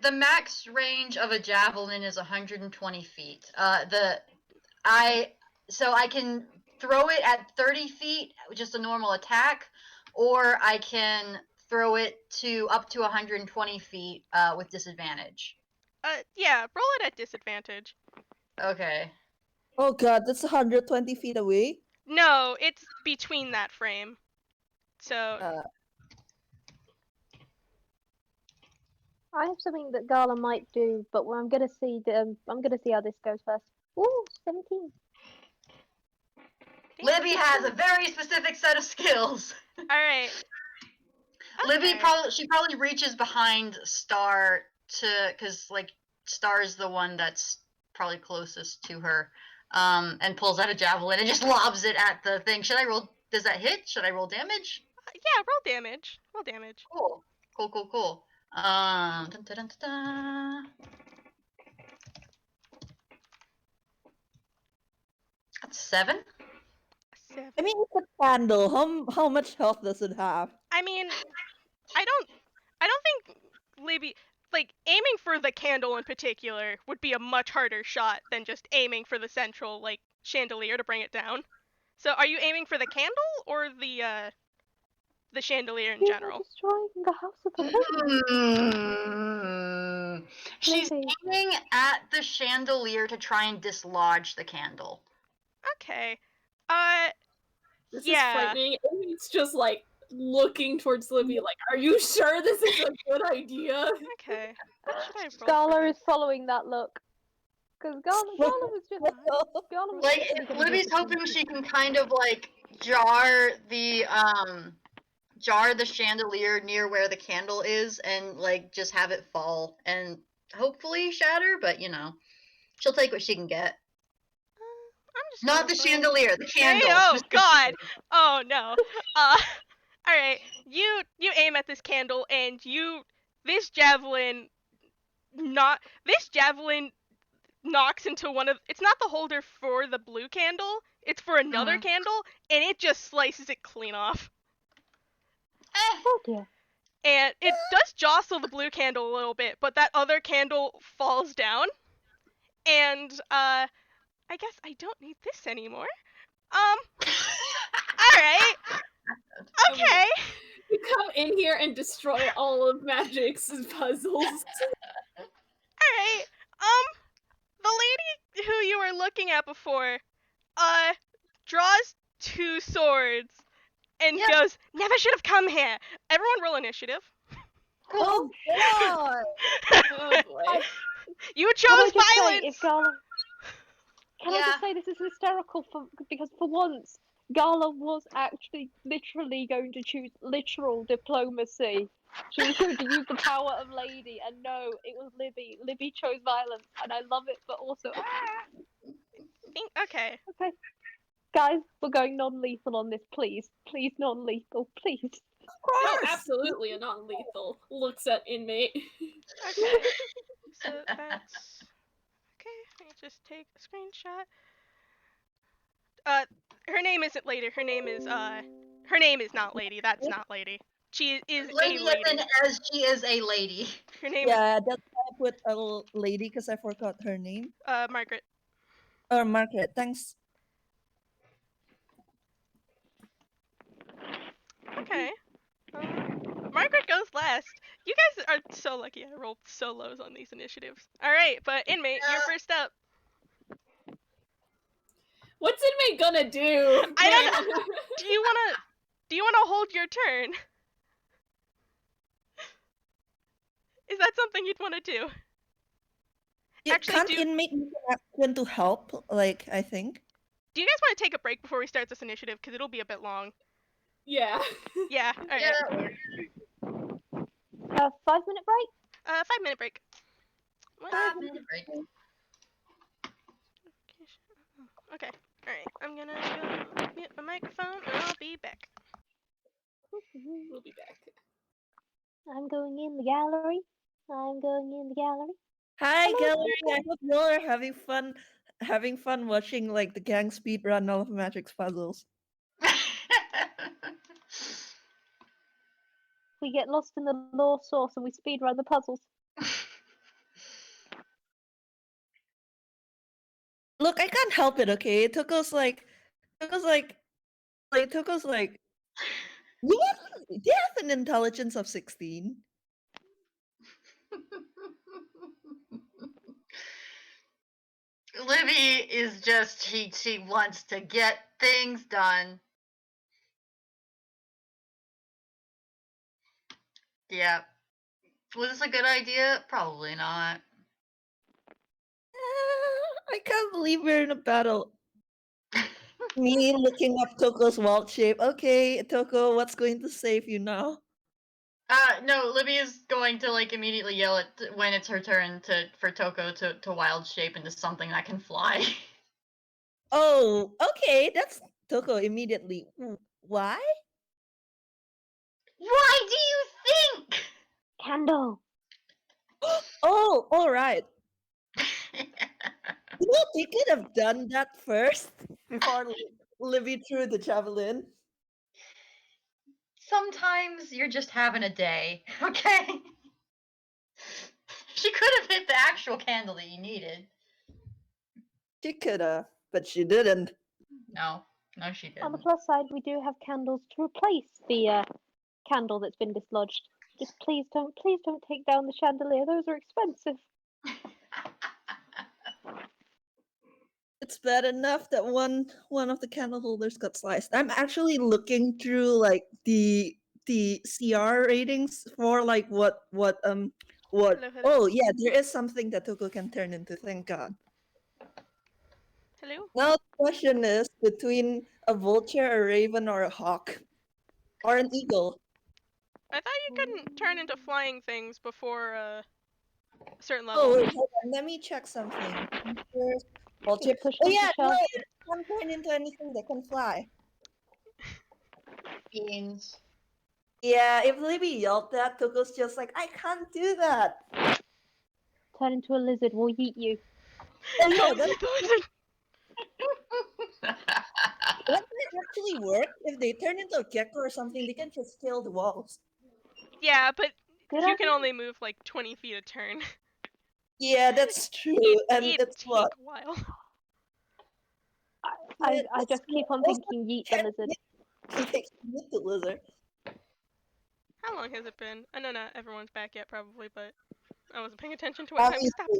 the max range of a javelin is 120 feet. So I can throw it at 30 feet, just a normal attack, or I can throw it to up to 120 feet with disadvantage. Yeah, roll it at disadvantage. Okay. Oh god, that's 120 feet away. No, it's between that frame. So I have something that Gala might do, but I'm gonna see how this goes first. Ooh, 17. Libby has a very specific set of skills. All right. Libby Okay. probably reaches behind Star because like Star's the one that's probably closest to her, and pulls out a javelin and just lobs it at the thing. Should I roll? Does that hit? Should I roll damage? Yeah, roll damage. Roll damage. Cool. Dun, dun, dun, dun, dun. That's 7. 7. I mean, it's a candle. How much health does it have? I mean, I don't think Libby, like, aiming for the candle in particular would be a much harder shot than just aiming for the central, like, chandelier to bring it down. So are you aiming for the candle or the chandelier in You are general? destroying the house of the living. She's Libby. aiming at the chandelier to try and dislodge the candle. Okay. This is Yeah. frightening. It's just like looking towards Libby like, are you sure this is a good idea? Okay. What should I roll for Gala this? is following that look. Because Gala was just Gala was Like, actually gonna Libby's do something. hoping she can kind of like jar the chandelier near where the candle is and like just have it fall and hopefully shatter, but you know, she'll take what she can get. I'm just Not the gonna roll. chandelier, the candle. Hey, oh specifically. God! Oh no. All right. You aim at this candle and you this javelin knocks into one of, it's not the holder for the blue candle, it's for another candle, and it just slices it clean off. Oh dear. And it does jostle the blue candle a little bit, but that other candle falls down. And I guess I don't need this anymore. Alright. Okay. You come in here and destroy all of Magic's puzzles. Alright. The lady who you were looking at before, draws 2 swords and goes, "Never should have come here." Everyone roll initiative. Cool. God. Oh boy. You Can I chose just say, violence! if Gala... Can I Yeah. just say this is hysterical because for once, Gala was actually literally going to choose literal diplomacy. She was going to use the power of lady, and no, it was Libby. Libby chose violence, and I love it, but also... Okay. Okay. Guys, we're going non-lethal on this, please. Please, non-lethal, please. Oh, absolutely a non-lethal. Looks at inmate. Okay. So that's... Okay, let me just take a screenshot. Her name isn't lady, her name is not lady, that's not lady. She is a Lady lady. as she is a lady. Her name Yeah, that's why I put a lady because I forgot her name. is, Margaret. Or Margaret, thanks. Okay. Margaret goes last. You guys are so lucky I rolled so lows on these initiatives. Alright, but inmate, you're first up. What's inmate gonna do? I don't know. Do you wanna hold your turn? Is that something you'd wanna do? Actually, Can't inmate make an action to help? Like, I think. do you guys wanna take a break before we start this initiative? Because it'll be a bit long. Yeah. Yeah, alright. Yeah. 5-minute break? 5-minute break. 5-minute break. Okay, alright. I'm gonna go mute my microphone and I'll be back. We'll be back. I'm going in the gallery. I'm going in the gallery. Hi, Hello, gallery. I hope you all are having fun watching like the gang speed run all of Magic's puzzles. We get lost in the lore source and we speedrun the puzzles. Look, I can't help it, okay? Toko's like, you have an intelligence of 16. Libby is just she wants to get things done. Yeah. Was this a good idea? Probably not. I can't believe we're in a battle. Me looking up Toko's wild shape. Okay, Toko, what's going to save you now? No, Libby is going to like immediately yell at when it's her turn for Tokoh to wild shape into something that can fly. Oh, okay, that's Toko immediately. Why? Why do you think? Candle. Oh, all right. You know, they could have done that first before Libby threw the javelin. Sometimes you're just having a day, okay? She could have hit the actual candle that you needed. She could have, but she didn't. No, she didn't. On the plus side, we do have candles to replace the candle that's been dislodged. Just please don't take down the chandelier. Those are expensive. It's bad enough that one of the candle holders got sliced. I'm actually looking through like the CR ratings for like what Hello, hello. oh yeah, there is something that Toko can turn into, thank God. Hello? Now the question is between a vulture, a raven, or a hawk. Or an eagle. I thought you couldn't turn into flying things before a certain level. Oh wait, hold on, let me check something. Vulture. Push Oh them to yeah, no, shove. it can't turn into anything that can fly. Beans. Yeah, if Libby yelled that, Toko's just like, I can't do that. Turn into a lizard, we'll eat you. Oh yeah, Don't that eat the lizard. might actually work. If they turn into a gecko or something, they can just scale the walls. Yeah, but Good you can idea. only move like 20 feet a turn. Yeah, that's true. And It'd it's take what? a while. I just keep on thinking yeet the lizard. With the lizard. How long has it been? I know not everyone's back yet, probably, but I wasn't paying attention to what time we stopped.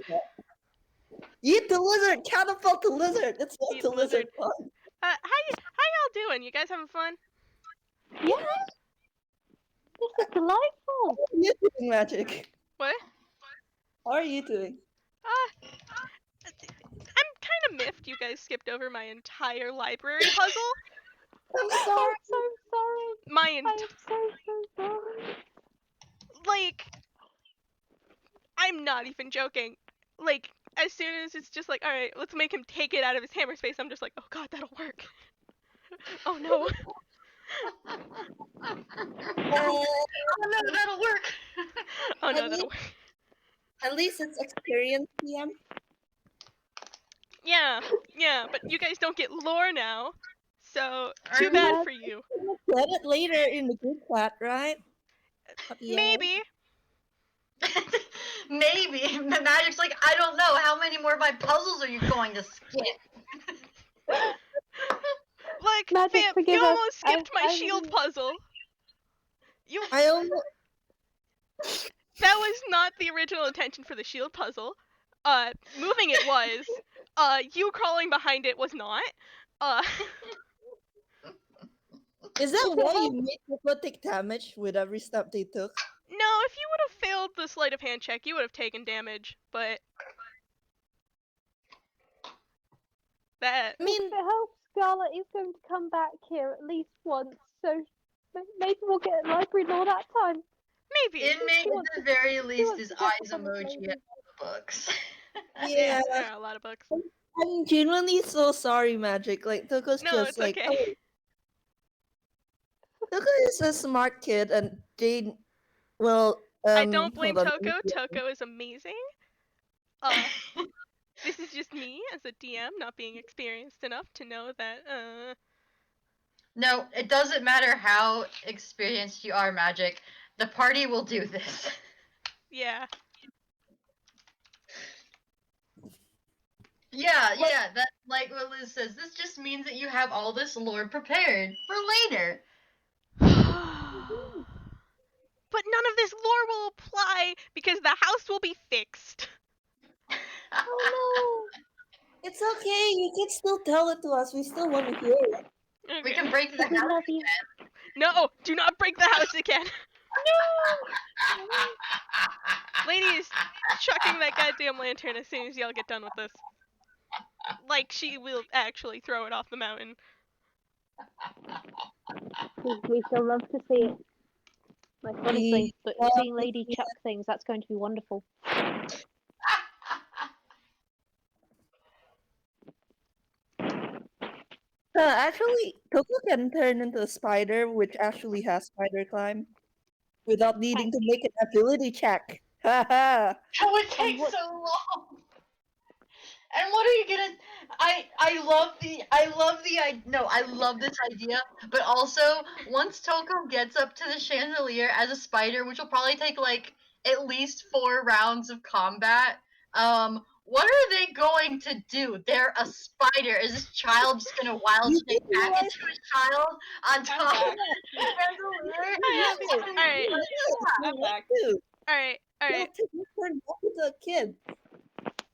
Eat the lizard! Catapult the lizard! It's not Eat the lizard lizard. fun. How y'all doing? You guys having fun? Yeah, this is delightful. How are you doing, Magic? What? How are you doing? I'm kind of miffed you guys skipped over my entire library puzzle. I'm I'm sorry. so sorry. My I'm so sorry. like, I'm not even joking. Like, as soon as it's just like, all right, let's make him take it out of his hammer space, I'm just like, oh god, that'll work. Oh no. Oh no, that'll work. Oh no, that'll work. At least it's experience, PM. Yeah, but you guys don't get lore now. So, too Alright. bad for you. We'll get it later in the group chat, right? Maybe. Maybe. The Magic's like, I don't know. How many more of my puzzles are you going to skip? Look, Magic, Vamp, forgive you us. almost skipped my I shield really- puzzle. I almost. That was not the original intention for the shield puzzle. Moving it was. You crawling behind it was not. Is that If it why you helps- made people take damage with every step they took? No, if you would have failed the sleight of hand check, you would have taken damage, but that I mean, If it helps, Gala is going to come back here at least once, so maybe we'll get a library lore that time. maybe. Inmate, She at wants the to- very she least, wants his to get eyes to some emoji lady. at the books. yeah. There are a lot of books. I'm genuinely so sorry, Magic. Like, Toko's No, just it's like, okay. oh. Toko is a smart kid, and Jade, well, I don't blame hold on. Tokoh. Tokoh is amazing. This is just me as a DM not being experienced enough to know that No, it doesn't matter how experienced you are, Magic. The party will do this. yeah. Yeah, that, like what Liz says, this just means that you have all this lore prepared for later. But none of this lore will apply because the house will be fixed. Oh It's okay. You can still tell it to us. We still want to hear it. Okay. We can break the no! We house. love you. No, do not break the house again. Lady is chucking that goddamn lantern as soon as y'all get done with this. Like she will actually throw it off the mountain. We shall love to see it. Like honestly, but love seeing to Lady see chuck things, that's going to be wonderful. Actually, Toko can turn into a spider, which actually has spider climb, without needing to make an ability check. Haha. How it takes what- so long. And what are you gonna? I love this idea. But also, once Tokoh gets up to the chandelier as a spider, which will probably take like at least 4 rounds of combat, what are they going to do? They're a spider. Is this child just gonna wild You shape know back what? into a child on top of the chandelier? Alright, I'm back. Dude, alright, they'll take your turn back into a kid.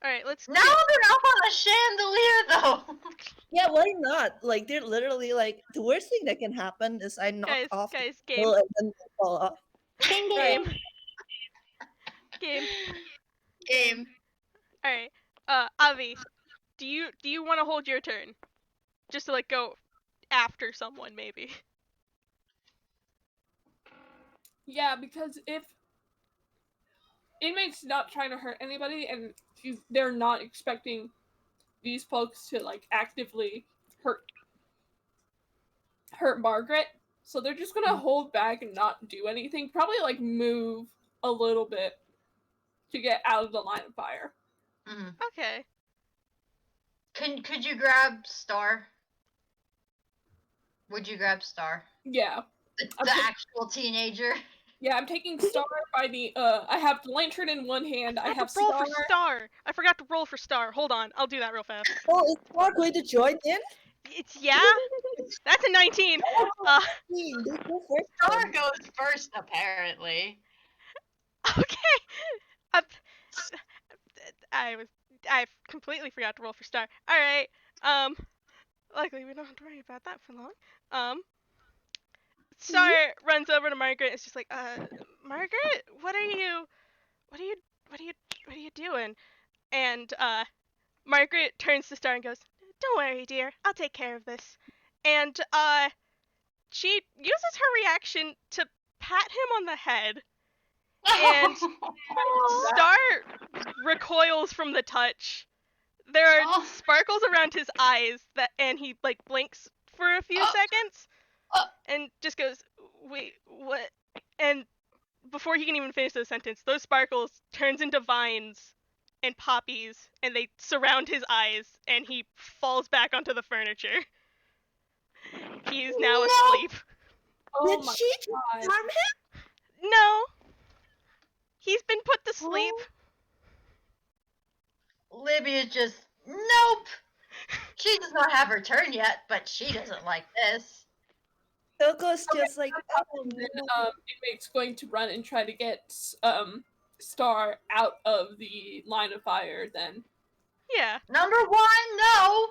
alright, let's Now they're up on a chandelier, though. Yeah, why not? Like, they're literally like, the worst thing that can happen is I knock off the guys, hill and then they fall off. game. Game. Alright. Avi, do you wanna hold your turn? Just to like go after someone maybe. Yeah, because if inmates not trying to hurt anybody and they're not expecting these folks to like actively hurt Margaret, So they're just gonna hold back and not do anything. Probably like move a little bit to get out of the line of fire. Mhm. Okay. Could you grab Star? Would you grab Star? Yeah. The Okay. actual teenager? Yeah, I'm taking Star by the I have the lantern in one hand, I have roll Star. for Star. I forgot to roll for Star. Hold on, I'll do that real fast. Oh, is Star going to join in? It's that's a 19. They go first. Star then. goes first, apparently. Okay. Uh, I completely forgot to roll for Star. All right. Luckily we don't have to worry about that for long. Star runs over to Margaret. It's just like, Margaret, what are you doing? And Margaret turns to Star and goes, "Don't worry, dear. I'll take care of this." And she uses her reaction to pat him on the head, and Star recoils from the touch. There are Oh. sparkles around his eyes and he like blinks for a few seconds, and just goes, "Wait, what?" And before he can even finish the sentence, those sparkles turns into vines and poppies, and they surround his eyes, and he falls back onto the furniture. He is now asleep. Oh Did my she god. harm him? No, he's been put to sleep. Libby is just, nope! She does not have her turn yet, but she doesn't like this. Toko's just like, oh, Then no. Inmate's going to run and try to get Star out of the line of fire then. Yeah. Number one, no!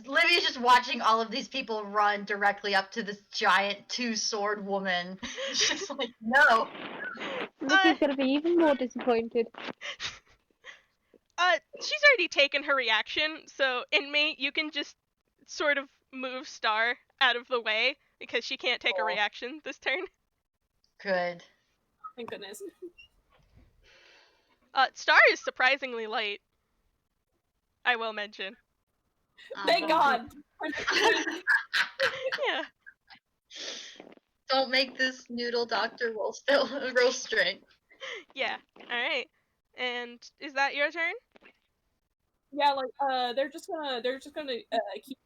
Libby's just watching all of these people run directly up to this giant two-sword woman. It's just like, no. Libby's gonna be even more disappointed. She's already taken her reaction, so Inmate, you can just sort of move Star out of the way because she can't take a reaction this turn. Good. Thank goodness. Star is surprisingly light, I will mention. Thank God. Yeah. Don't make this noodle doctor roll strength. Yeah. All right. And is that your turn? Yeah, like they're just gonna keep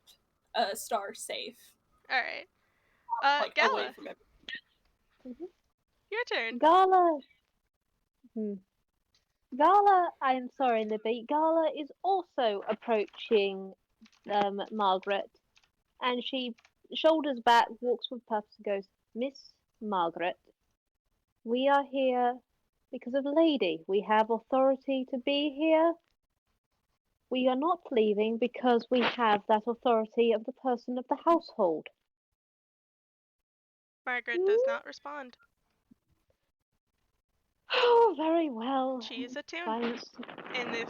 Star safe. All right. Like Gala, away from everything. your turn. Gala. Gala, I am sorry, Libby. Gala is also approaching Margaret, and she shoulders back, walks with purpose, and goes, "Miss Margaret, we are here because of Lady. We have authority to be here. We are not leaving because we have that authority of the person of the household." Margaret does not respond. Oh, very well. She is a toon Fine. in this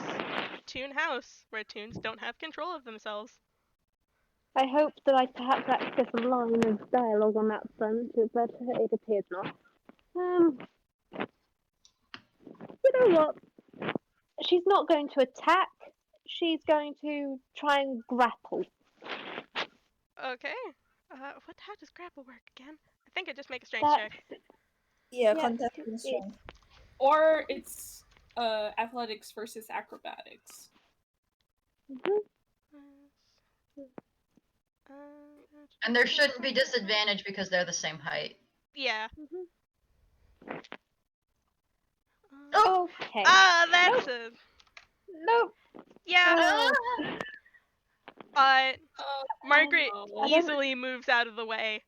toon house where toons don't have control of themselves. I hope that I perhaps access a line of dialogue on that front, but it appears not. You know what? She's not going to attack. She's going to try and grapple. Okay. How does grapple work again? I think I just make a strength That, check. Yeah, yeah, contact and strength. Or it's athletics versus acrobatics. And there shouldn't be disadvantage because they're the same height. Yeah. Okay. That's a Nope. yeah. Margaret no. easily moves out of the way.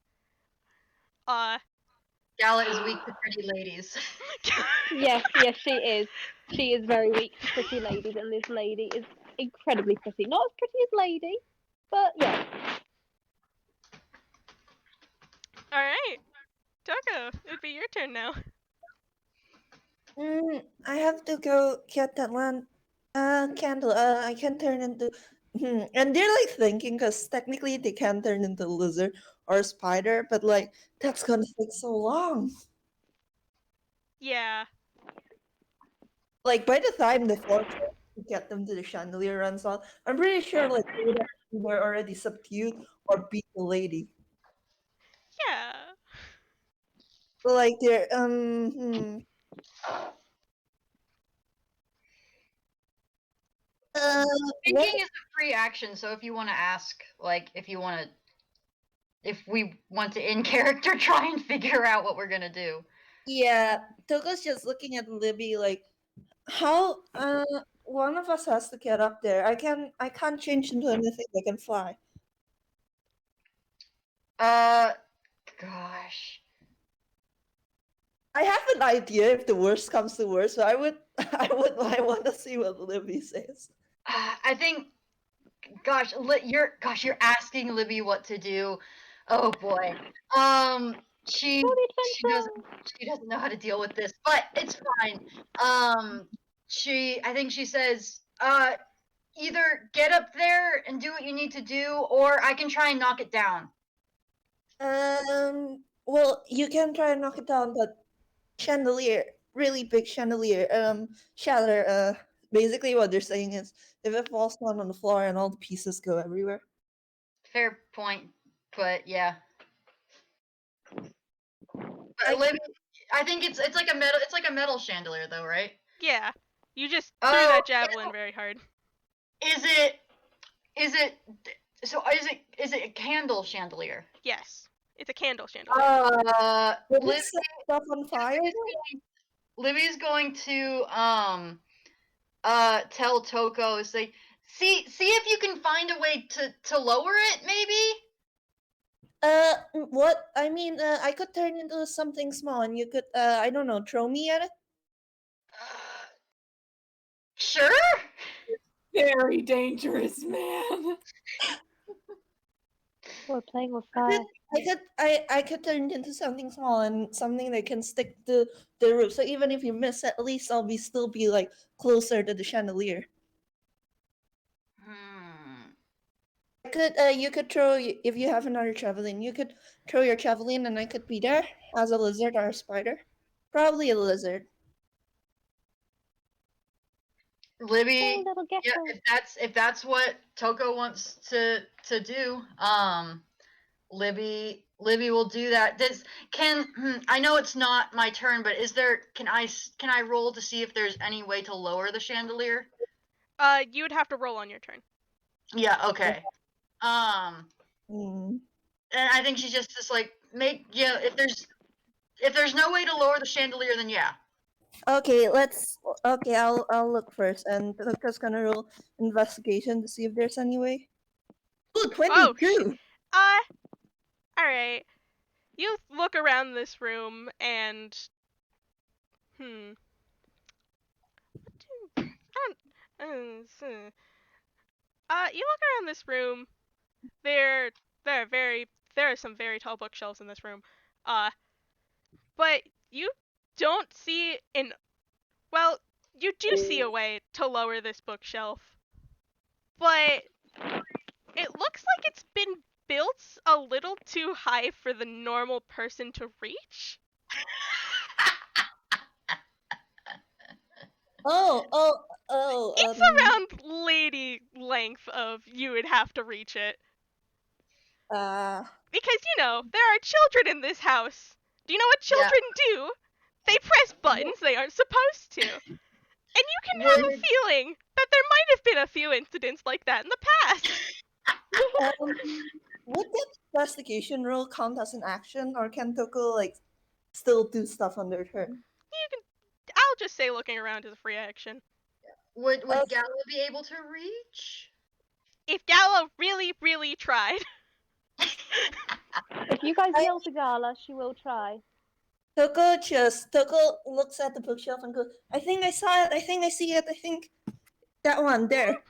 Gala is weak to pretty ladies. Yes, she is. She is very weak to pretty ladies, and this lady is incredibly pretty. Not as pretty as Lady, but yeah. All right, Tokoh, it'd be your turn now. I have to go get that candle. I can turn into. And they're like thinking, because technically they can turn into lizard or spider, but like that's gonna take so long. Yeah. Like by the time the force to get them to the chandelier runs out, I'm pretty sure like they would have either already subdued or beat the lady. Yeah. Like they're what? Thinking is a free action, so if you want to ask, like, if we want to in character try and figure out what we're gonna do. Yeah, Toko's just looking at Libby like, how? One of us has to get up there. I can't change into anything that can fly. Gosh. I have an idea if the worst comes to worst, but I would I want to see what Libby says. I think, you're asking Libby what to do. Oh boy. She doesn't know how to deal with this, but it's fine. I think she says, either get up there and do what you need to do, or I can try and knock it down. Well, you can try and knock it down, but chandelier, really big chandelier, shatter. Basically what they're saying is, if it falls down on the floor and all the pieces go everywhere. Fair point, but yeah. I- Libby, I think it's like a metal chandelier though, right? Yeah. You just threw Oh, that javelin very hard. Is it is it is it a candle chandelier? Yes. It's a candle chandelier. Did Libby, it set stuff on fire? Libby's going to tell Tokoh, say, see if you can find a way to lower it, maybe. What? I mean, I could turn into something small, and you could, I don't know, throw me at it. Sure. Very dangerous, man. We're playing with fire. I could turn it into something small and something that can stick to the roof. So even if you miss, at least I'll still be like closer to the chandelier. You could throw, if you have another javelin, you could throw your javelin, and I could be there as a lizard or a spider. Probably a lizard. Libby, Oh, little gecko. yeah, if that's what Tokoh wants to do, Libby will do that. I know it's not my turn, but can I roll to see if there's any way to lower the chandelier? You would have to roll on your turn. Yeah, okay. Mm. And I think she's just like, if there's no way to lower the chandelier, then yeah. Okay, I'll look first, and Luca's gonna roll investigation to see if there's any way. Ooh, 22! Alright. You look around this room and you look around this room. There are some very tall bookshelves in this room. But you don't see you do see a way to lower this bookshelf. But it looks like it's been built a little too high for the normal person to reach. It's around lady length of you would have to reach it. Because, there are children in this house. Do you know what children do? They press buttons they aren't supposed to. And you can have a feeling that there might have been a few incidents like that in the past. Would that investigation roll count as an action, or can Tokoh like still do stuff on their turn? I'll just say looking around is a free action. Would Gala be able to reach? If Gala really, really tried. If you guys yell to Gala, she will try. Tokoh looks at the bookshelf and goes, I think I saw it, I think I see it, I think that one there.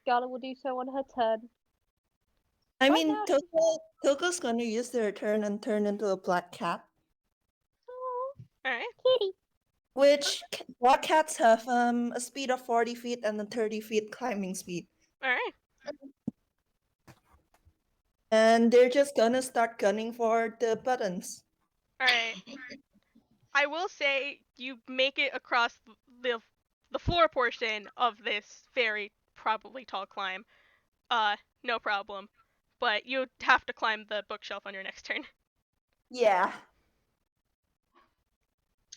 Gala will do so on her turn. I Right mean, now, Toko's gonna use their turn and turn into a black cat. Oh, Alright. kitty. Which black cats have a speed of 40 feet and a 30 feet climbing speed. Alright. And they're just gonna start gunning for the buttons. Alright. I will say you make it across the floor portion of this very probably tall climb. No problem. but you have to climb the bookshelf on your next turn. Yeah.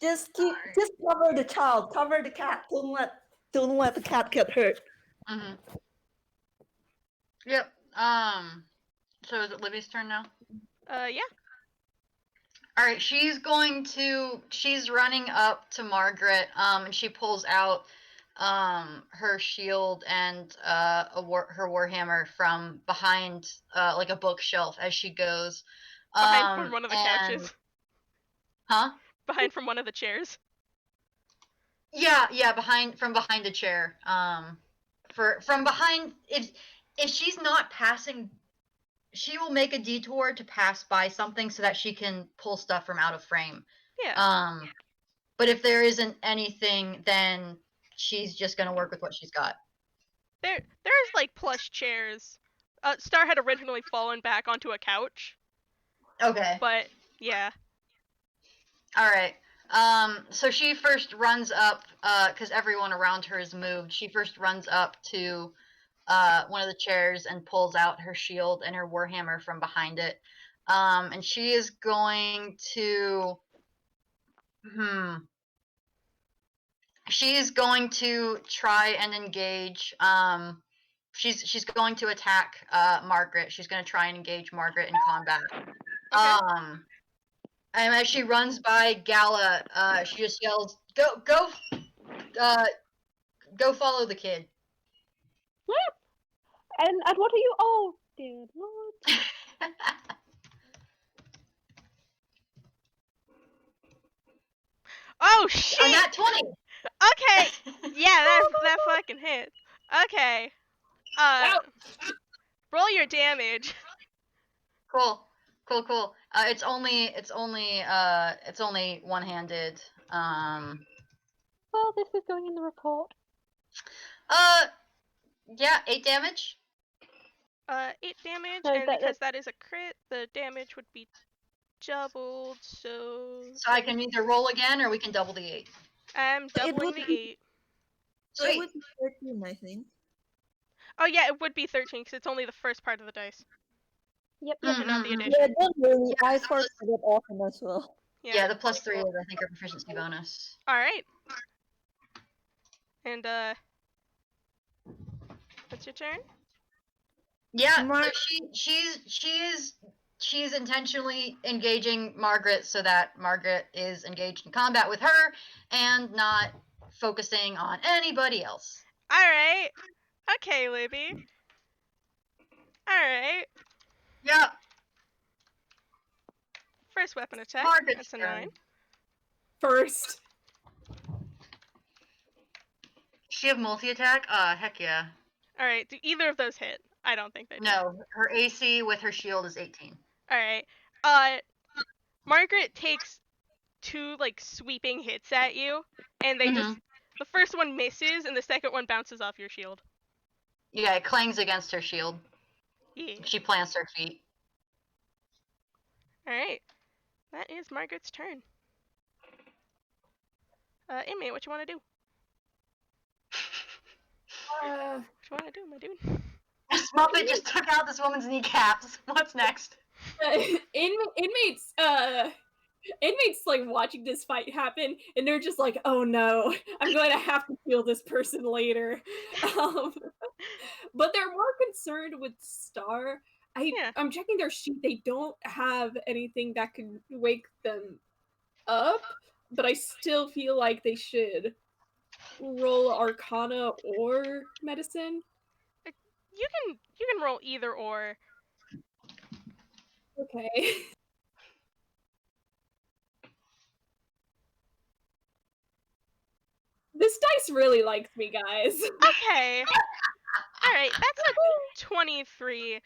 Just cover the child, cover the cat. Don't let the cat get hurt. Mm-hmm. Yep. So is it Libby's turn now? Yeah. All right, she's running up to Margaret, and she pulls out, her shield and her warhammer from behind, like a bookshelf as she goes. Behind from one of the And couches. huh? Behind from one of the chairs. Yeah, from behind a chair. From behind, if she's not passing, she will make a detour to pass by something so that she can pull stuff from out of frame. Yeah. But if there isn't anything, then she's just gonna work with what she's got. There's like plush chairs. Star had originally fallen back onto a couch. Okay. But yeah. All right. So she first runs up, because everyone around her is moved. She first runs up to one of the chairs and pulls out her shield and her warhammer from behind it. And she is going to, she's going to try and engage. She's going to attack Margaret. She's going to try and engage Margaret in combat. Okay. And as she runs by Gala, she just yells, "Go, go follow the kid." Yep. And what are you? Oh dear Lord. Oh shit! On that 20. Okay. Yeah, that fucking hit. Okay. Roll your damage. Cool. It's only one-handed. Well, this is going in the report. Yeah, 8 damage. 8 damage, So and because that is a crit, the damage would be doubled. So I can either roll again or we can double the 8. I'm doubling the 8. So it would be 13, I think. Oh yeah, it would be 13 because it's only the first part of the dice. Yep. And not the Mhm. addition. Yeah, don't worry. I sorted it often as well. Yeah, the +3 is, I think, her proficiency bonus. All right. And what's your turn? Yeah, so she's intentionally engaging Margaret so that Margaret is engaged in combat with her and not focusing on anybody else. All right. Okay, Libby. All right. Yeah. First weapon attack. Margaret's That's a turn. 9. First. Does she have multi-attack? Heck yeah. All right. Do either of those hit? I don't think they do. No, her AC with her shield is 18. All right. Margaret takes 2 like sweeping hits at you, and they just the first one misses, and the second one bounces off your shield. Yeah, it clangs against her shield. Yeah. She plants her feet. All right. That is Margaret's turn. Inmate, what you want to do? What you want to do, my dude? This Muppet just took out this woman's kneecaps. What's next? Inmates like watching this fight happen, and they're just like, "Oh no, I'm going to have to kill this person later." But they're more concerned with Star. I'm checking their sheet. They don't have anything that could wake them up, but I still feel like they should roll Arcana or Medicine. You can roll either or. Okay. This dice really likes me, guys. Okay. All right, that's a 23.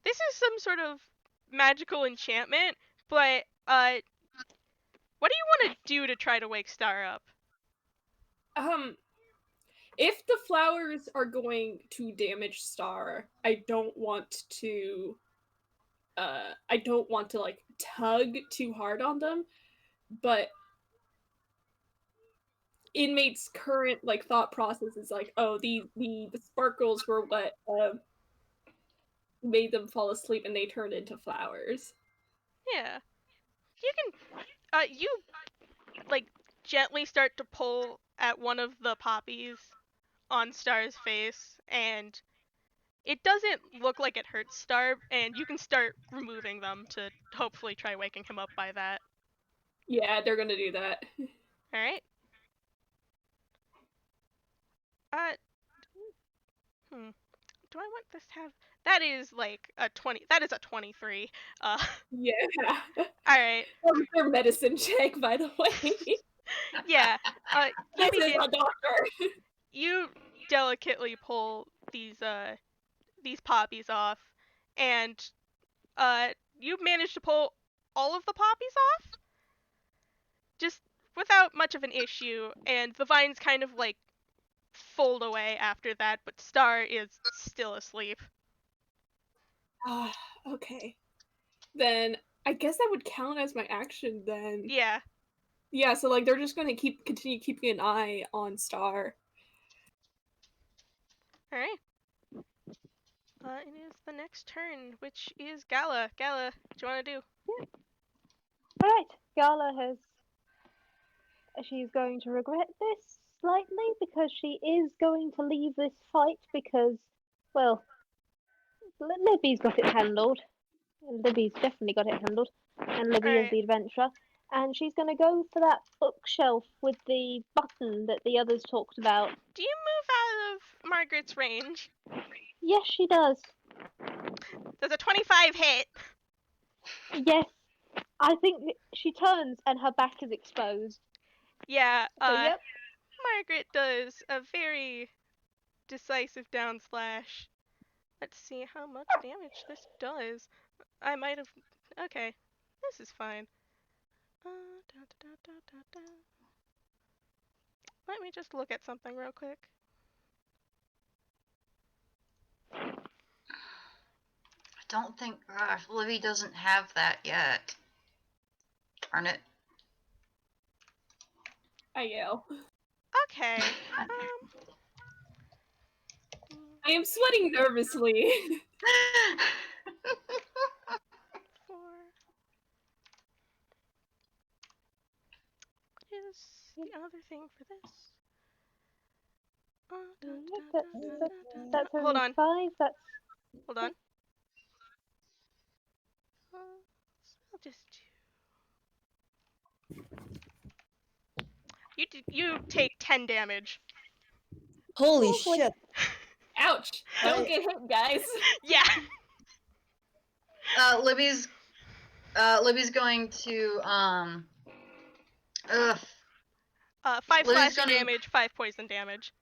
This is some sort of magical enchantment, but what do you want to do to try to wake Star up? If the flowers are going to damage Star, I don't want to like tug too hard on them, but Inmate's current like thought process is like, oh, the sparkles were what made them fall asleep and they turned into flowers. Yeah. You can you like gently start to pull at one of the poppies on Star's face, and it doesn't look like it hurts Star, and you can start removing them to hopefully try waking him up by that. Yeah, they're gonna do that. Alright. Do I want this to have... That is like a 20... That is a 23. Yeah. Alright. That was their medicine check, by the way. Yeah. You This is begin... a doctor. You delicately pull these poppies off, and you manage to pull all of the poppies off, just without much of an issue, and the vines kind of like fold away after that, but Star is still asleep. Okay. Then I guess that would count as my action then. Yeah. Yeah, so like they're just gonna continue keeping an eye on Star. Alright. It is the next turn, which is Gala. Gala, what do you want to do? Right, Gala has. She's going to regret this slightly because she is going to leave this fight because, well, Libby's got it handled. Libby's definitely got it handled, and Libby is Alright. the adventurer. And she's going to go for that bookshelf with the button that the others talked about. Do you move out of Margaret's range? Yes, she does. Does a 25 hit? Yes, I think she turns and her back is exposed. Yeah, So, yep. Margaret does a very decisive down slash. Let's see how much damage this does. I might have... Okay, this is fine. Let me just look at something real quick. I don't think Libby doesn't have that yet. Darn it. I yell. Okay. I am sweating nervously. 4. What is the other thing for this? That's Hold only on. 5. That's Hold on. I'll just do... You take 10 damage. Holy Oh, wait. shit. Ouch! Don't get hit, guys. Yeah. Libby's going to 5 Lily's slashing gonna- damage, 5 poison damage.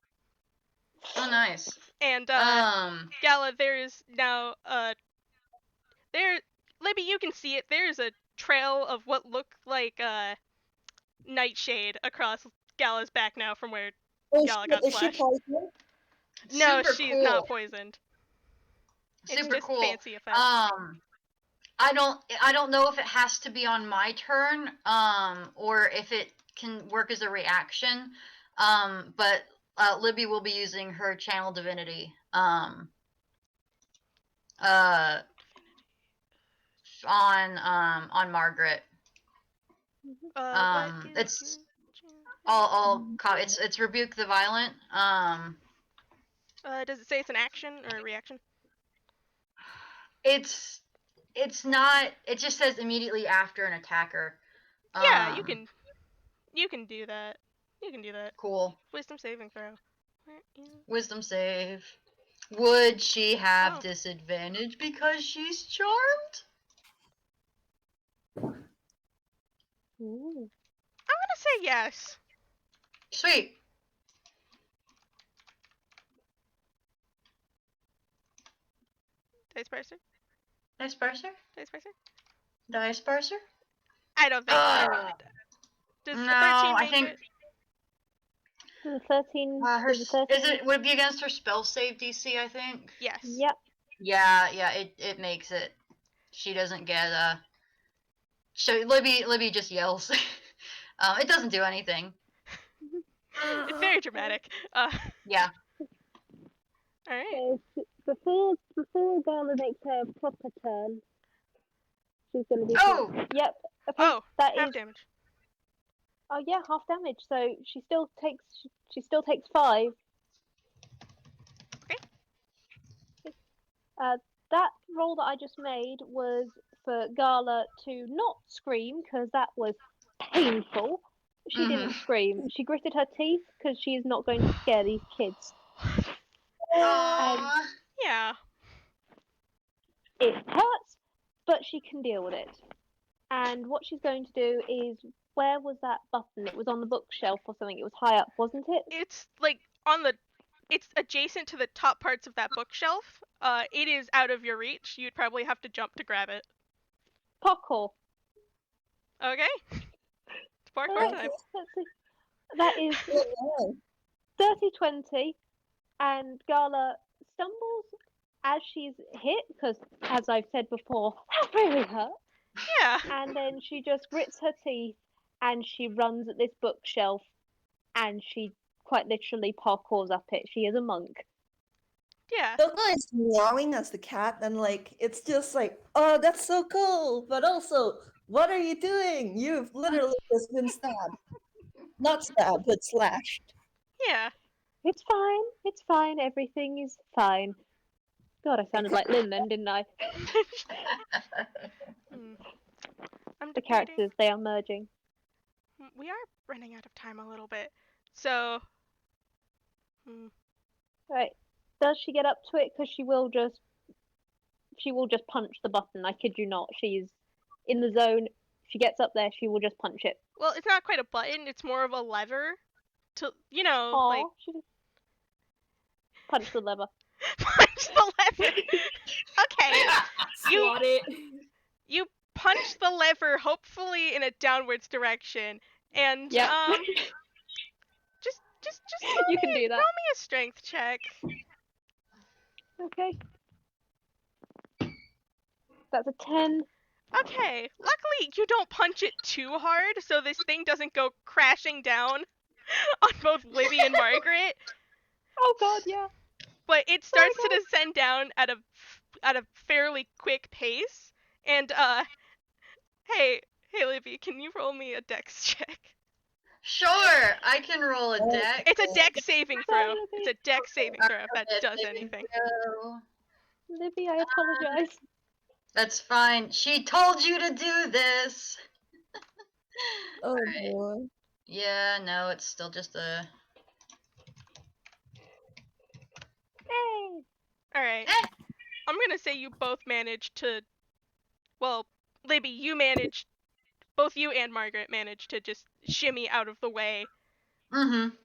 Oh, nice. And Gala, there's now there... Libby, you can see it. There's a trail of what looked like nightshade across Gala's back now from where Oh Gala shit, got is she slashed. poisoned? No, Super she's cool. not poisoned. It's Super just cool. fancy effects. I don't know if it has to be on my turn, or if it can work as a reaction. But Libby will be using her channel divinity. On Margaret. It's it's rebuke the violent. Does it say it's an action or a reaction? It's not. It just says immediately after an attacker. Yeah, you can do that. You can do that. Cool. Wisdom saving throw. Where is... Wisdom save. Would she have Oh. disadvantage because she's charmed? Ooh. I'm gonna say yes. Sweet. Dice parser. Dice parser. Dice parser. Dice parser. I don't think. Does No, a 13 I make think it? The 13. her Does the 13 is it would it be against her spell save DC? I think. Yes. Yep. Yeah, it makes it. She doesn't get So Libby just yells. It doesn't do anything. It's very dramatic. Yeah. All right. Before Gala makes her proper turn, she's gonna do. Oh! Yep. Okay. Oh, that half is. damage. Oh yeah, half damage. So she still takes 5. Okay. That roll that I just made was for Gala to not scream because that was painful. She didn't scream. She gritted her teeth because she is not going to scare these kids. Aww. Yeah. It hurts, but she can deal with it. And what she's going to do is, where was that button? It was on the bookshelf or something. It was high up, wasn't it? It's like it's adjacent to the top parts of that bookshelf. It is out of your reach. You'd probably have to jump to grab it. Parkour. Okay. It's parkour Alright, time. let's see. That is 30-20, and Gala stumbles as she's hit, because, as I've said before, that really hurt. Yeah. And then she just grits her teeth, and she runs at this bookshelf, and she quite literally parkours up it. She is a monk. Yeah. Tokoh is meowing as the cat, and like it's just like, oh, that's so cool. But also, what are you doing? You've literally just been stabbed. Not stabbed, but slashed. Yeah. It's fine. It's fine. Everything is fine. God, I sounded like Lynn then, didn't I? I'm The debating. characters, they are merging. We are running out of time a little bit. So. Right. Does she get up to it? Because she will just punch the button. I kid you not. She's in the zone. She gets up there. She will just punch it. Well, it's not quite a button. It's more of a lever. To Aw, like she just punch the lever. punch the lever. Okay. Swat it. You punch the lever, hopefully in a downwards direction, and Yep. just You can do that. roll me a strength check. Okay. That's a 10. Okay. Luckily, you don't punch it too hard, so this thing doesn't go crashing down on both Libby and Margaret. Oh god, yeah. But it starts to descend down at a fairly quick pace. And hey Libby, can you roll me a dex check? Sure, I can roll a dex. It's a dex saving throw. Sorry, It's a dex saving throw if that does anything. Libby, I apologize. That's fine. She told you to do this. Oh Alright. boy. Yeah, no, it's still just a. Hey. Alright. I'm gonna say you both managed to. Well, Libby, both you and Margaret managed to just shimmy out of the way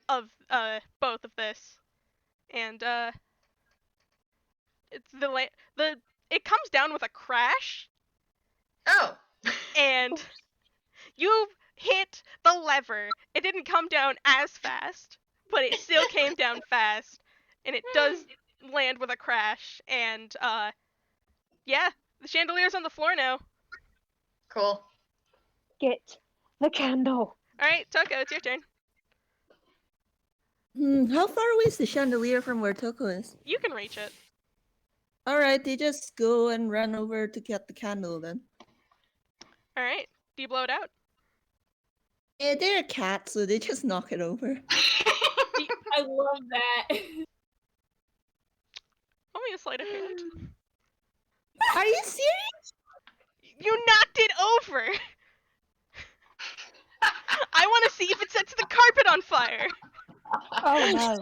of both of this. And it comes down with a crash. Oh. And you hit the lever. It didn't come down as fast, but it still came down fast, and it does land with a crash. And yeah, the chandelier's on the floor now. Cool. Get the candle. All right, Tokoh, it's your turn. How far away is the chandelier from where Tokoh is? You can reach it. Alright, they just go and run over to get the candle then. All right, do you blow it out? Yeah, they're a cat, so they just knock it over. I love that. Roll me a sleight of hand. Are you serious? You knocked it over. I want to see if it sets the carpet on fire. Oh no.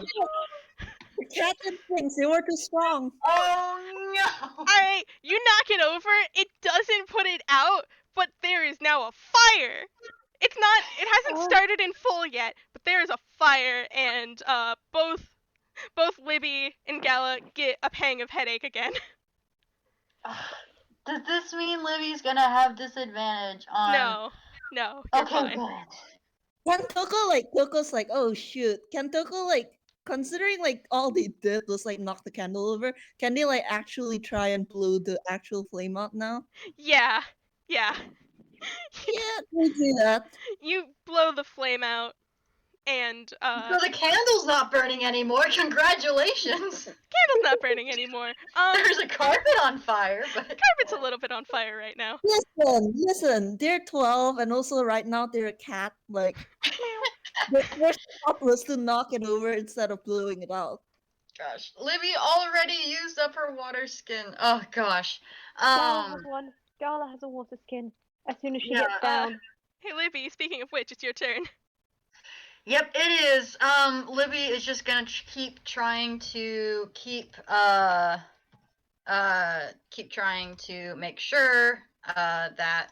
The cat didn't think they were too strong. Oh no! Alright, you knock it over, it doesn't put it out, but there is now a fire! It hasn't started in full yet, but there is a fire, and both Libby and Gala get a pang of headache again. Does this mean Libby's gonna have disadvantage on? No, you're Okay, fine. good. Can Tokoh's like, oh shoot. Can Tokoh considering all they did was knock the candle over, can they actually try and blow the actual flame out now? Yeah. Yeah, we do that. You blow the flame out, And So the candle's not burning anymore. Congratulations. candle's not burning anymore. There's a carpet on fire, but Carpet's a little bit on fire right now. Listen, they're 12, and also right now they're a cat. Like, they're thoughtless to knock it over instead of blowing it out. gosh, Libby already used up her water skin. Oh gosh. Gala has one. Gala has a water skin. As soon as she Yeah, gets down. Hey Libby, speaking of which, it's your turn. Yep, it is. Libby is just gonna keep trying to keep trying to make sure that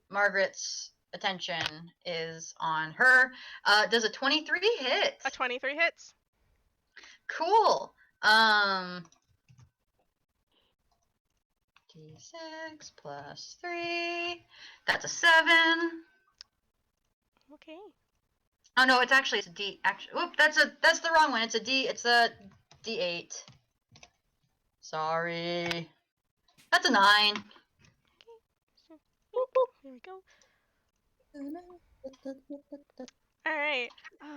Margaret's attention is on her. Does a 23 hit? A 23 hits. Cool. D6 plus 3. That's a 7. Okay. Oh no, it's a D. Actually, oop, that's the wrong one. It's a D. It's a D8. Sorry. That's a 9. There we go. All right.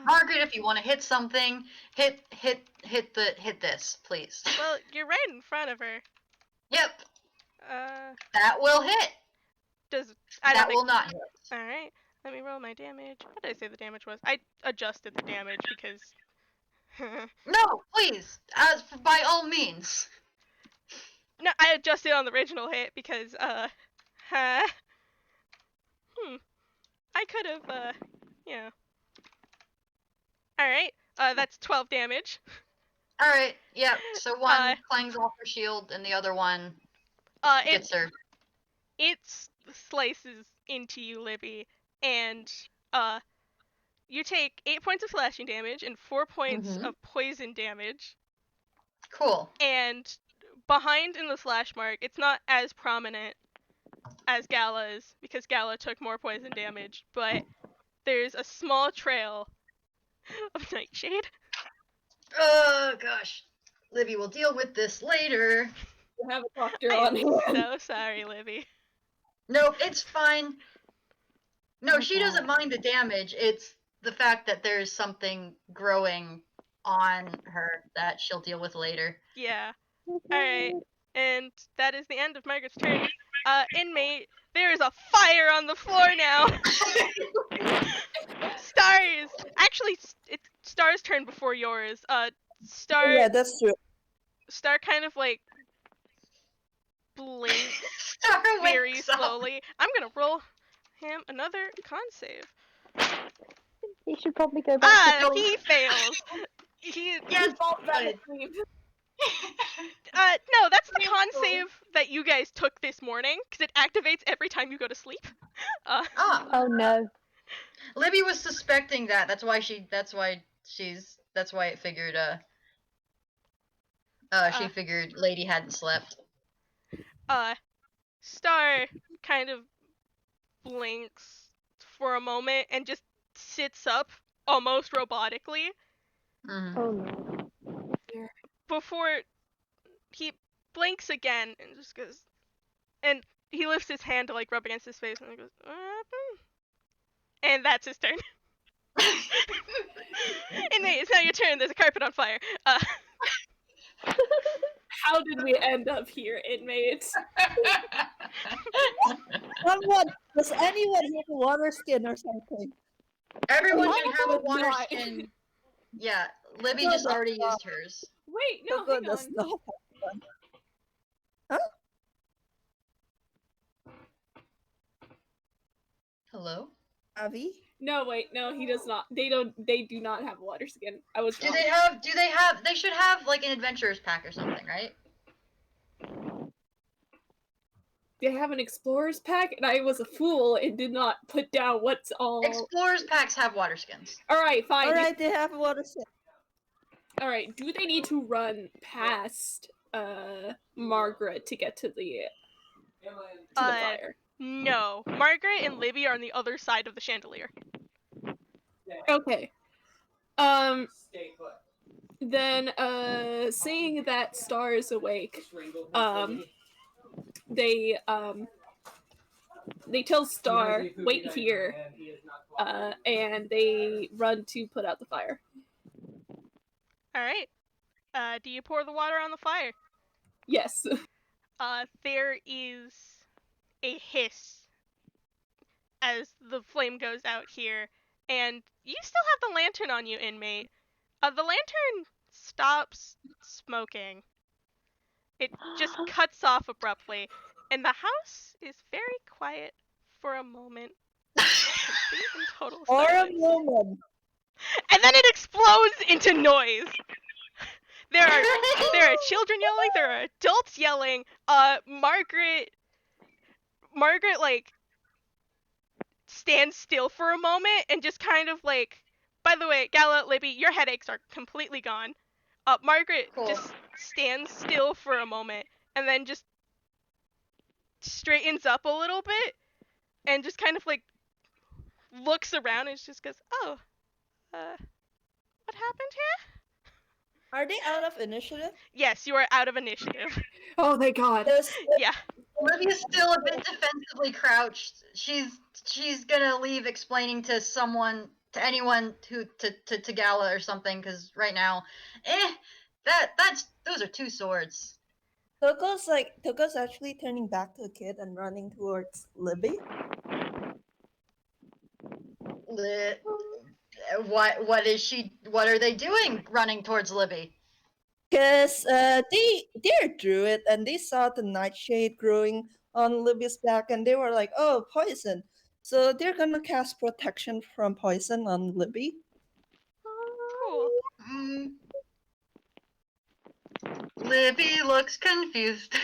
Margaret, if you want to hit something, hit this, please. Well, you're right in front of her. Yep, Uh, that will hit. I don't That think. will not hit. All right. Let me roll my damage. What did I say the damage was? I adjusted the damage because. No, please, by all means. No, I adjusted on the original hit because I could have yeah. All right. That's 12 damage. All right, yep. So one clangs off her shield, and the other one gets her. It slices into you, Libby, and you take 8 points of slashing damage and 4 points of poison damage. Cool. And behind in the slash mark, it's not as prominent as Gala's because Gala took more poison damage, but there's a small trail of nightshade. Oh gosh, Libby will deal with this later. You have a doctor on hand. So sorry, Libby. No, it's fine. No, she doesn't mind the damage. It's the fact that there's something growing on her that she'll deal with later. Yeah. Alright. And that is the end of Margaret's turn. Inmate, there is a fire on the floor now. Stars. Actually, it's Star's turn before yours. Star. Yeah, that's true. Star kind of like blinks Star very wakes up. slowly. I'm gonna roll him another con save. He should probably go back to He fails. He Yes, Falls back good. asleep. no, that's the con save that you guys took this morning because it activates every time you go to sleep. Oh no. Libby was suspecting that. That's why it figured she figured Lady hadn't slept. Star kind of blinks for a moment and just sits up almost robotically Oh no. before he blinks again and just goes, and he lifts his hand to like rub against his face and he goes, "What happened?" And that's his turn. Inmate, it's now your turn. There's a carpet on fire. How did we end up here, inmates? Does anyone have a water skin or something? Everyone Why should have a would water not? skin. Yeah, Libby just already used hers. Wait, no, Tokoh hang does on. not have one. Huh? Hello? Avi? No, wait, no, he does not. They do not have a water skin. I was Do wrong. they should have like an adventurer's pack or something, right? They have an explorer's pack, and I was a fool and did not put down what's all. Explorer's packs have water skins. Alright, fine. Alright, they have a water skin. Alright, do they need to run past Margaret to get to the fire? No. Margaret and Libby are on the other side of the chandelier. Okay. Then seeing that Star is awake, they they tell Star, wait here, and they run to put out the fire. All right. Do you pour the water on the fire? Yes. There is a hiss as the flame goes out here, and you still have the lantern on you, inmate. The lantern stops smoking. It just cuts off abruptly, and the house is very quiet for a moment. Complete and total For a silence. moment. And then it explodes into noise. There are children yelling, there are adults yelling. Margaret like stands still for a moment and just kind of like, by the way, Gala, Libby, your headaches are completely gone. Margaret Cool. just stands still for a moment and then just straightens up a little bit and just kind of like looks around and just goes, "Oh, what happened here?" Are they out of initiative? Yes, you are out of initiative. Oh, thank God. Yeah. Olivia's still a bit defensively crouched. She's gonna leave explaining to someone, to anyone who to Gala or something, because right now, those are two swords. Toko's actually turning back to the kid and running towards Libby. What is she? What are they doing? Running towards Libby? Because they're druid and they saw the nightshade growing on Libby's back and they were like, oh, poison. So they're gonna cast protection from poison on Libby. Cool. Libby looks confused.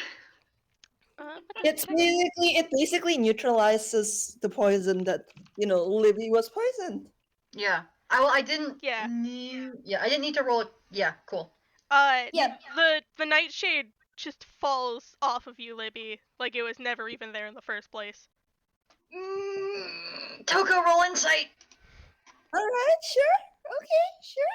It basically neutralizes the poison that Libby was poisoned. Yeah. I didn't. Yeah. Yeah, I didn't need to roll. Yeah, cool. Yeah. The nightshade just falls off of you, Libby, like it was never even there in the first place. Tokoh, roll insight. All right, sure. Okay, sure.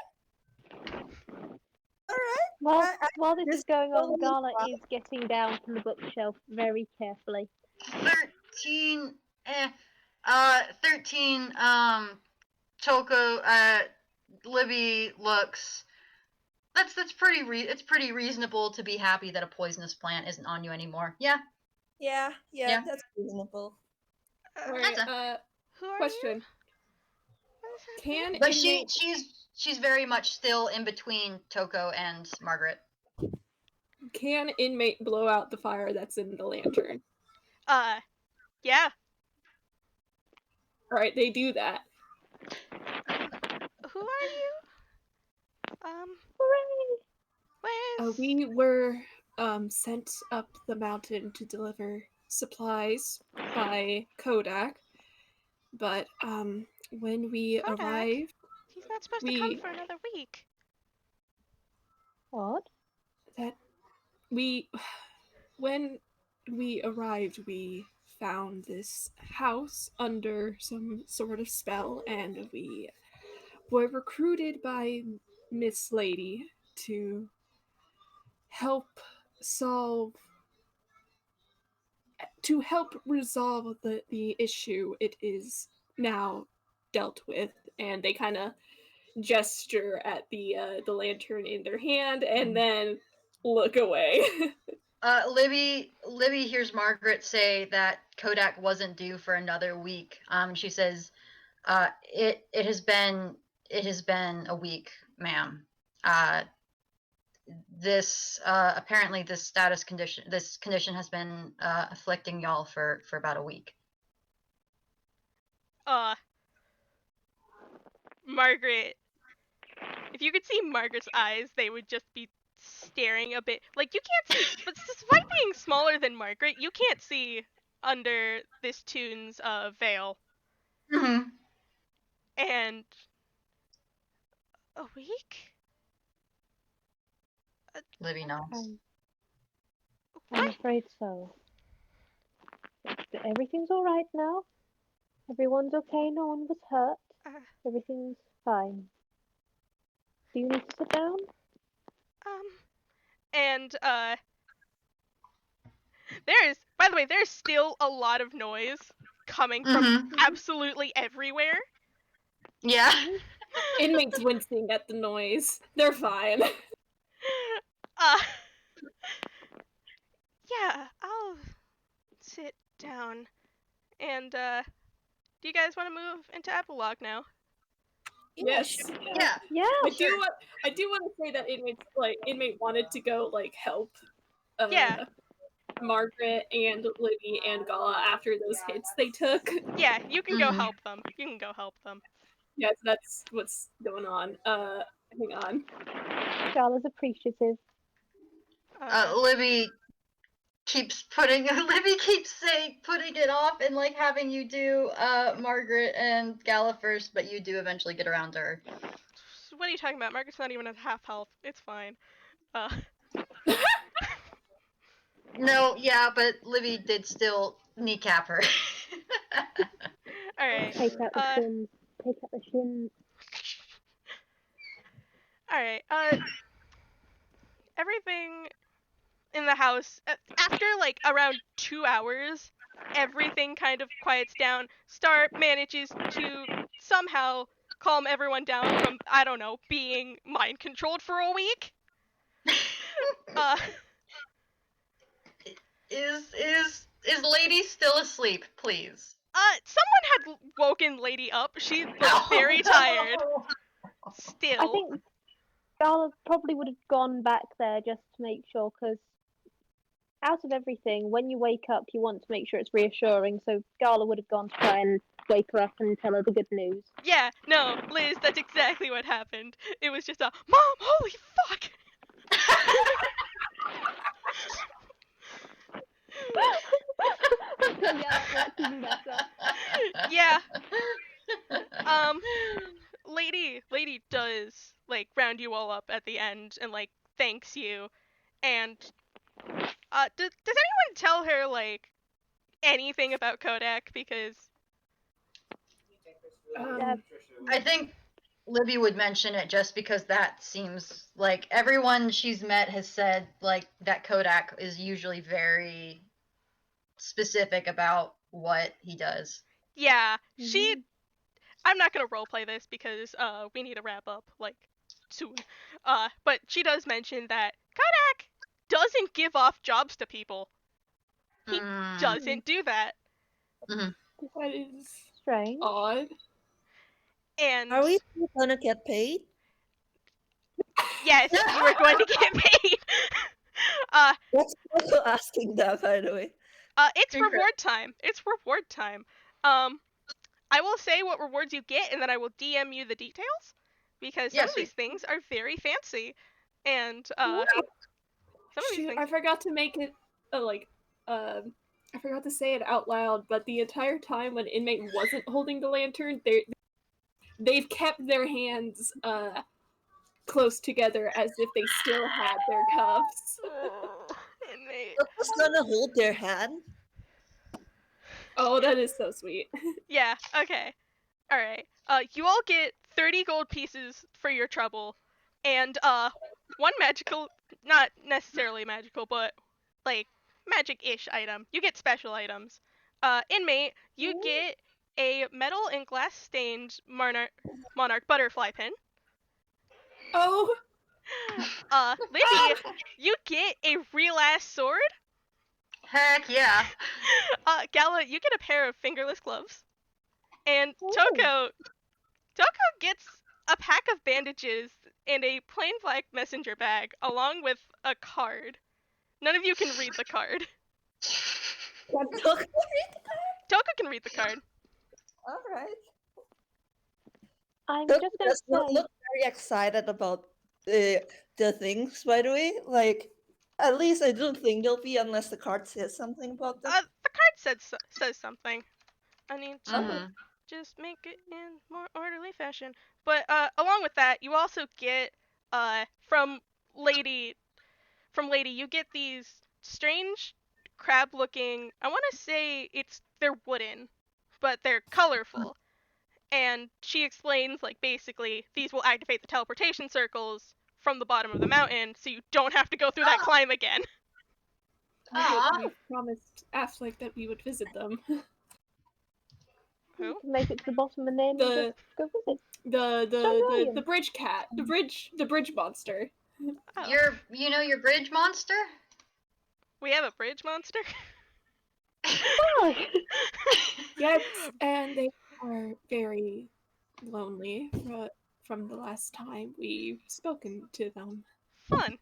All right. While this is going on, totally Gala fine. is getting down from the bookshelf very carefully. 13. 13. Tokoh. Libby looks. It's pretty reasonable to be happy that a poisonous plant isn't on you anymore. Yeah. Yeah, Yeah. that's reasonable. Alright, Who are question. you? What is happening? Can But inmate... she's very much still in between Tokoh and Margaret. Can inmate blow out the fire that's in the lantern? Yeah. Alright, they do that. Who are you? Hooray! Where's... We were sent up the mountain to deliver supplies by Kodak, but when we Kodak? arrived, He's not supposed to come for another week. What? When we arrived, we found this house under some sort of spell, and we were recruited by Miss Lady to help resolve the issue. It is now dealt with, and they kind of gesture at the lantern in their hand and then look away. Libby hears Margaret say that Kodak wasn't due for another week. She says, it has been a week, ma'am. This apparently this condition has been afflicting y'all for about a week. Margaret. If you could see Margaret's eyes, they would just be staring a bit. Like, you can't see, but despite being smaller than Margaret, you can't see under this tune's veil. Mm-hmm. And a week? Libby nods. I'm afraid so. But everything's all right now. Everyone's okay. No one was hurt. Everything's fine. Do you need to sit down? And By the way, there's still a lot of noise coming from Mhm. absolutely everywhere. Yeah. Inmates wincing at the noise. They're fine. Uh, yeah, I'll sit down. And, do you guys want to move into epilogue now? Yes. Yeah. Yeah. I Sure. do want to say that inmate wanted to go help Yeah. Margaret and Libby and Gala after those hits they took. Yeah, you can go Mhm. help them. You can go help them. Yes, that's what's going on. Hang on. Gala's appreciative. Libby keeps putting it off and like having you do Margaret and Gala first, but you do eventually get around to her. What are you talking about? Margaret's not even at half health. It's fine. No, yeah, but Libby did still kneecap her. Alright. Take out the shins. Take out the shins. Alright, everything in the house, after like around 2 hours, everything kind of quiets down. Star manages to somehow calm everyone down from, I don't know, being mind controlled for a week. Is Lady still asleep, please? Someone had woken Lady up. She looked very tired. Still. I think Gala probably would have gone back there just to make sure, because out of everything, when you wake up, you want to make sure it's reassuring. So Gala would have gone to try and wake her up and tell her the good news. Yeah, no, Liz, that's exactly what happened. It was just a, Mom, holy fuck! Yeah, that's even better. Yeah. Lady does like round you all up at the end and like thanks you, and does anyone tell her like anything about Kodak? Because I think Libby would mention it just because that seems like everyone she's met has said like that Kodak is usually very specific about what he does. yeah, I'm not gonna roleplay this because we need to wrap up like soon. But she does mention that Kodak doesn't give off jobs to people. He doesn't do that. That is Strange. odd. And Are we still gonna get paid? yes, you are going to get paid. That's also asking that, by the way. It's reward time. It's reward time. I will say what rewards you get, and then I will DM you the details, because some of these things are very fancy, and some of these Shoot, things. I forgot to make it I forgot to say it out loud, but the entire time when inmate wasn't holding the lantern, they've kept their hands close together as if they still had their cuffs. Inmate. Toko's gonna hold their hand. Oh, that is so sweet. Yeah. Okay. All right. You all get 30 gold pieces for your trouble, and one magical, not necessarily magical, but like magic-ish item. You get special items. Inmate, you get a metal and glass stained monarch butterfly pin. Oh. Libby, you get a real ass sword. Heck yeah. Gala, you get a pair of fingerless gloves. And Tokoh gets a pack of bandages and a plain black messenger bag, along with a card. None of you can read the card. Toko? Tokoh can read the card. Alright. I'm Toko just going does not to look very excited about the things, by the way. Like, at least I don't think they'll be unless the card says something about them. The card says something. I need to just make it in more orderly fashion. But along with that, you also get from Lady, you get these strange crab-looking. I want to say they're wooden, but they're colorful. And she explains like basically these will activate the teleportation circles from the bottom of the mountain, so you don't have to go through that climb again. Aw. We promised Affleck that we would visit them. Who? To make it to the bottom and then The- just go visit. The bridge cat, the bridge monster. Oh. Your bridge monster? We have a bridge monster? Fuck! Yes, and they are very lonely from the last time we've spoken to them. Fun.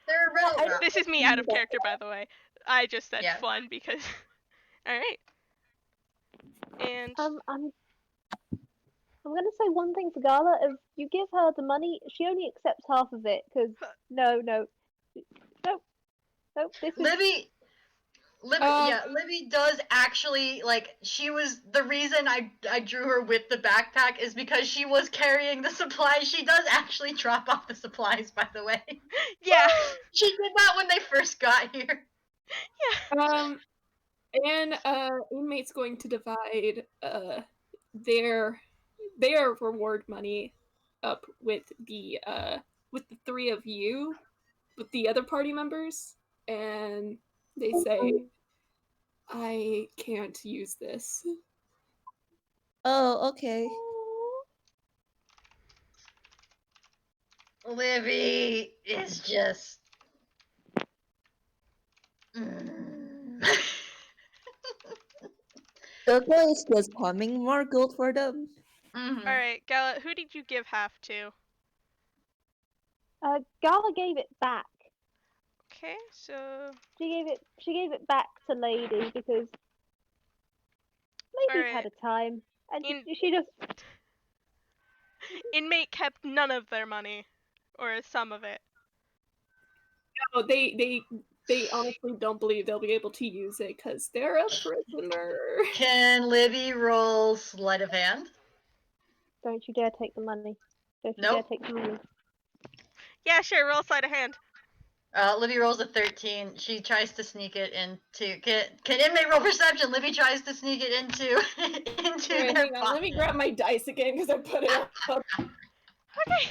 They're a riddle I rock. This is me out of character, by the way. I just said Yeah. fun because. Alright. And. I'm gonna say one thing for Gala. If you give her the money, she only accepts half of it. Cause no, this is Libby, Um, Libby does actually, like, she was, the reason I drew her with the backpack is because she was carrying the supplies. She does actually drop off the supplies, by the way. Yeah. She did that when they first got here. and inmates going to divide their reward money up with the three of you, with the other party members, and they say, I can't use this. Oh, okay. Libby is just. Mm. Tokoh is just humming more gold for them. Mhm. Alright, Gala, who did you give half to? Gala gave it back. Okay, so. She gave it back to Lady because Lady's had Alright. a time, and In- she just Inmate kept none of their money. Or some of it. No, they honestly don't believe they'll be able to use it because they're a prisoner. Can Libby roll sleight of hand? don't you dare take the money. Don't you Nope. dare take the money. Yeah, sure, roll sleight of hand. Libby rolls a 13. She tries to sneak it into. Can inmate roll perception? Libby tries to sneak it into Wait, their hang on, let me grab my dice again because I put it up. Okay.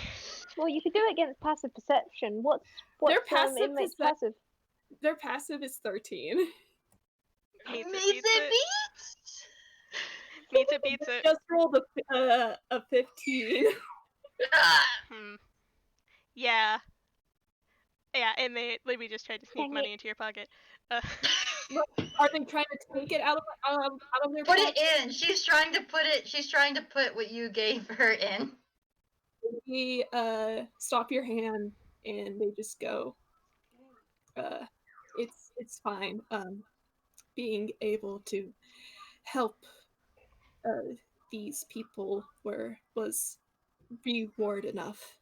Well, you could do it against passive perception. What's Their passive inmate's percep- passive? Their passive is 13. Meets it, Meets beats it it. beats. Meets it, beats it. Just rolled a 15. Ah, Hmm. Yeah. Yeah, inmate. Libby just tried to sneak Dang money it. into your pocket. Are they trying to take it out of their Put pocket? it in. She's trying to put it. She's trying to put what you gave her in. We stop your hand and they just go, it's fine. Being able to help these people was reward enough.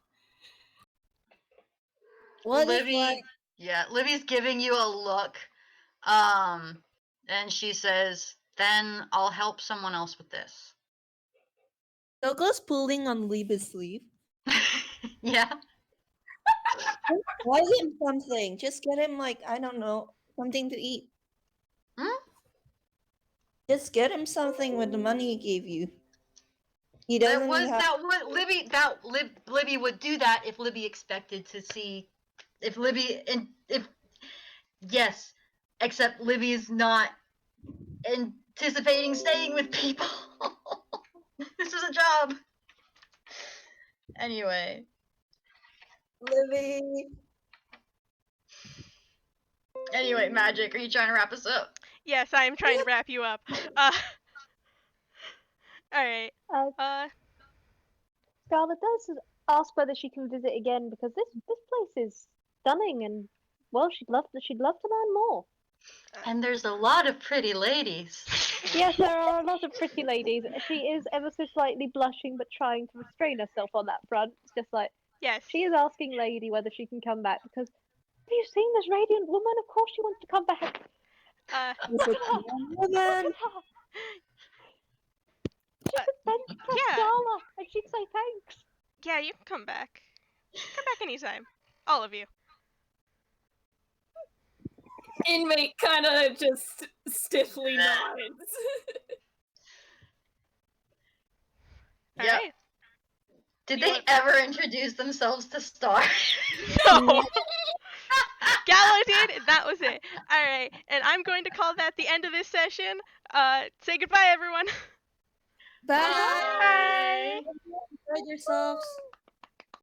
What if Libby. like Yeah, Libby's giving you a look. And she says, "Then I'll help someone else with this." Toko's pulling on Libby's sleeve? Yeah. Buy him something. Just get him like, I don't know, something to eat. Hmm? Just get him something with the money he gave you. He That doesn't was have that what Libby would do that if Libby expected to see if Libby and if yes, except Libby's not anticipating staying with people. This is a job. Anyway, Libby. Magic, are you trying to wrap us up? Yes, I am trying to wrap you up. Alright. Scarlet does ask whether she can visit again because this place is stunning and well, she'd love to learn more. And there's a lot of pretty ladies. Yes, there are a lot of pretty ladies. She is ever so slightly blushing but trying to restrain herself on that front. It's just like Yes. she is asking Lady whether she can come back because have you seen this radiant woman? Of course she wants to come back. Is it Look at her. She could bench press yeah. Gala and she'd say thanks. Yeah, you can come back. Come back anytime. All of you. Inmate kind of just stiffly nods. Yep. Alright. Did You they want- ever introduce themselves to Star? No! Gala did, and that was it. All right, and I'm going to call that the end of this session. Say goodbye, everyone. Bye. Bye. Enjoy yourselves.